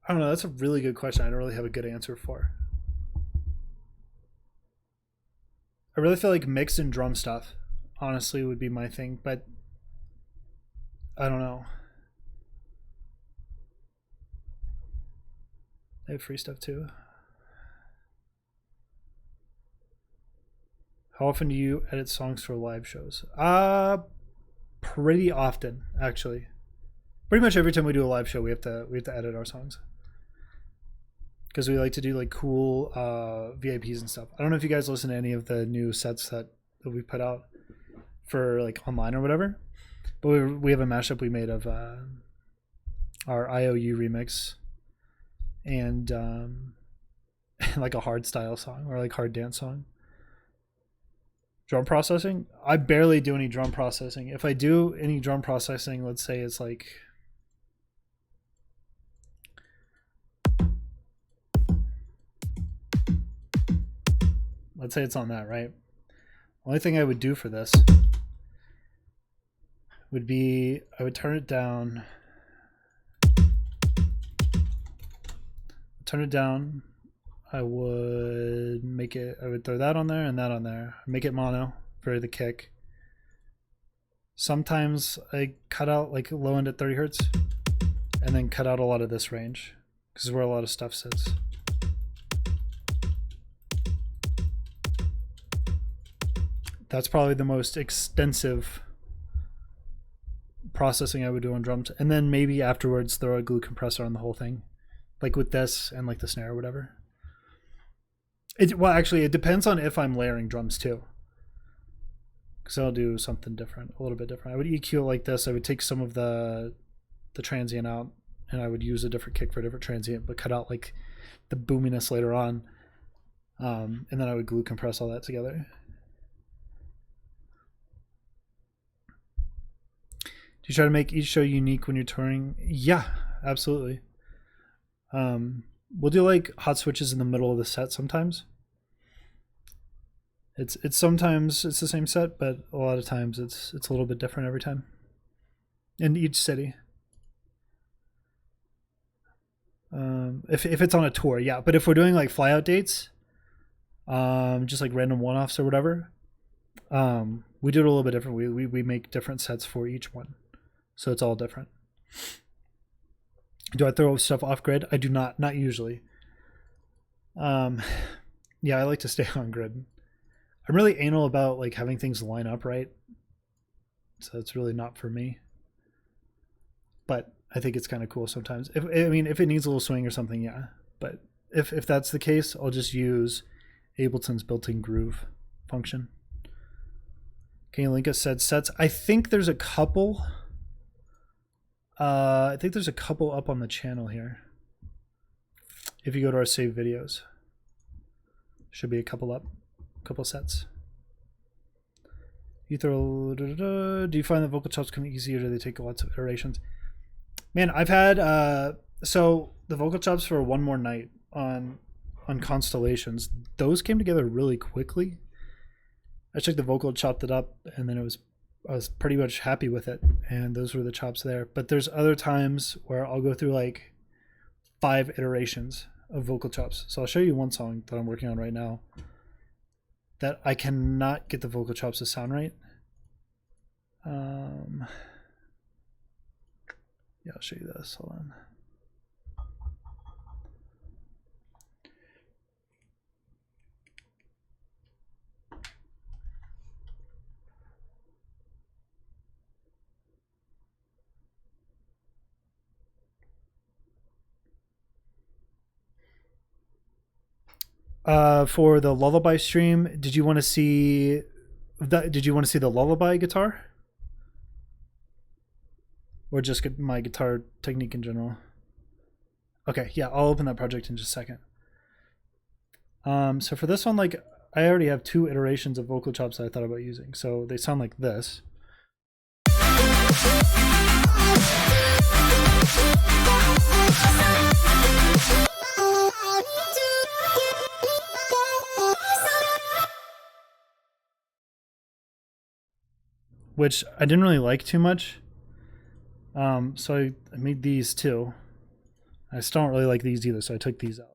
[SPEAKER 1] don't know. That's a really good question. I don't really have a good answer for. I really feel like mix and drum stuff, honestly, would be my thing, but I don't know. I have free stuff too. How often do you edit songs for live shows? Pretty often, actually. Pretty much every time we do a live show, we have to edit our songs. Because we like to do like cool VIPs and stuff. I don't know if you guys listen to any of the new sets that we put out for like online or whatever, but we have a mashup we made of our IOU remix and like a hard style song or like hard dance song. Drum processing? I barely do any drum processing. If I do any drum processing, let's say it's like let's say it's on that, right? Only thing I would do for this would be I would turn it down. I would throw that on there and that on there. Make it mono for the kick. Sometimes I cut out like low end at 30 hertz and then cut out a lot of this range because is where a lot of stuff sits. That's probably the most extensive processing I would do on drums. And then maybe afterwards throw a glue compressor on the whole thing. Like with this and like the snare or whatever. Well, actually, it depends on if I'm layering drums too. Because I'll do something different, a little bit different. I would EQ it like this. I would take some of the transient out, and I would use a different kick for a different transient, but cut out like the boominess later on. And then I would glue compress all that together. Do you try to make each show unique when you're touring? Yeah, absolutely. We'll do like hot switches in the middle of the set sometimes. It's sometimes it's the same set, but a lot of times it's a little bit different every time in each city. If it's on a tour, yeah. But if we're doing like flyout dates, just like random one-offs or whatever, we do it a little bit different. We make different sets for each one, so it's all different. Do I throw stuff off grid? I do not usually. Yeah, I like to stay on grid. I'm really anal about like having things line up right, so it's really not for me. But I think it's kind of cool sometimes. If it needs a little swing or something, yeah. But if that's the case, I'll just use Ableton's built-in groove function. Can you link us said sets? I think there's a couple. I think there's a couple up on the channel here. If you go to our saved videos, should be a couple up, couple sets. You throw. Do you find that vocal chops come easy, or do they take lots of iterations? Man, I've had so the vocal chops for One More Night on Constellations. Those came together really quickly. I took the vocal, chopped it up, and then I was pretty much happy with it, and those were the chops there. But there's other times where I'll go through like 5 iterations of vocal chops. So I'll show you one song that I'm working on right now that I cannot get the vocal chops to sound right. Yeah, I'll show you this. Hold on. For the lullaby stream, did you want to see that? Did you want to see the lullaby guitar, or just my guitar technique in general? Okay, yeah, I'll open that project in just a second. So for this one, like I already have 2 iterations of vocal chops that I thought about using. So they sound like this. Which I didn't really like too much. So I made these 2. I still don't really like these either, so I took these out.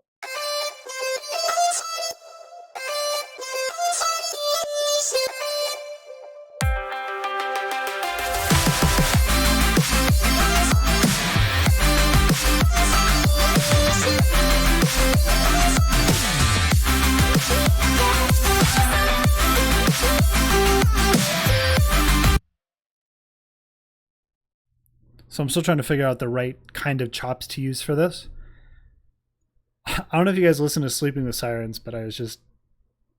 [SPEAKER 1] So I'm still trying to figure out the right kind of chops to use for this. I don't know if you guys listen to Sleeping with Sirens, but I was just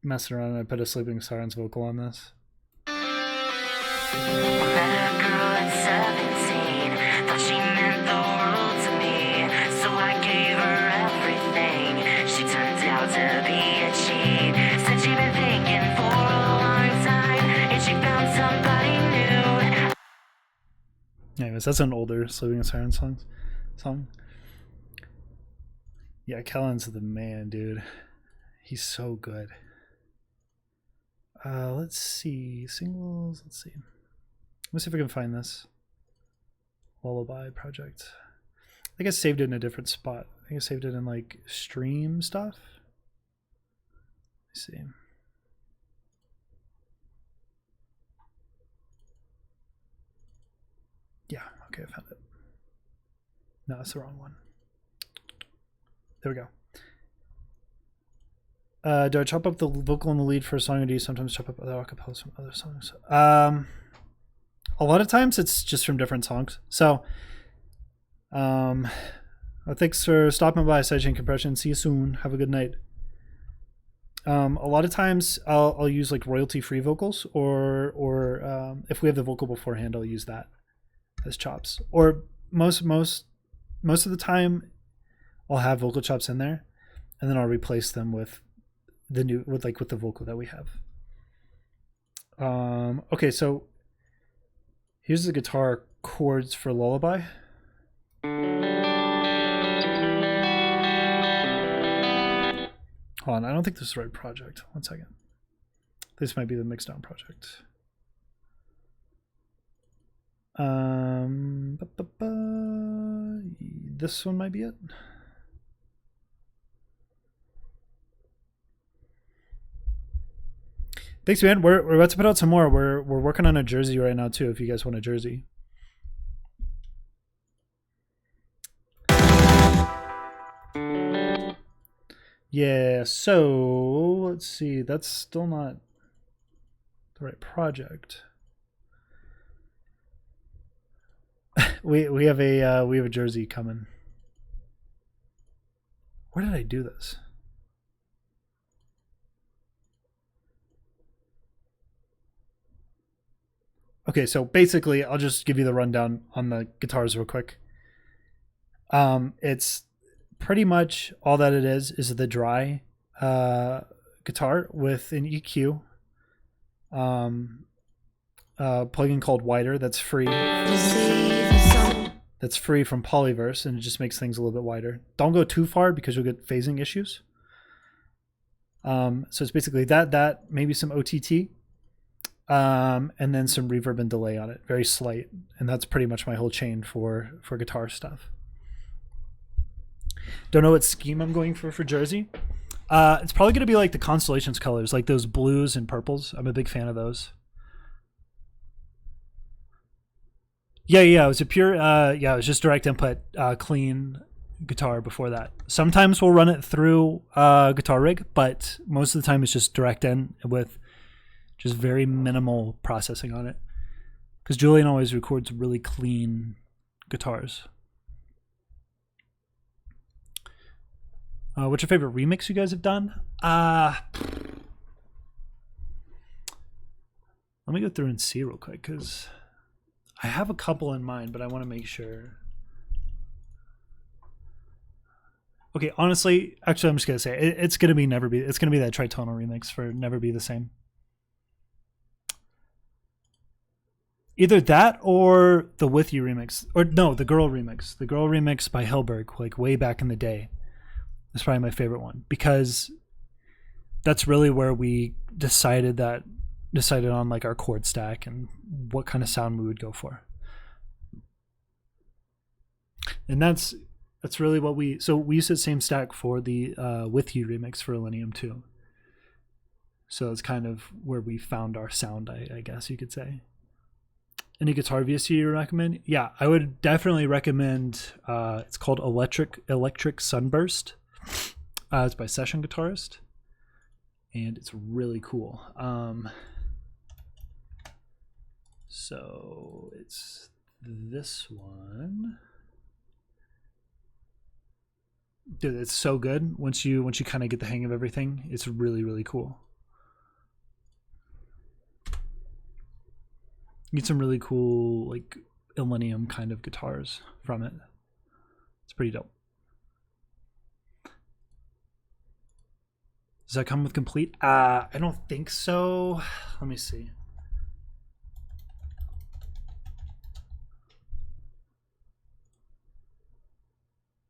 [SPEAKER 1] messing around and I put a Sleeping with Sirens vocal on this. Anyways, that's an older Sleeping with Sirens song. Yeah, Kellen's the man, dude. He's so good. Let's see. Singles. Let's see. Let's see if I can find this lullaby project. I think I saved it in a different spot. I think I saved it in like stream stuff. see. Yeah, okay, I found it. No, that's the wrong one. There we go. Do I chop up the vocal in the lead for a song, or do you sometimes chop up other acapellas from other songs? A lot of times it's just from different songs. So, thanks for stopping by, Sidechain Compression. See you soon. Have a good night. A lot of times I'll use like royalty-free vocals, or if we have the vocal beforehand, I'll use that as chops. Or most of the time, I'll have vocal chops in there, and then I'll replace them with with the vocal that we have. Okay, so here's the guitar chords for Lullaby. Hold on, I don't think this is the right project. One second. This might be the Mixdown project. This one might be it. Thanks, man. We're about to put out some more. We're working on a jersey right now too. If you guys want a jersey. Yeah. So let's see. That's still not the right project. we have a jersey coming. Where did I do this? Okay, so basically, I'll just give you the rundown on the guitars real quick. It's pretty much all that it is the dry guitar with an EQ plugin called Wider that's free. That's free from Polyverse, and it just makes things a little bit wider. Don't go too far because you'll get phasing issues. So it's basically that maybe some OTT. And then some reverb and delay on it, very slight, and that's pretty much my whole chain for guitar stuff. Don't know what scheme I'm going for jersey. It's probably going to be like the Constellations colors, like those blues and purples. I'm a big fan of those. Yeah, it was a pure it was just direct input, clean guitar before that. Sometimes we'll run it through Guitar Rig, but most of the time it's just direct in with just very minimal processing on it, because Julian always records really clean guitars. What's your favorite remix you guys have done? Let me go through and see real quick, because I have a couple in mind, but I want to make sure. Okay, honestly, actually, I'm just gonna say it's gonna be It's gonna be that Tritonal remix for Never Be the Same. Either that or the With You remix, or no, the Girl remix. The Girl remix by Hellberg, like way back in the day, is probably my favorite one, because that's really where we decided on like our chord stack and what kind of sound we would go for. And that's really what we used the same stack for the With You remix for Illenium too. So it's kind of where we found our sound, I guess you could say. Any guitar VST you recommend? Yeah, I would definitely recommend. It's called Electric Sunburst. It's by Session Guitarist, and it's really cool. So it's this one. Dude, it's so good. Once you kind of get the hang of everything, it's really, really cool. You get some really cool like Illenium kind of guitars from it. It's pretty dope. Does that come with complete? I don't think so. Let me see.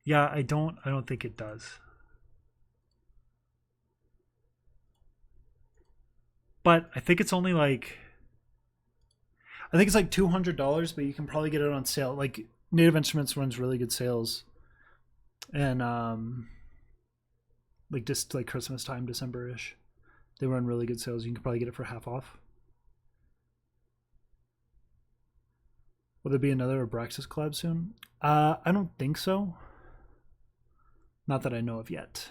[SPEAKER 1] Yeah, I don't think it does. But I think it's only like, I think it's like $200, but you can probably get it on sale. Like Native Instruments runs really good sales, and like just like Christmas time, December-ish. They run really good sales. You can probably get it for half off. Will there be another Abraxas collab soon? I don't think so. Not that I know of yet.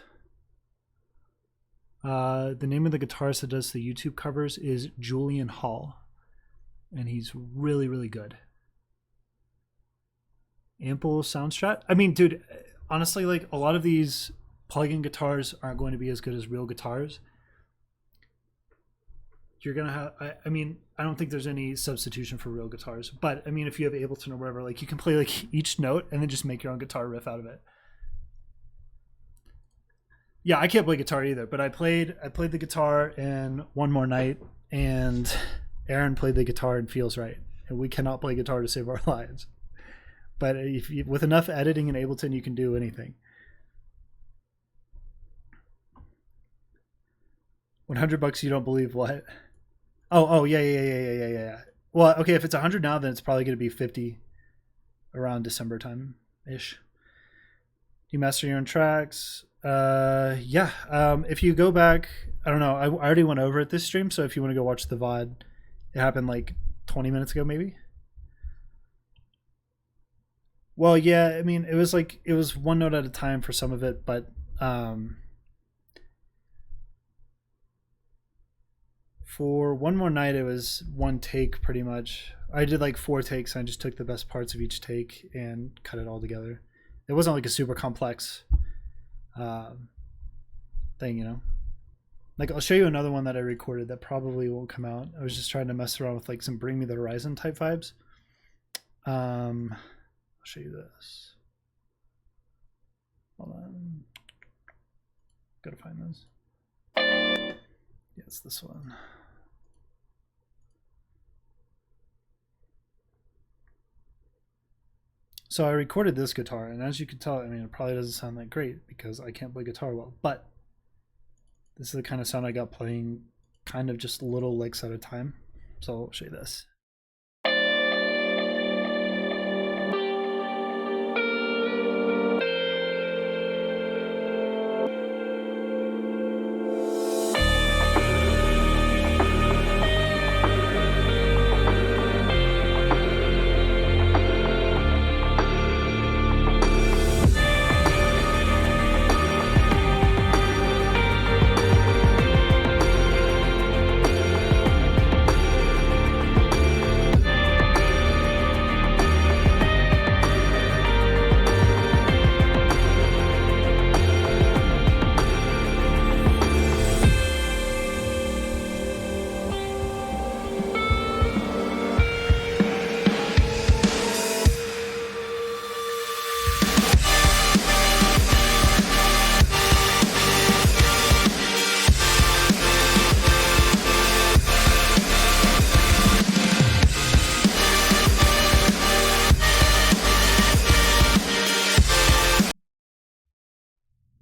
[SPEAKER 1] The name of the guitarist that does the YouTube covers is Julian Hall. And he's really, really good. Ample sound strat. I mean, dude, honestly, like a lot of these plug-in guitars aren't going to be as good as real guitars. You're gonna have, I mean, I don't think there's any substitution for real guitars, but I mean, if you have Ableton or whatever, like you can play like each note and then just make your own guitar riff out of it. Yeah, I can't play guitar either, but I played the guitar in One More Night, and Aaron played the guitar in Feels Right, and we cannot play guitar to save our lives. But if you, with enough editing in Ableton, you can do anything. 100 bucks, you don't believe what? Oh, yeah. Well, okay, if it's 100 now, then it's probably going to be 50 around December time-ish. You master your own tracks. Yeah. If you go back, I don't know, I already went over it this stream, so if you want to go watch the VOD, it happened like 20 minutes ago, maybe. Well, yeah, I mean, it was one note at a time for some of it, but for One More Night, it was one take pretty much. I did like 4 takes, and I just took the best parts of each take and cut it all together. It wasn't like a super complex thing, you know. Like, I'll show you another one that I recorded that probably won't come out. I was just trying to mess around with like some Bring Me the Horizon type vibes. I'll show you this. Hold on. Gotta find this. Yeah, it's this one. So I recorded this guitar, and as you can tell, I mean, it probably doesn't sound that great because I can't play guitar well, but this is the kind of sound I got playing kind of just little licks at a time. So I'll show you this.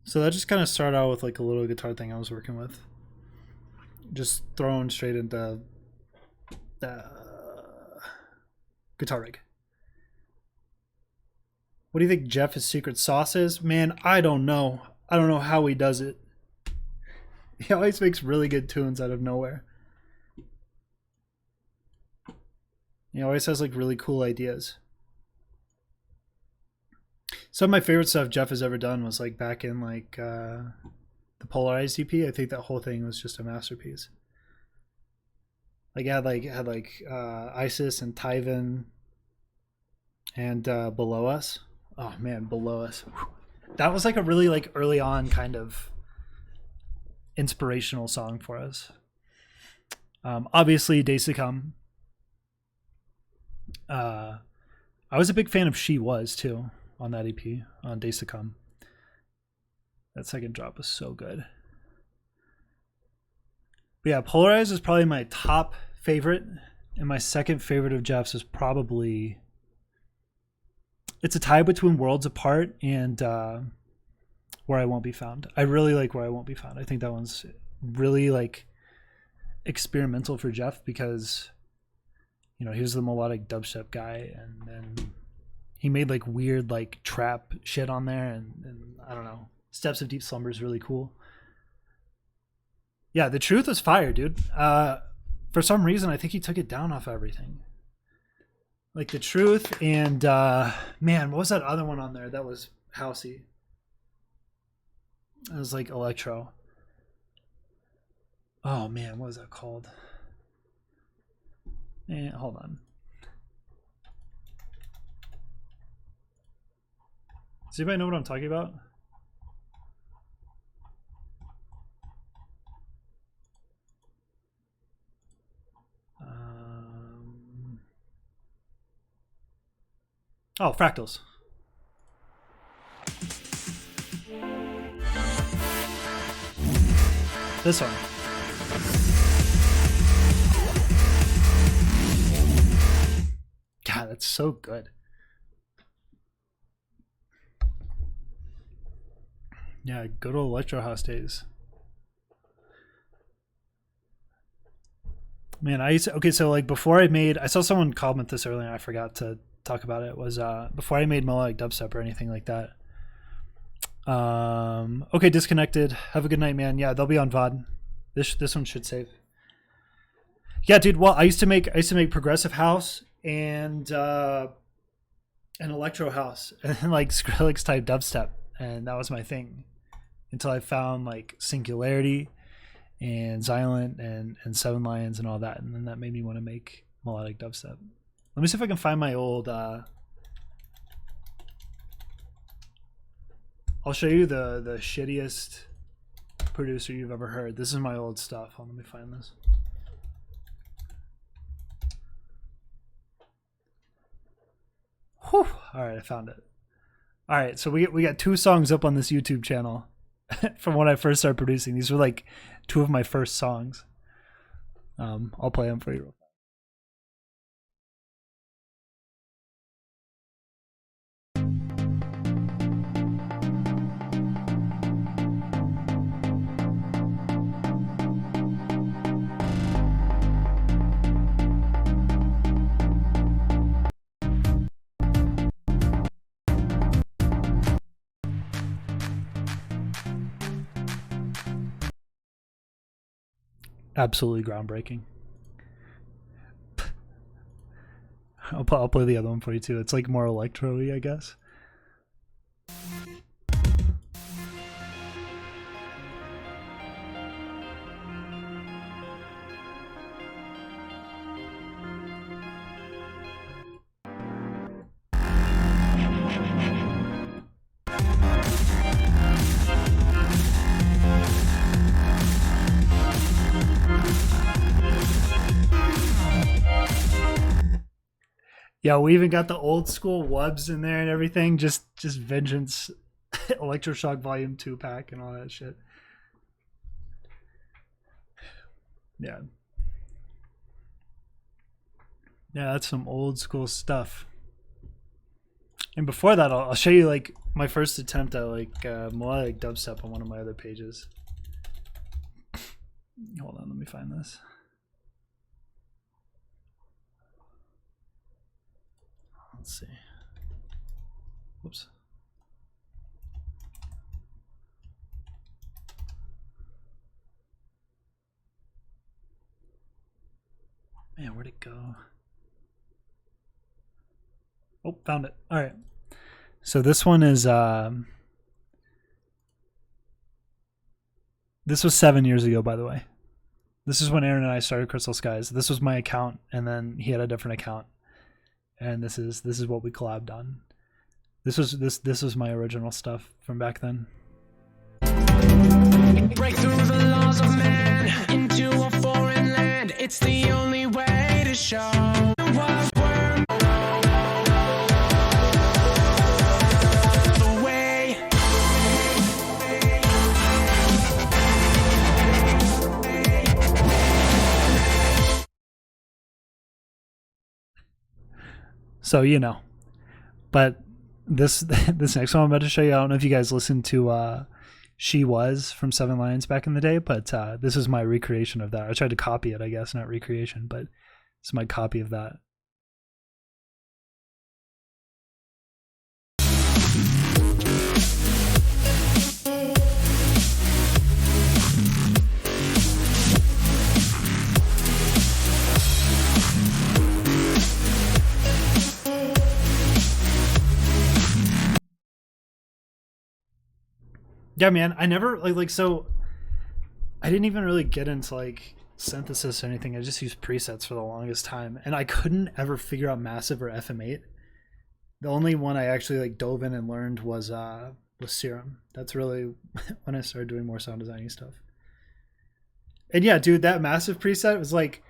[SPEAKER 1] So that just kind of started out with like a little guitar thing I was working with. Just thrown straight into the guitar rig. What do you think Jeff's secret sauce is? Man, I don't know. I don't know how he does it. He always makes really good tunes out of nowhere. He always has like really cool ideas. Some of my favorite stuff Jeff has ever done was like back in like the Polarized EP. I think that whole thing was just a masterpiece. Like it had Isis and Tyven and Below Us. Oh man, Below Us. That was like a really like early on kind of inspirational song for us. Obviously Days to Come. I was a big fan of She Was too. On that EP, on Days to Come. That second drop was so good. But yeah, Polarized is probably my top favorite, and my second favorite of Jeff's is probably... It's a tie between Worlds Apart and Where I Won't Be Found. I really like Where I Won't Be Found. I think that one's really like experimental for Jeff because, you know, he was the melodic dubstep guy, and then he made like weird like trap shit on there, and I don't know. Steps of Deep Slumber is really cool. Yeah, The Truth was fire, dude. For some reason, I think he took it down off everything. Like The Truth and man, what was that other one on there that was housey? It was like electro. Oh man, what was that called? Hold on. Does anybody know what I'm talking about? Oh, Fractals. This one. God, that's so good. Yeah, good old Electro House days. Man, okay, so like before I saw someone comment this earlier and I forgot to talk about it, was before I made melodic dubstep or anything like that. Okay, Disconnected. Have a good night, man. Yeah, they'll be on VOD. This one should save. Yeah, dude. Well, I used to make progressive house and electro house and like Skrillex type dubstep, and that was my thing until I found like Singularity and Xylent and Seven Lions and all that, and then that made me want to make melodic dubstep. Let me see if I can find my old. I'll show you the shittiest producer you've ever heard. This is my old stuff. Let me find this. Whew. All right, I found it. All right, so we got 2 songs up on this YouTube channel from when I first started producing. These were like 2 of my first songs. I'll play them for you. Absolutely groundbreaking. I'll play the other one for you too. It's like more electro-y, I guess. Yeah, we even got the old school wubs in there and everything. Just Vengeance Electroshock Volume 2 pack and all that shit. Yeah. Yeah, that's some old school stuff. And before that, I'll show you like my first attempt at like melodic dubstep on one of my other pages. Hold on, let me find this. Let's see. Whoops. Man, where'd it go? Oh, found it. All right. So this one is this was 7 years ago, by the way. This is when Aaron and I started Crystal Skies. This was my account, and then he had a different account. And this is what we collabed on. This was my original stuff from back then.
[SPEAKER 6] Break through the laws of man into a foreign land. It's the only way to show what we're the way.
[SPEAKER 1] So you know, but this next one I'm about to show you, I don't know if you guys listened to She Was from Seven Lions back in the day, but this is my recreation of that. I tried to copy it, I guess, not recreation, but it's my copy of that. Yeah, man. I never like so. I didn't even really get into like synthesis or anything. I just used presets for the longest time, and I couldn't ever figure out Massive or FM8. The only one I actually like dove in and learned was Serum. That's really when I started doing more sound designing stuff. And yeah, dude, that Massive preset was like,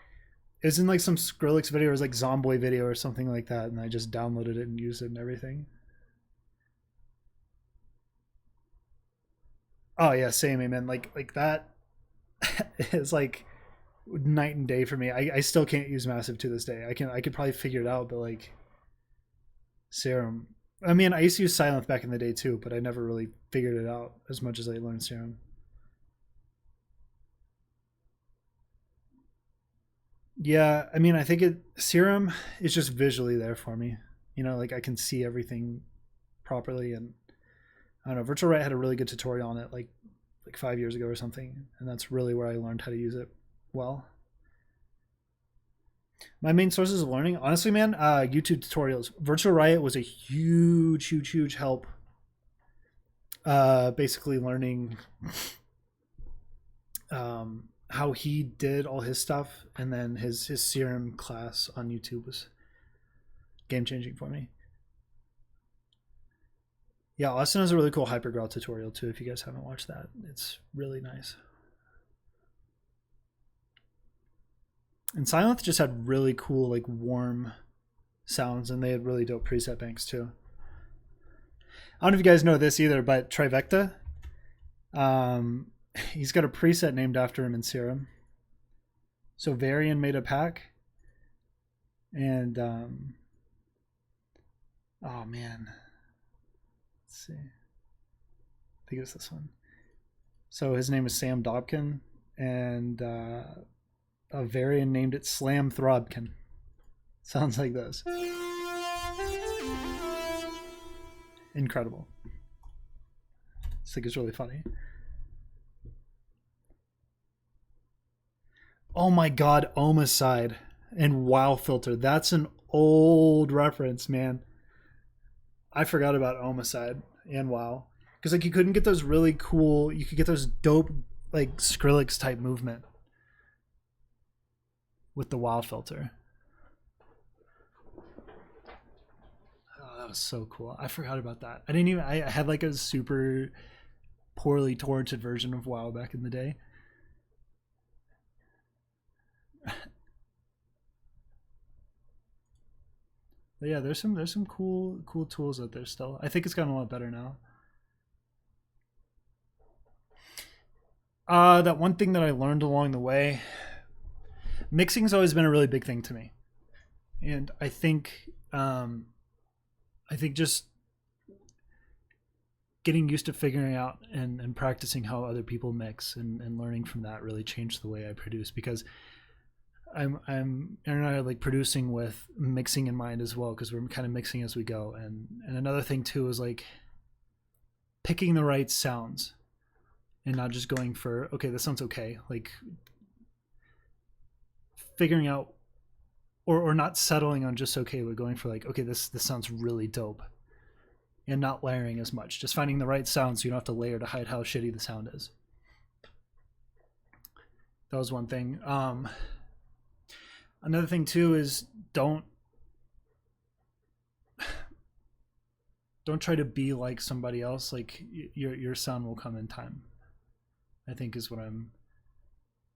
[SPEAKER 1] it was in like some Skrillex video, or it was like Zomboy video or something like that, and I just downloaded it and used it and everything. Oh yeah, same, amen. Like that is like night and day for me. I still can't use Massive to this day. I could probably figure it out, but like Serum. I mean, I used to use Sylenth back in the day too, but I never really figured it out as much as I learned Serum. Yeah, I mean, I think Serum is just visually there for me. You know, like I can see everything properly, and I don't know. Virtual Write had a really good tutorial on it, like 5 years ago or something, and that's really where I learned how to use it well. My main sources of learning, honestly, man, YouTube tutorials. Virtual Riot was a huge help. Basically learning how he did all his stuff, and then his Serum class on YouTube was game changing for me. Yeah, Austin has a really cool Hypergrowl tutorial too. If you guys haven't watched that, it's really nice. And Sylenth just had really cool, like warm sounds, and they had really dope preset banks too. I don't know if you guys know this either, but Trivecta, he's got a preset named after him in Serum. So Varian made a pack, and oh man, let's see. I think it was this one. So his name is Sam Dobkin, and a Varian named it Slam Throbkin. Sounds like this. Incredible. I think it's really funny. Oh my god, Omicide and WoW Filter. That's an old reference, man. I forgot about Omicide and WoW. Because like you couldn't get those really cool, you could get those dope like Skrillex type movement with the WoW filter. Oh, that was so cool. I forgot about that. I had like a super poorly torrented version of WoW back in the day. But yeah, there's some cool tools out there still. I think it's gotten a lot better now. That one thing that I learned along the way, mixing's always been a really big thing to me, and I think just getting used to figuring out and practicing how other people mix and learning from that really changed the way I produce, because Aaron and I are like producing with mixing in mind as well, because we're kind of mixing as we go. And another thing too is like picking the right sounds and not just going for, okay, this sounds okay. Like figuring out or not settling on just okay, but going for like, okay, this sounds really dope, and not layering as much. Just finding the right sound so you don't have to layer to hide how shitty the sound is. That was one thing. Another thing too is don't try to be like somebody else. Like your sound will come in time, I think, is what I'm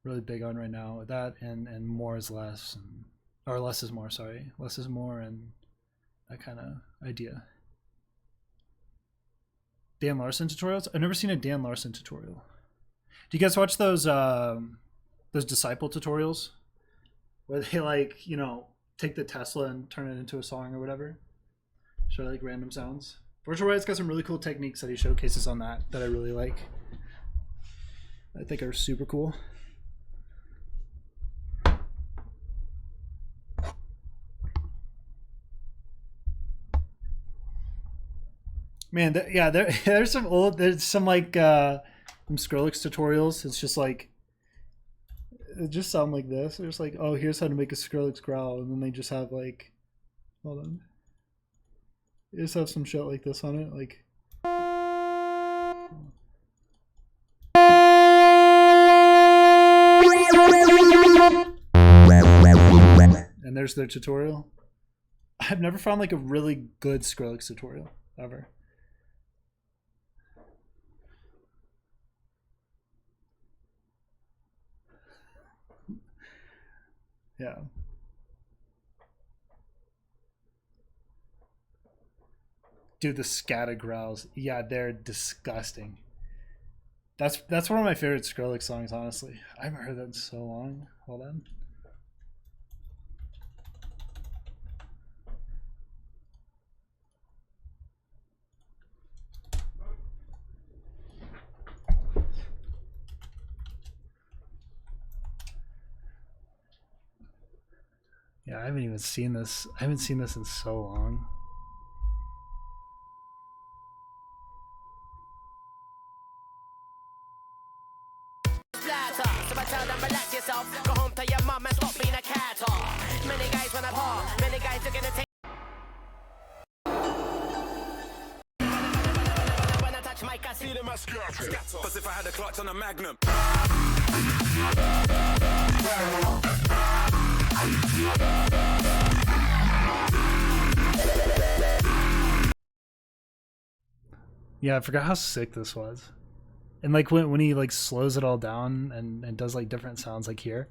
[SPEAKER 1] really big on right now. That and more is less, or less is more. Sorry, less is more, and that kind of idea. Dan Larson tutorials. I've never seen a Dan Larson tutorial. Do you guys watch those Disciple tutorials, where they like, you know, take the Tesla and turn it into a song or whatever? Show like random sounds. Virtual Riot's got some really cool techniques that he showcases on that I really like. I think are super cool. Man, there's some like some Skrillex tutorials. It's just like, it just sound like this. There's like, oh, here's how to make a Skrillex growl, and then they just have like, hold on, they just have some shit like this on it, like, Where's their tutorial? I've never found like a really good Skrillex tutorial ever. Yeah. Dude, the scattered growls. Yeah, they're disgusting. That's one of my favorite Skrillex songs, honestly. I haven't heard that in so long. Hold on. Yeah, I haven't even seen this. I haven't seen this in so long.
[SPEAKER 8] So I tell them relax yourself, go home to your mum and stop being a cat. Many guys wanna par, many guys are gonna take. When I touch mic, I see them as scatter.
[SPEAKER 4] Cause if I had a clutch on a Magnum.
[SPEAKER 1] Yeah, I forgot how sick this was. And like when he like slows it all down and does like different sounds like here.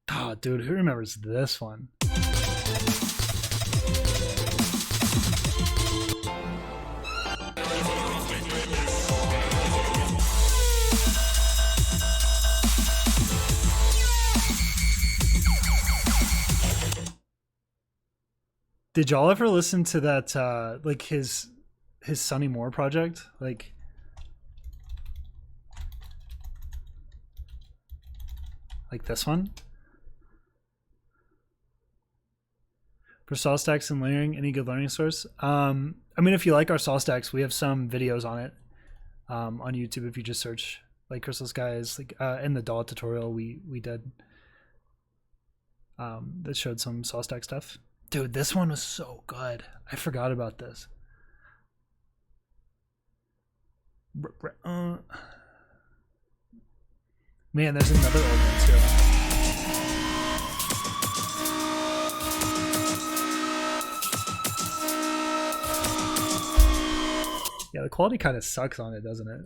[SPEAKER 1] Oh, dude, who remembers this one? Did y'all ever listen to that like his Sonny Moore project? Like this one? For saw stacks and layering, any good learning source? I mean, if you like our saw stacks, we have some videos on it on YouTube. If you just search like Crystal Skies, like in the DAW tutorial we did that showed some saw stack stuff. Dude, this one was so good. I forgot about this. Man, there's another old one too. Yeah, the quality kind of sucks on it, doesn't it?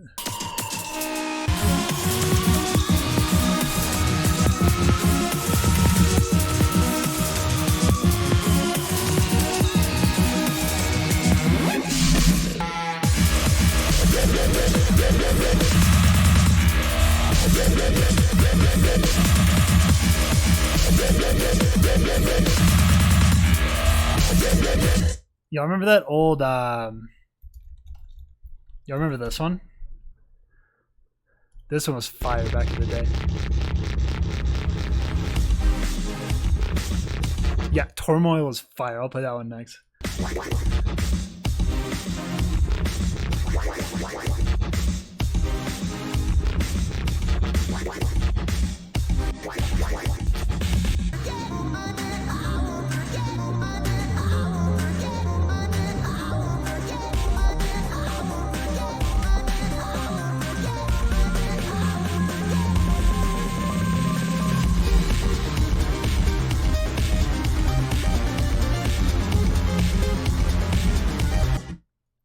[SPEAKER 1] Y'all remember that old y'all remember this one? This one was fire back in the day. Yeah, Turmoil was fire. I'll play that one next.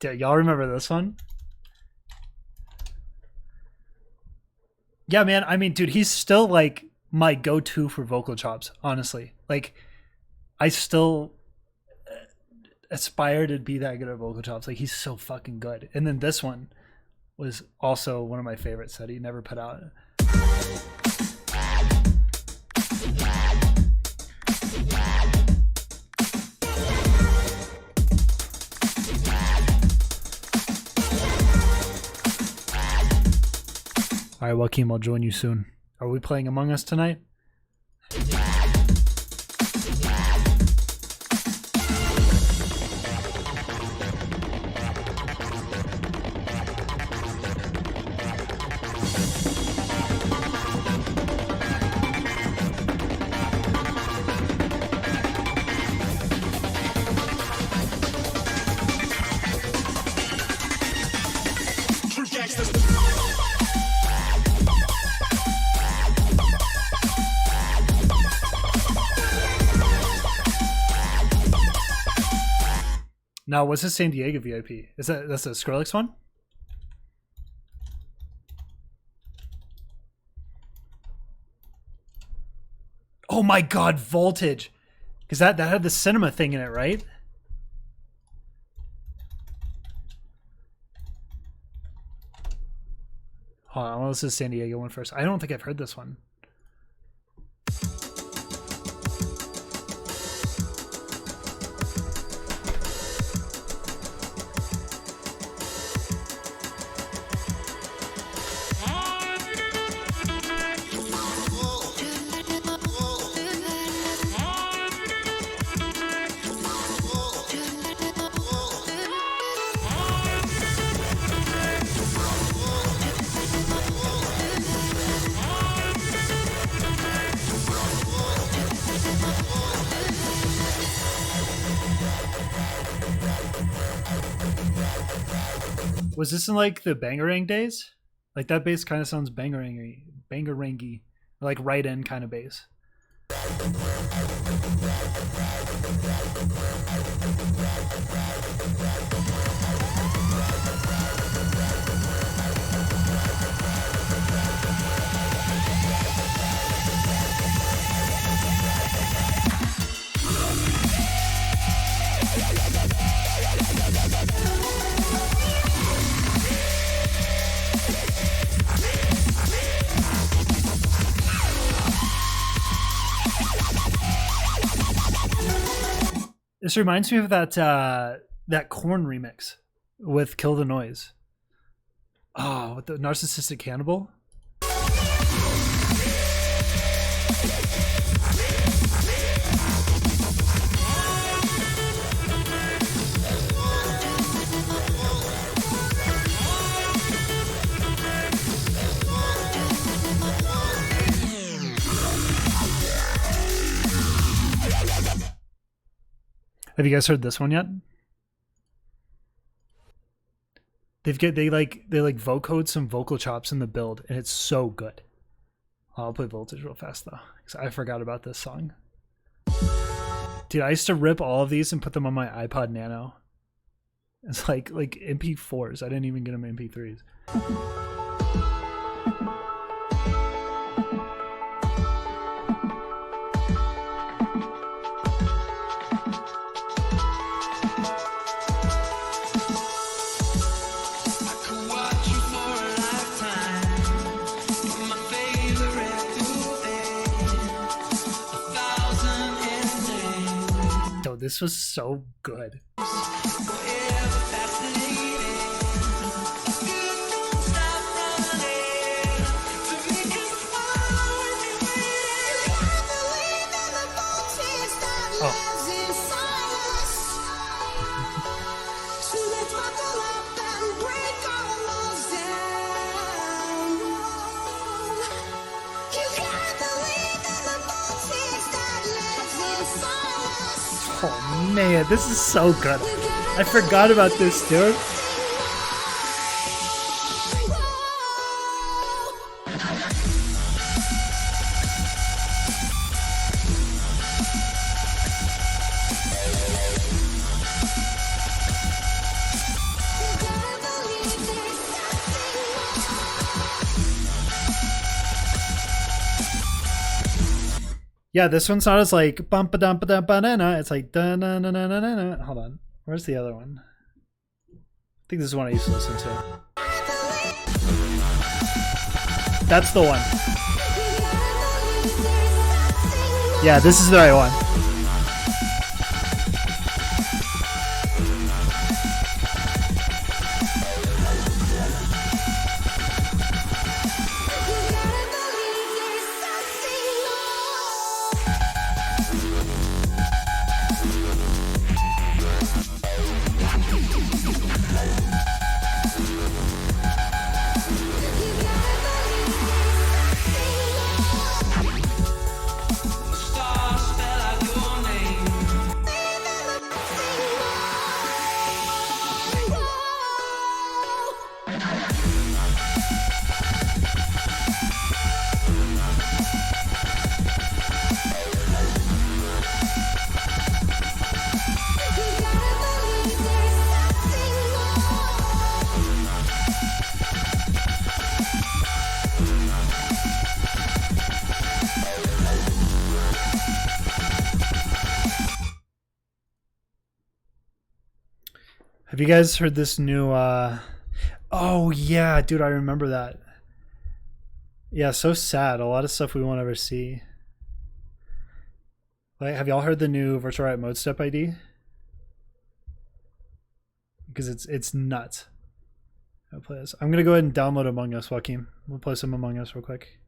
[SPEAKER 1] Yeah, y'all remember this one? Yeah, man. I mean, dude, he's still like my go-to for vocal chops, honestly. Like, I still aspire to be that good at vocal chops. Like, he's so fucking good. And then this one was also one of my favorites that he never put out. All right, Joaquin, I'll join you soon. Are we playing Among Us tonight? Now, what's the San Diego VIP? That's the Skrillex one? Oh my god, Voltage. Because that had the cinema thing in it, right? Hold on, let's do the San Diego one first. I don't think I've heard this one. Was this in like the Bangarang days? Like that bass kind of sounds bangarangy, like right in kind of bass. This reminds me of that Korn remix with Kill the Noise. Oh, with the Narcissistic Cannibal. Have you guys heard this one yet? They vocode some vocal chops in the build, and it's so good. I'll play Voltage real fast though, because I forgot about this song. Dude, I used to rip all of these and put them on my iPod Nano. It's like MP4s. I didn't even get them MP3s. This was so good. Oh man, this is so good. I forgot about this, dude. Yeah, this one's not as like bum ba dum ba dum ba na na. It's like da na na na na na. Hold on, where's the other one? I think this is one I used to listen to. That's the one. Yeah, this is the right one. Have you guys heard this new oh yeah, dude, I remember that. Yeah, so sad. A lot of stuff we won't ever see. Like, have y'all heard the new Virtual Riot Mode Step ID? Because it's nuts. I'll play this. I'm gonna go ahead and download Among Us, Joaquin. We'll play some Among Us real quick.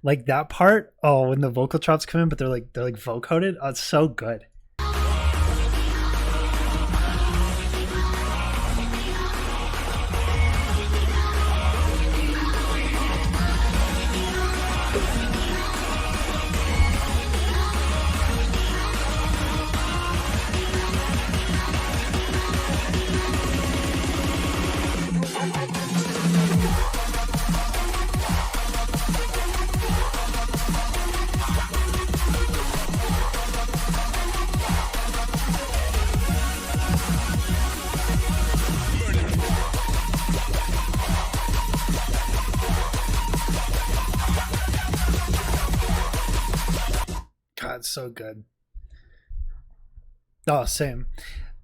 [SPEAKER 1] Like that part, oh, when the vocal chops come in, but they're like vocoded. Oh, it's so good. So good. Oh, same.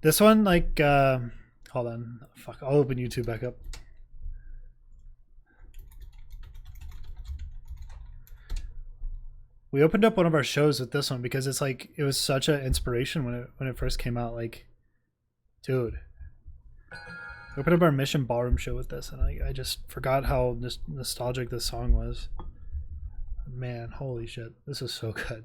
[SPEAKER 1] This one, like, hold on. Fuck, I'll open YouTube back up. We opened up one of our shows with this one because it's like, it was such an inspiration when it first came out. Like, dude. We opened up our Mission Ballroom show with this, and I just forgot how nostalgic this song was. Man, holy shit. This is so good.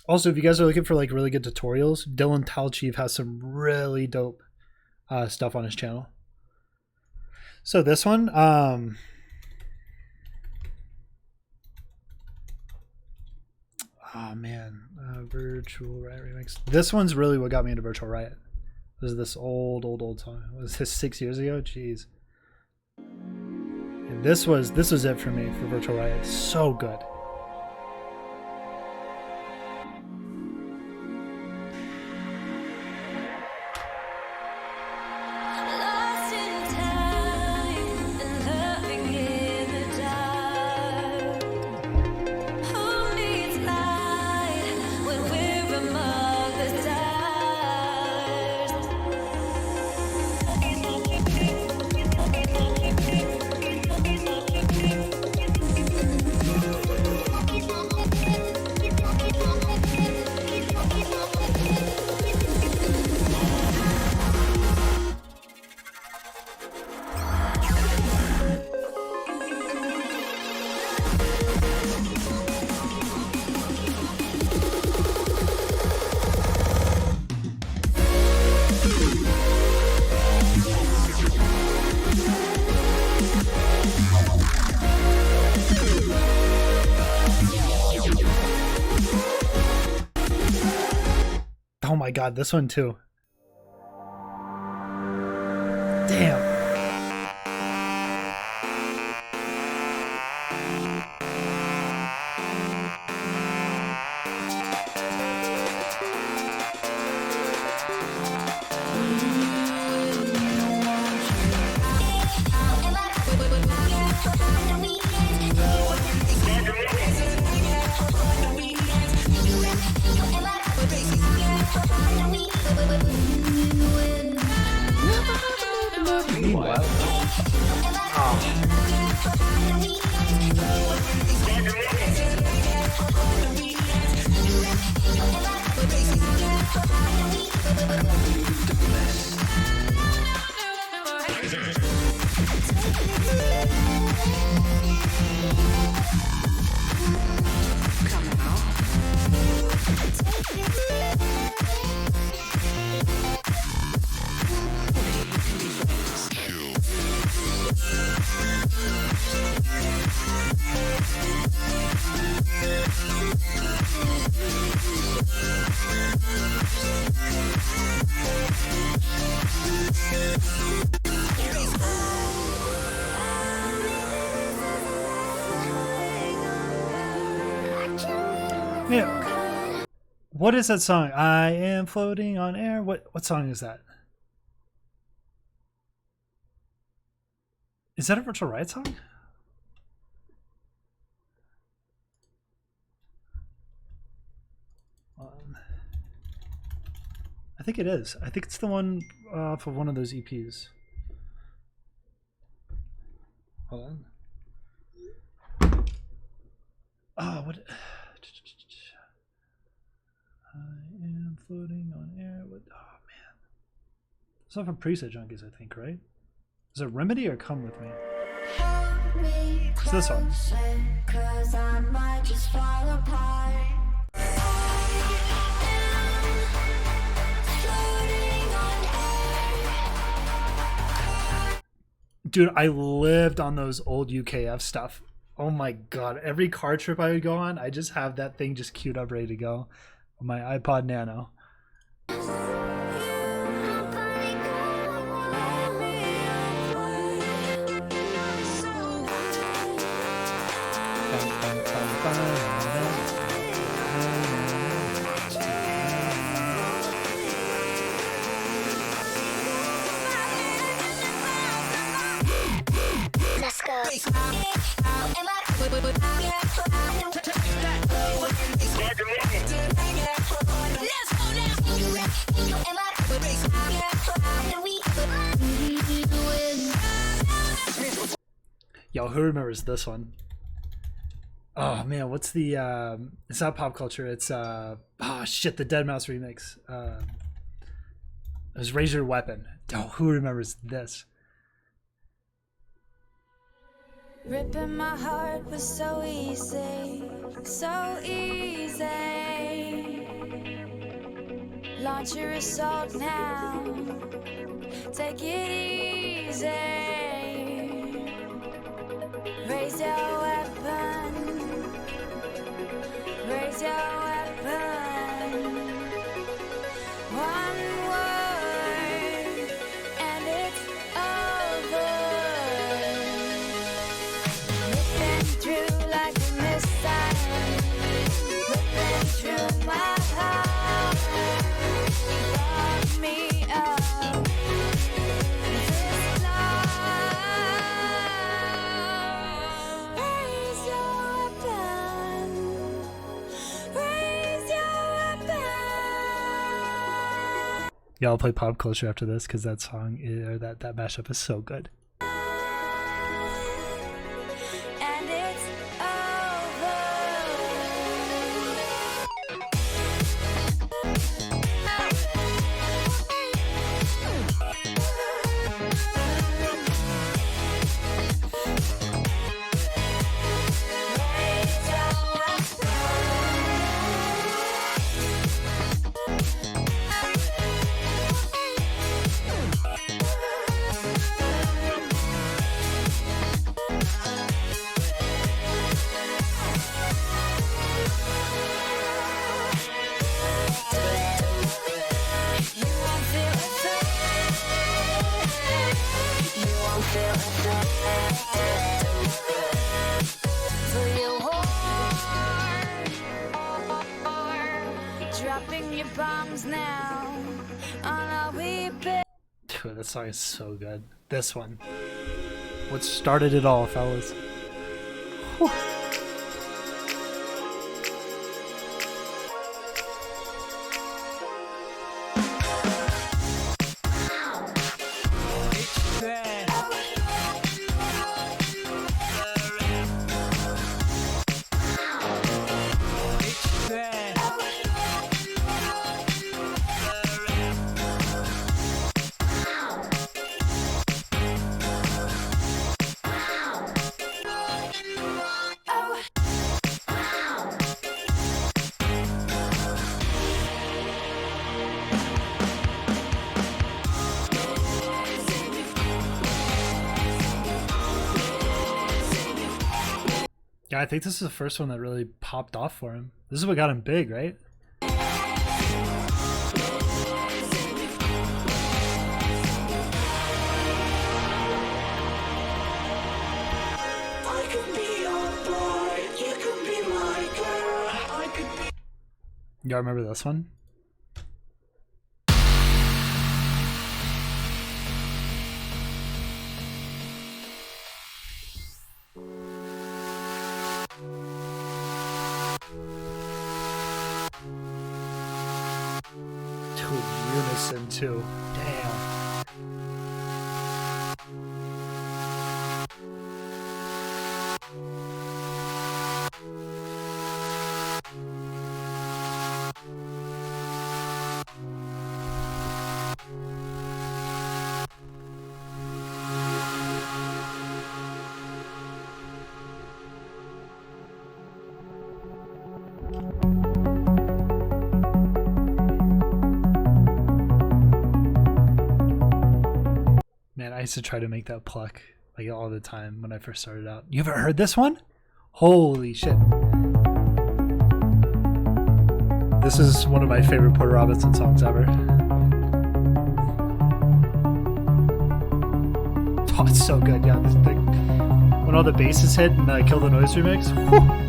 [SPEAKER 1] Also, if you guys are looking for like really good tutorials, Dylan Talchief has some really dope stuff on his channel. So this one, oh man, Virtual Riot Remix. This one's really what got me into Virtual Riot. This is this old song. Was this 6 years ago? Jeez. And this was it for me for Virtual Riot. So good. Oh my god, this one too. Damn. Yeah. What is that song? I am floating on air. What song is that? Is that a Virtual Riot song? I think it is. I think it's the one off of one of those EPs. Hold on. Oh, what? I am floating on air. What? Oh man, it's not from Preset Junkies, I think, right? Is it Remedy or Come With Me? It's this one. Dude, I lived on those old UKF stuff. Oh my god, every car trip I would go on, I just have that thing just queued up ready to go on my iPod Nano.
[SPEAKER 5] Let's go.
[SPEAKER 1] Yo, who remembers this one? Oh man, what's the it's not Pop Culture, it's oh shit, the Deadmau5 remix. It was Razor Weapon. Oh, who remembers this?
[SPEAKER 5] Ripping my heart was so easy, so easy. Launch your assault now, take it easy. Raise your weapon, raise your weapon. One word and it's over. Ripping through like a missile, ripping through my heart. Lock me up. This love. Raise your weapon. Raise your weapon.
[SPEAKER 1] Yeah, I'll play Pop Culture after this because that song or that mashup is so good.
[SPEAKER 5] And it's over. Raise your weapon. dropping your bombs now on our we built.
[SPEAKER 1] Dude, that song is so good. This one. What started it all, fellas? Whew. Yeah, I think this is the first one that really popped off for him. This is what got him big, right? Y'all remember this one? Unison too. Damn. Man, I used to try to make that pluck like all the time when I first started out. You ever heard this one? Holy shit. This is one of my favorite Porter Robinson songs ever. Oh, it's so good. Yeah, this thing. When all the basses hit and Kill the Noise remix. Whew.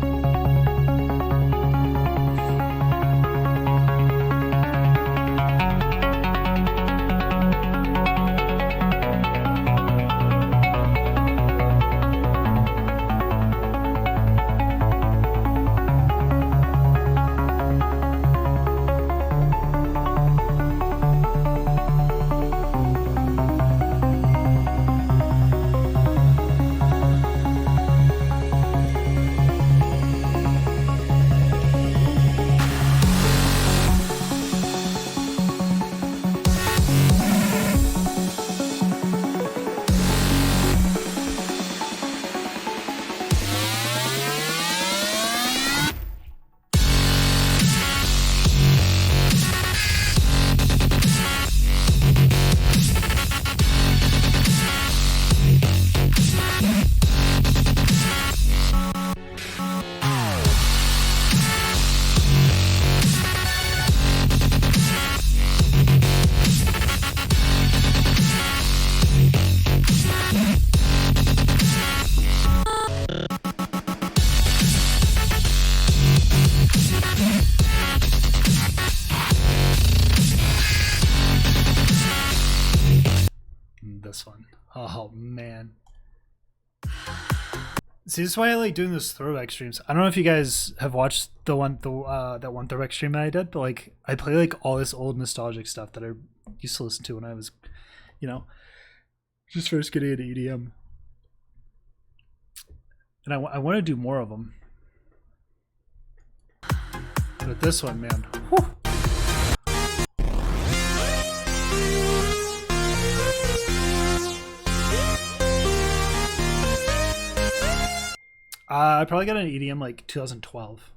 [SPEAKER 1] This one. Oh man. See, this is why I like doing those throwback streams. I don't know if you guys have watched that one throwback stream that I did, but like I play like all this old nostalgic stuff that I used to listen to when I was, you know, just first getting into EDM. And I want to do more of them. But this one, man. Whew. I probably got an EDM like 2012.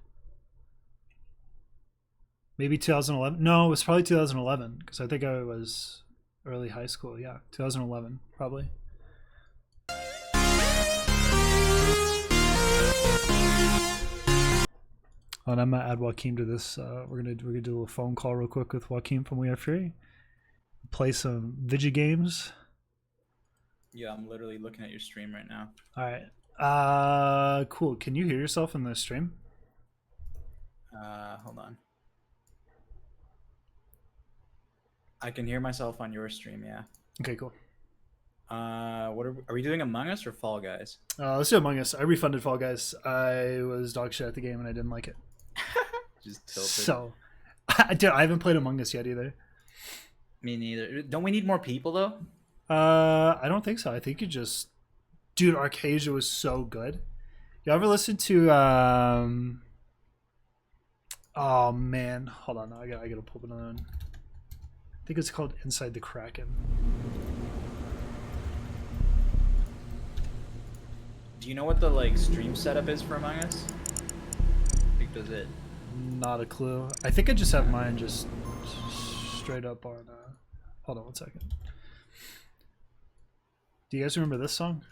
[SPEAKER 1] Maybe 2011. No, it was probably 2011 because I think I was early high school. Yeah, 2011 probably. And I'm gonna add Joaquin to this. We're gonna do a little phone call real quick with Joaquin from We Are Free. Play some video games.
[SPEAKER 9] Yeah, I'm literally looking at your stream right now.
[SPEAKER 1] All right. Cool. Can you hear yourself in the stream?
[SPEAKER 9] Hold on. I can hear myself on your stream. Yeah.
[SPEAKER 1] Okay, cool.
[SPEAKER 9] What are we doing? Among Us or Fall Guys?
[SPEAKER 1] Let's do Among Us. I refunded Fall Guys. I was dog shit at the game and I didn't like it.
[SPEAKER 9] Just tilted.
[SPEAKER 1] So, dude, I haven't played Among Us yet either.
[SPEAKER 9] Me neither. Don't we need more people though?
[SPEAKER 1] I don't think so. I think you just, dude, Arcasia was so good. You ever listen to oh man, hold on, I gotta pull another one. I think it's called Inside the Kraken.
[SPEAKER 9] Do you know what the like stream setup is for Among Us? Like, does it?
[SPEAKER 1] Not a clue. I think I just have mine just straight up on. Hold on one second. Do you guys remember this song?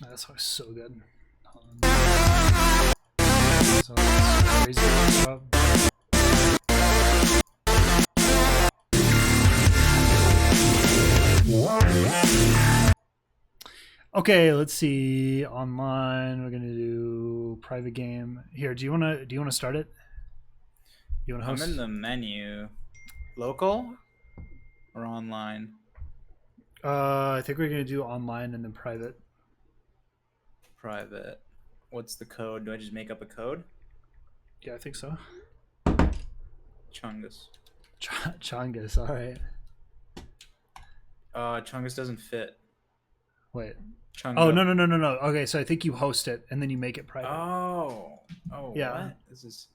[SPEAKER 1] That song's so good. So crazy. Okay, let's see. Online, we're gonna do private game. Here, do you wanna start it? You wanna host?
[SPEAKER 9] I'm in the menu. Local or online?
[SPEAKER 1] I think we're gonna do online and then private.
[SPEAKER 9] Private. What's the code? Do I just make up a code?
[SPEAKER 1] Yeah, I think so.
[SPEAKER 9] Chungus.
[SPEAKER 1] Chungus, all right.
[SPEAKER 9] Chungus doesn't fit.
[SPEAKER 1] Wait.
[SPEAKER 9] Chunga.
[SPEAKER 1] Oh no. Okay, so I think you host it and then you make it private.
[SPEAKER 9] Oh.
[SPEAKER 1] Yeah.
[SPEAKER 9] What? This is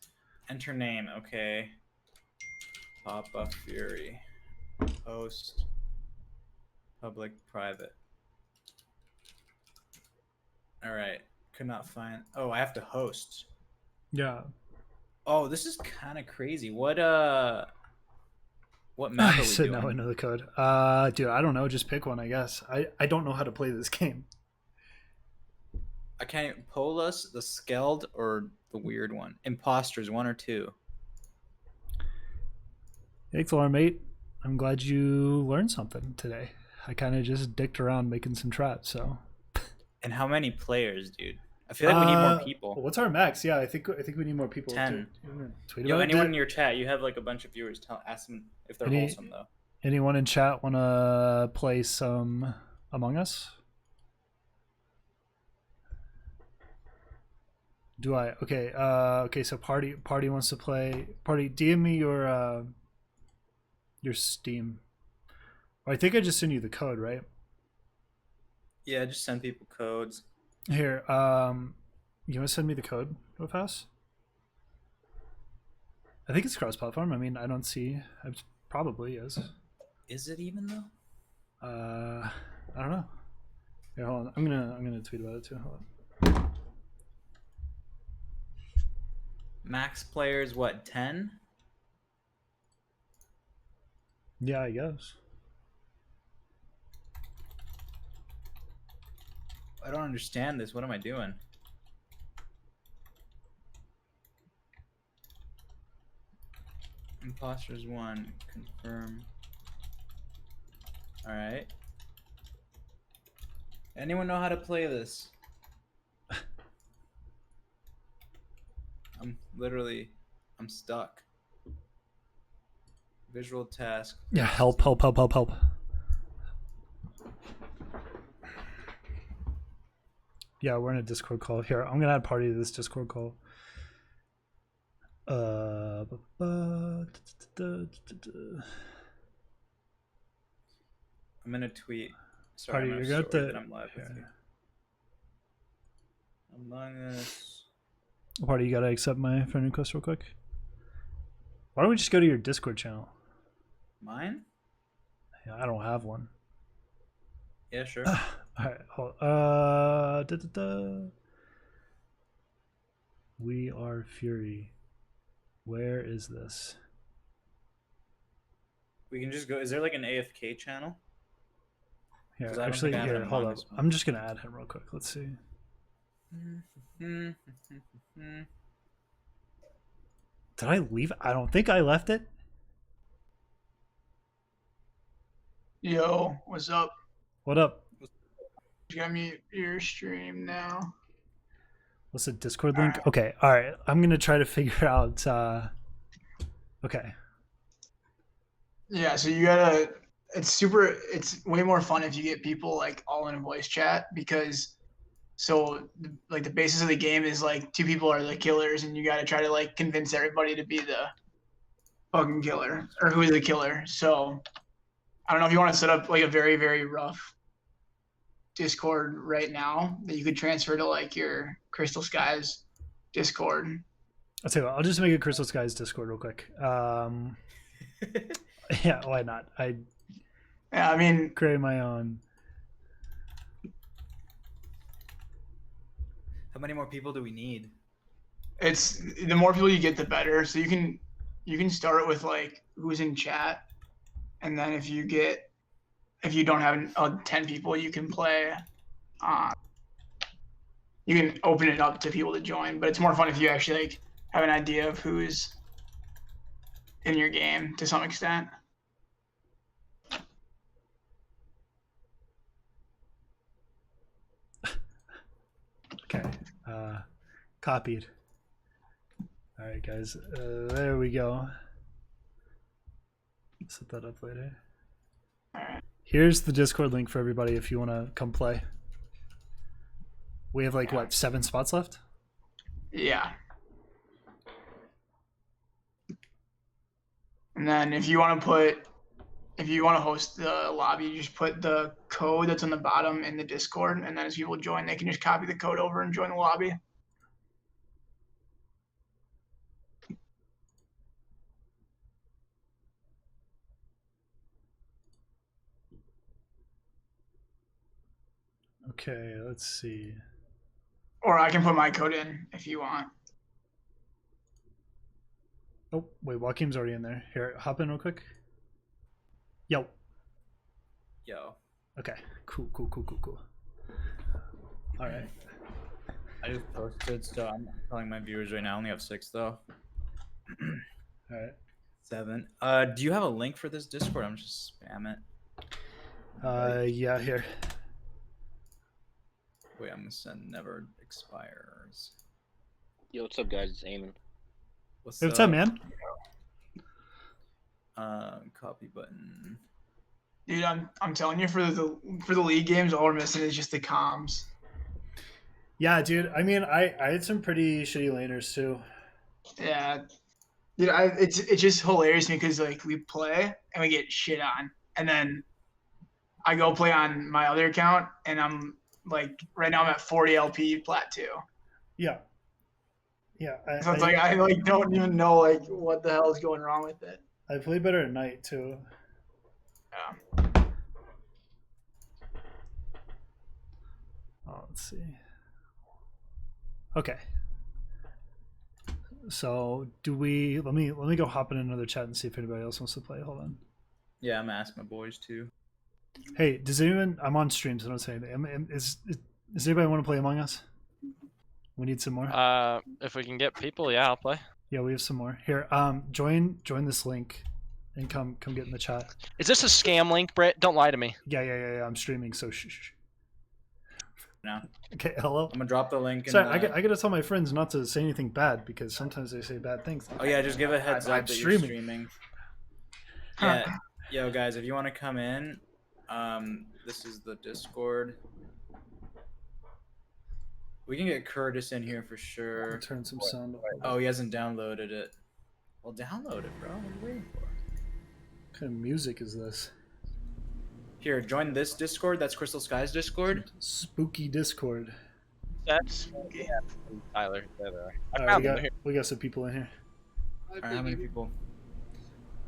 [SPEAKER 9] enter name. Okay. Papa Fury. Host. Public. Private. All right. Could not find. Oh, I have to host.
[SPEAKER 1] Yeah.
[SPEAKER 9] Oh, this is kind of crazy. What map are we
[SPEAKER 1] So
[SPEAKER 9] doing?
[SPEAKER 1] now I know the code. Dude, I don't know. Just pick one, I guess. I don't know how to play this game.
[SPEAKER 9] I can't. Polus, the Skeld, or the weird one? Imposters, 1 or 2.
[SPEAKER 1] Hey, Thor, mate. I'm glad you learned something today. I kind of just dicked around making some traps, so.
[SPEAKER 9] And how many players, dude? I feel like we need more people.
[SPEAKER 1] What's our max? Yeah, I think we need more people.
[SPEAKER 9] 10.
[SPEAKER 1] Tweet
[SPEAKER 9] Yo,
[SPEAKER 1] about it.
[SPEAKER 9] anyone in your chat, you have like a bunch of viewers. Ask them if they're wholesome though.
[SPEAKER 1] Anyone in chat want to play some Among Us? Do I? Okay. Okay. So party wants to play. Party, DM me your Steam. Or I think I just sent you the code, right?
[SPEAKER 9] Yeah, just send people codes.
[SPEAKER 1] Here. You want to send me the code real fast? I think it's cross-platform. I mean, I don't see. It probably is.
[SPEAKER 9] Is it even though?
[SPEAKER 1] I don't know. Here, hold on. I'm gonna tweet about it too. Hold on.
[SPEAKER 9] Max players, what, 10?
[SPEAKER 1] Yeah, I guess.
[SPEAKER 9] I don't understand this. What am I doing? Imposters 1, confirm. Alright. Anyone know how to play this? I'm stuck. Visual task.
[SPEAKER 1] Yeah, help. Yeah, we're in a Discord call. Here, I'm gonna add party to this Discord call.
[SPEAKER 9] I'm gonna tweet. Sorry,
[SPEAKER 1] Party,
[SPEAKER 9] I'm
[SPEAKER 1] you're
[SPEAKER 9] sorry
[SPEAKER 1] gonna have
[SPEAKER 9] that
[SPEAKER 1] to.
[SPEAKER 9] I'm live with you. Among Us.
[SPEAKER 1] Party, you gotta accept my friend request real quick. Why don't we just go to your Discord channel?
[SPEAKER 9] Mine?
[SPEAKER 1] Yeah, I don't have one.
[SPEAKER 9] Yeah, sure.
[SPEAKER 1] All right, hold. We Are Fury. Where is this?
[SPEAKER 9] We can just go. Is there like an AFK channel?
[SPEAKER 1] Here,
[SPEAKER 9] 'Cause I don't
[SPEAKER 1] actually,
[SPEAKER 9] think I have it
[SPEAKER 1] here,
[SPEAKER 9] in
[SPEAKER 1] hold
[SPEAKER 9] mine
[SPEAKER 1] up.
[SPEAKER 9] as well.
[SPEAKER 1] I'm just gonna add him real quick. Let's see. Did I leave? I don't think I left it.
[SPEAKER 10] Yo, what's up?
[SPEAKER 1] What up?
[SPEAKER 10] You got me your stream now.
[SPEAKER 1] What's the Discord link? Okay, all right. I'm gonna try to figure out. Okay.
[SPEAKER 10] Yeah, so you gotta. It's way more fun if you get people like all in a voice chat because, like the basis of the game is like two people are the killers and you gotta try to like convince everybody to be the fucking killer or who is the killer. So, I don't know if you want to set up like a very very rough Discord right now that you could transfer to like your Crystal Skies Discord.
[SPEAKER 1] I'll tell you what, I'll just make a Crystal Skies Discord real quick. Yeah, why not?
[SPEAKER 10] Yeah, I mean,
[SPEAKER 1] create my own.
[SPEAKER 9] How many more people do we need?
[SPEAKER 10] it's the more people you get, the better. So you can start with like who's in chat, and then if you don't have 10 people, you can play. You can open it up to people to join, but it's more fun if you actually like have an idea of who's in your game to some extent.
[SPEAKER 1] Okay. Copied. All right, guys. There we go. Set that up later. Here's the Discord link for everybody if you want to come play. We have like what, 7 spots left?
[SPEAKER 10] Yeah. And then if you want to host the lobby, you just put the code that's on the bottom in the Discord, and then as people join, they can just copy the code over and join the lobby.
[SPEAKER 1] Okay, let's see.
[SPEAKER 10] Or I can put my code in if you want.
[SPEAKER 1] Oh, wait, Joaquim's already in there. Here, hop in real quick. Yo. Okay, cool. All right.
[SPEAKER 9] I just posted, so I'm telling my viewers right now. I only have 6 though.
[SPEAKER 1] All right.
[SPEAKER 9] 7. Do you have a link for this Discord? I'm just spam it.
[SPEAKER 1] Yeah, here.
[SPEAKER 9] Wait, I'm gonna send never expires.
[SPEAKER 11] Yo, what's up, guys? It's Eamon.
[SPEAKER 1] Hey, what's up, man?
[SPEAKER 9] Copy button.
[SPEAKER 10] Dude, I'm telling you, for the league games, all we're missing is just the comms.
[SPEAKER 1] Yeah, dude. I mean, I had some pretty shitty laners too.
[SPEAKER 10] Yeah, dude, it's just hilarious to me because like we play and we get shit on, and then I go play on my other account and I'm like right now I'm at 40 LP plat 2.
[SPEAKER 1] Yeah.
[SPEAKER 10] So it's like I like don't even know like what the hell is going wrong with it.
[SPEAKER 1] I play better at night too.
[SPEAKER 10] Yeah.
[SPEAKER 1] Oh, let's see. Okay. So do we? Let me go hop in another chat and see if anybody else wants to play. Hold on.
[SPEAKER 9] Yeah, I'm asking my boys too.
[SPEAKER 1] Hey, does anyone? I'm on stream, so don't say anything. Does anybody want to play Among Us? We need some more.
[SPEAKER 12] If we can get people, yeah, I'll play.
[SPEAKER 1] Yeah, we have some more. Here, join this link, and come get in the chat.
[SPEAKER 12] Is this a scam link, Brett? Don't lie to me.
[SPEAKER 1] Yeah. I'm streaming, so shh.
[SPEAKER 9] No.
[SPEAKER 1] Okay, hello.
[SPEAKER 9] I'm gonna drop the link.
[SPEAKER 1] Sorry, I gotta tell my friends not to say anything bad because sometimes they say bad things.
[SPEAKER 9] Oh yeah, just give a heads up
[SPEAKER 1] I'm
[SPEAKER 9] that
[SPEAKER 1] streaming.
[SPEAKER 9] you're streaming. Yeah, yo guys, if you want to come in, this is the Discord. We can get Curtis in here for sure.
[SPEAKER 1] Turn some sound up.
[SPEAKER 9] Oh, he hasn't downloaded it. Well, download it, bro. What are you waiting for?
[SPEAKER 1] What kind of music is this?
[SPEAKER 9] Here, join this Discord. That's Crystal Skies Discord.
[SPEAKER 1] Spooky Discord.
[SPEAKER 12] That's Tyler.
[SPEAKER 1] All right, we got some people in here.
[SPEAKER 9] All right, how many people?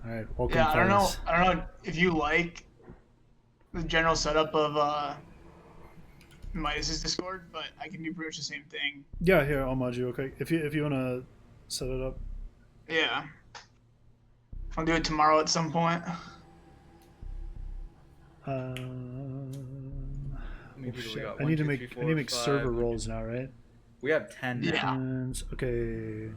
[SPEAKER 1] All right, welcome.
[SPEAKER 10] Yeah, I don't
[SPEAKER 1] fellas.
[SPEAKER 10] know if you like the general setup of Midas's Discord, but I can do pretty much the same thing.
[SPEAKER 1] Yeah, here I'll mod you real quick. If you wanna set it up.
[SPEAKER 10] Yeah. I'll do it tomorrow at some point.
[SPEAKER 9] How many people we got?
[SPEAKER 1] I
[SPEAKER 9] One,
[SPEAKER 1] need to
[SPEAKER 9] two,
[SPEAKER 1] make
[SPEAKER 9] three,
[SPEAKER 1] I
[SPEAKER 9] four,
[SPEAKER 1] need to make
[SPEAKER 9] five,
[SPEAKER 1] server
[SPEAKER 9] one,
[SPEAKER 1] roles now, right?
[SPEAKER 9] We have 10 now.
[SPEAKER 10] Yeah.
[SPEAKER 1] And, okay.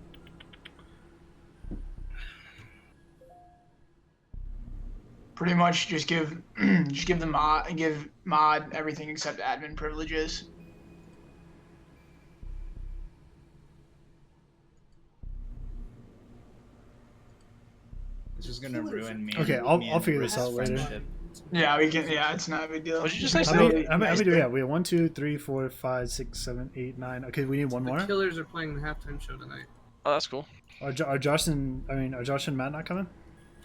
[SPEAKER 10] Pretty much just give the mod everything except admin privileges.
[SPEAKER 9] This is gonna ruin me.
[SPEAKER 1] Okay,
[SPEAKER 9] and-
[SPEAKER 1] I'll
[SPEAKER 9] me
[SPEAKER 1] I'll
[SPEAKER 9] and
[SPEAKER 1] figure this
[SPEAKER 9] Rick's
[SPEAKER 1] out later.
[SPEAKER 9] friendship.
[SPEAKER 10] Yeah, we can. Yeah, it's not a big deal.
[SPEAKER 12] What'd you just say,
[SPEAKER 1] How
[SPEAKER 12] Sam?
[SPEAKER 1] many do we have? We have 1, 2, 3, 4, 5, 6, 7, 8, 9. Okay, we need one more.
[SPEAKER 13] The Killers are playing the halftime show tonight.
[SPEAKER 12] Oh, that's cool.
[SPEAKER 1] Are Josh and Matt not coming?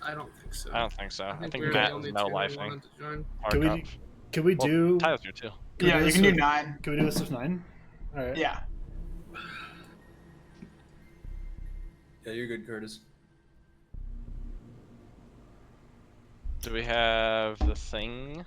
[SPEAKER 13] I don't think so.
[SPEAKER 12] I don't think so. I think
[SPEAKER 13] we're
[SPEAKER 12] Matt
[SPEAKER 13] the
[SPEAKER 12] was
[SPEAKER 13] only
[SPEAKER 12] no
[SPEAKER 13] two
[SPEAKER 12] life
[SPEAKER 13] who
[SPEAKER 12] thing.
[SPEAKER 13] wanted to join.
[SPEAKER 1] Can we do?
[SPEAKER 12] Tyler's here too.
[SPEAKER 10] Yeah, you
[SPEAKER 1] this
[SPEAKER 10] can do
[SPEAKER 1] with-
[SPEAKER 10] 9.
[SPEAKER 1] Can we do this with 9? All right.
[SPEAKER 10] Yeah.
[SPEAKER 9] Yeah, you're good, Curtis.
[SPEAKER 12] Do we have the thing?